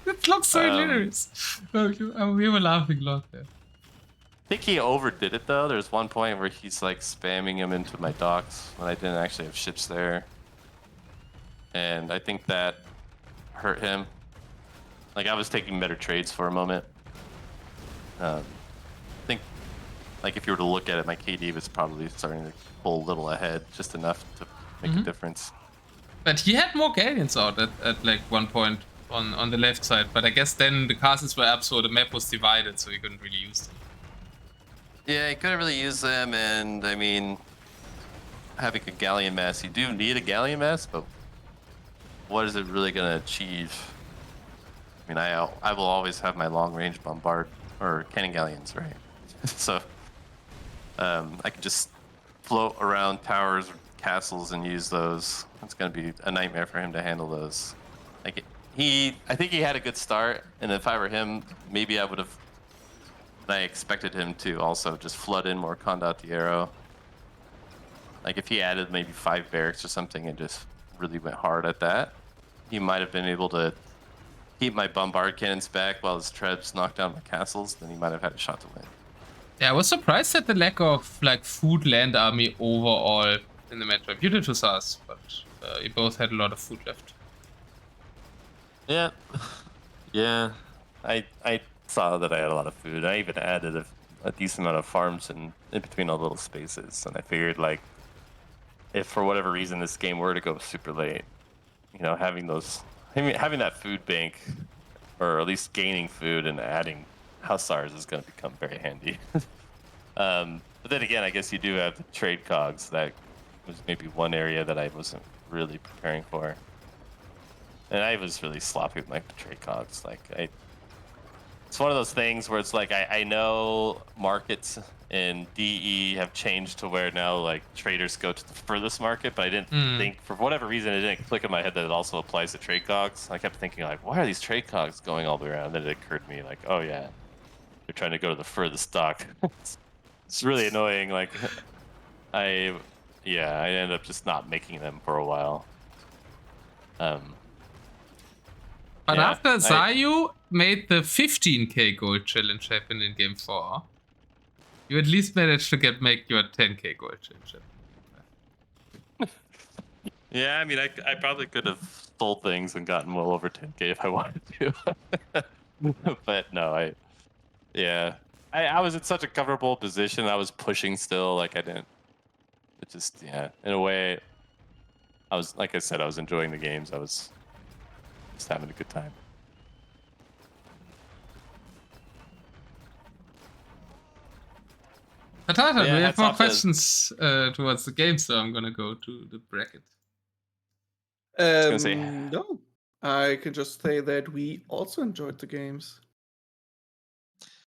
It looks so hilarious. We were laughing a lot there. I think he overdid it though. There's one point where he's like spamming him into my docks when I didn't actually have ships there, and I think that hurt him. Like I was taking better trades for a moment. I think, like if you were to look at it, my KD was probably starting to pull a little ahead, just enough to make a difference. But he had more galleons out at like one point on the left side, but I guess then the castles were up, so the map was divided, so you couldn't really use them. Yeah, you couldn't really use them, and I mean, having a galleon mass, you do need a galleon mass, but what is it really going to achieve? I mean, I will always have my long-range bombard or cannon galleons, right? So I can just float around towers or castles and use those. It's going to be a nightmare for him to handle those. Like I think he had a good start, and if I were him, maybe I would have. I expected him to also just flood in more condottiero. Like if he added maybe 5 barracks or something and just really went hard at that, he might have been able to keep my bombard cannons back while his trebs knocked down my castles. Then he might have had a shot to win. Yeah, I was surprised at the lack of like food land army overall in the matchup. You did to us, but you both had a lot of food left. Yeah, yeah. I saw that I had a lot of food. I even added a decent amount of farms in between all the little spaces, and I figured like if for whatever reason this game were to go super late, you know, having that food bank, or at least gaining food and adding hussars is going to become very handy. But then again, I guess you do have the trade cogs. That was maybe one area that I wasn't really preparing for. And I was really sloppy with my trade cogs. Like it's one of those things where it's like I know markets in DE have changed to where now like traders go to the furthest market, but I didn't think, for whatever reason, it didn't click in my head that it also applies to trade cogs. I kept thinking like, why are these trade cogs going all the way around? Then it occurred to me like, oh yeah, they're trying to go to the furthest dock. It's really annoying. Like I ended up just not making them for a while. But Yeah, after Zayu made the 15k gold challenge happen in game 4, you at least managed to make your 10k gold challenge happen. Yeah, I mean, I probably could have sold things and gotten well over 10k if I wanted to. But no, I was in such a comfortable position. I was pushing still, like I didn't. It just, yeah, in a way, I was, like I said, I was enjoying the games. I was just having a good time. Patata, Yeah, we have hats more off to- questions towards the game, so I'm gonna go to the bracket. gonna say- No, I can just say that we also enjoyed the games.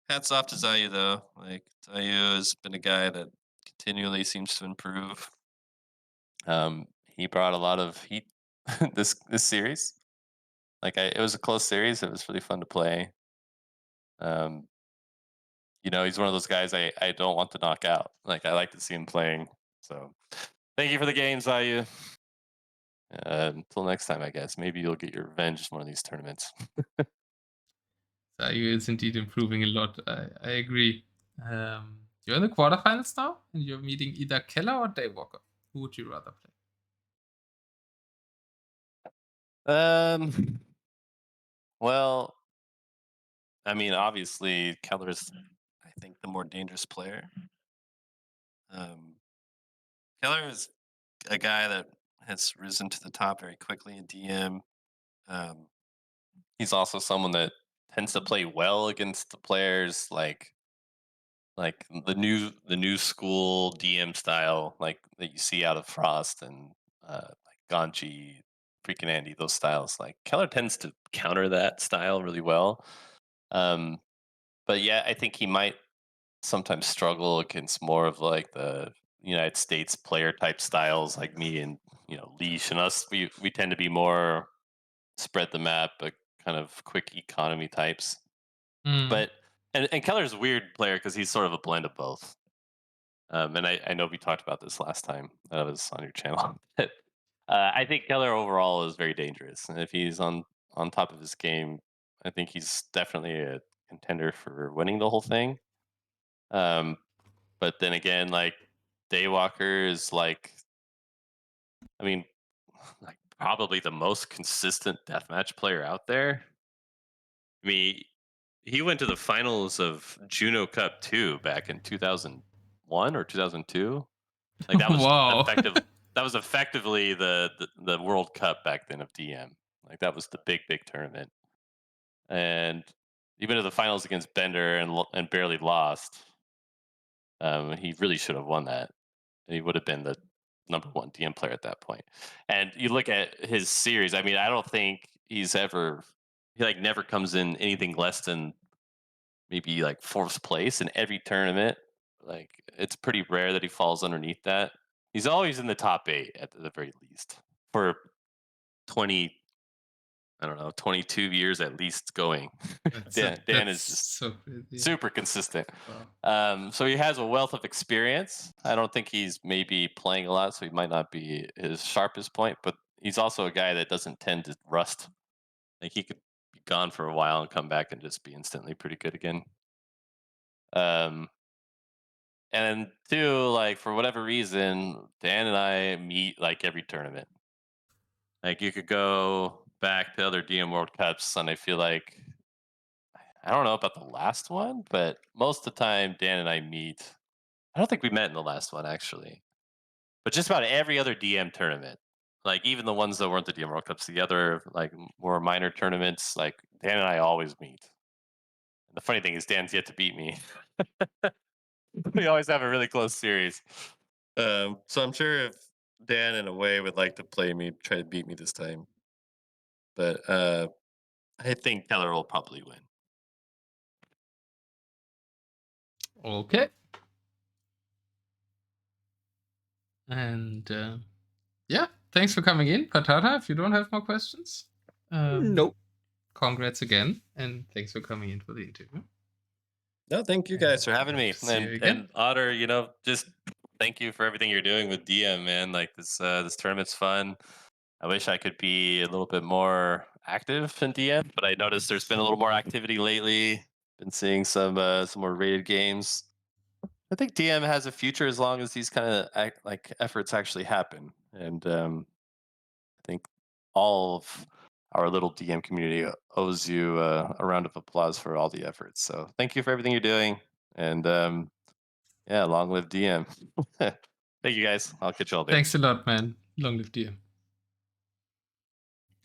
Hats off to Zayu though. Like Zayu has been a guy that continually seems to improve. He brought a lot of heat this series. Like it was a close series. It was really fun to play. You know, he's one of those guys I don't want to knock out. Like I like to see him playing. So thank you for the game, Zayu. Until next time, I guess. Maybe you'll get your revenge in one of these tournaments. Zayu is indeed improving a lot. I agree. You're in the quarterfinals now, and you're meeting either Kelar or Daywalker. Who would you rather play? Well, I mean, obviously, Keller's, I think, the more dangerous player. Keller is a guy that has risen to the top very quickly in DM. He's also someone that tends to play well against the players like the new school DM style, like that you see out of Frost and like Ganji, freaking Andy, those styles. Like Kelar tends to counter that style really well. But yeah, I think he might sometimes struggle against more of like the United States player type styles, like me and Leash and us. We tend to be more spread the map, but kind of quick economy types. Mm. But and Keller's a weird player because he's sort of a blend of both. And I know we talked about this last time that I was on your channel. But I think Keller overall is very dangerous, and if he's on top of his game, I think he's definitely a contender for winning the whole thing. But then again, like Daywalker is like, I mean, like probably the most consistent deathmatch player out there. I mean, he went to the finals of Juno Cup 2 back in 2001 or 2002. Like that was Wow. that was effectively the World Cup back then of DM. Like that was the big tournament. And he went to the finals against Bender and barely lost. He really should have won that. And he would have been the number 1 DM player at that point. And you look at his series, I mean, I don't think he like never comes in anything less than maybe like 4th place in every tournament. Like it's pretty rare that he falls underneath that. He's always in the top 8 at the very least for 22 years at least going. Dan is just so crazy. super consistent. Wow. So he has a wealth of experience. I don't think he's maybe playing a lot, so he might not be his sharpest point, but he's also a guy that doesn't tend to rust. Like he could be gone for a while and come back and just be instantly pretty good again. And 2, like for whatever reason, Dan and I meet like every tournament. Like you could go back to other DM World Cups, and I feel like I don't know about the last one, but most of the time Dan and I meet. I don't think we met in the last one actually, but just about every other DM tournament, like even the ones that weren't the DM World Cups, the other like more minor tournaments, like Dan and I always meet. And the funny thing is, Dan's yet to beat me. We always have a really close series. So I'm sure if Dan, in a way, would like to play me, try to beat me this time. But I think Keller will probably win. Okay. And yeah, thanks for coming in, Patata. If you don't have more questions, Nope. congrats again, and thanks for coming in for the interview. No, thank you guys for having me. See you again. And Otter, just thank you for everything you're doing with DM, man. Like this tournament's fun. I wish I could be a little bit more active in DM, but I noticed there's been a little more activity lately. Been seeing some more rated games. I think DM has a future as long as these kind of efforts actually happen. And I think all of our little DM community owes you a round of applause for all the efforts. So thank you for everything you're doing. And yeah, long live DM. Thank you guys. I'll catch you all later. Thanks a lot, man. Long live DM.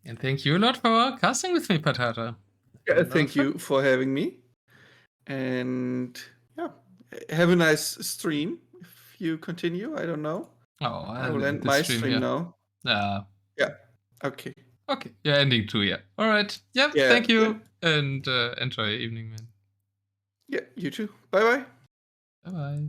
And thank you a lot for casting with me, Patata. Yeah, thank you for having me. And yeah, have a nice stream. If you continue, I don't know. Oh, I will end my stream now. Yeah. Okay. Okay. Yeah, ending too, yeah. All right. Yeah, thank you. And enjoy your evening, man. Yeah, you too. Bye-bye. Bye-bye.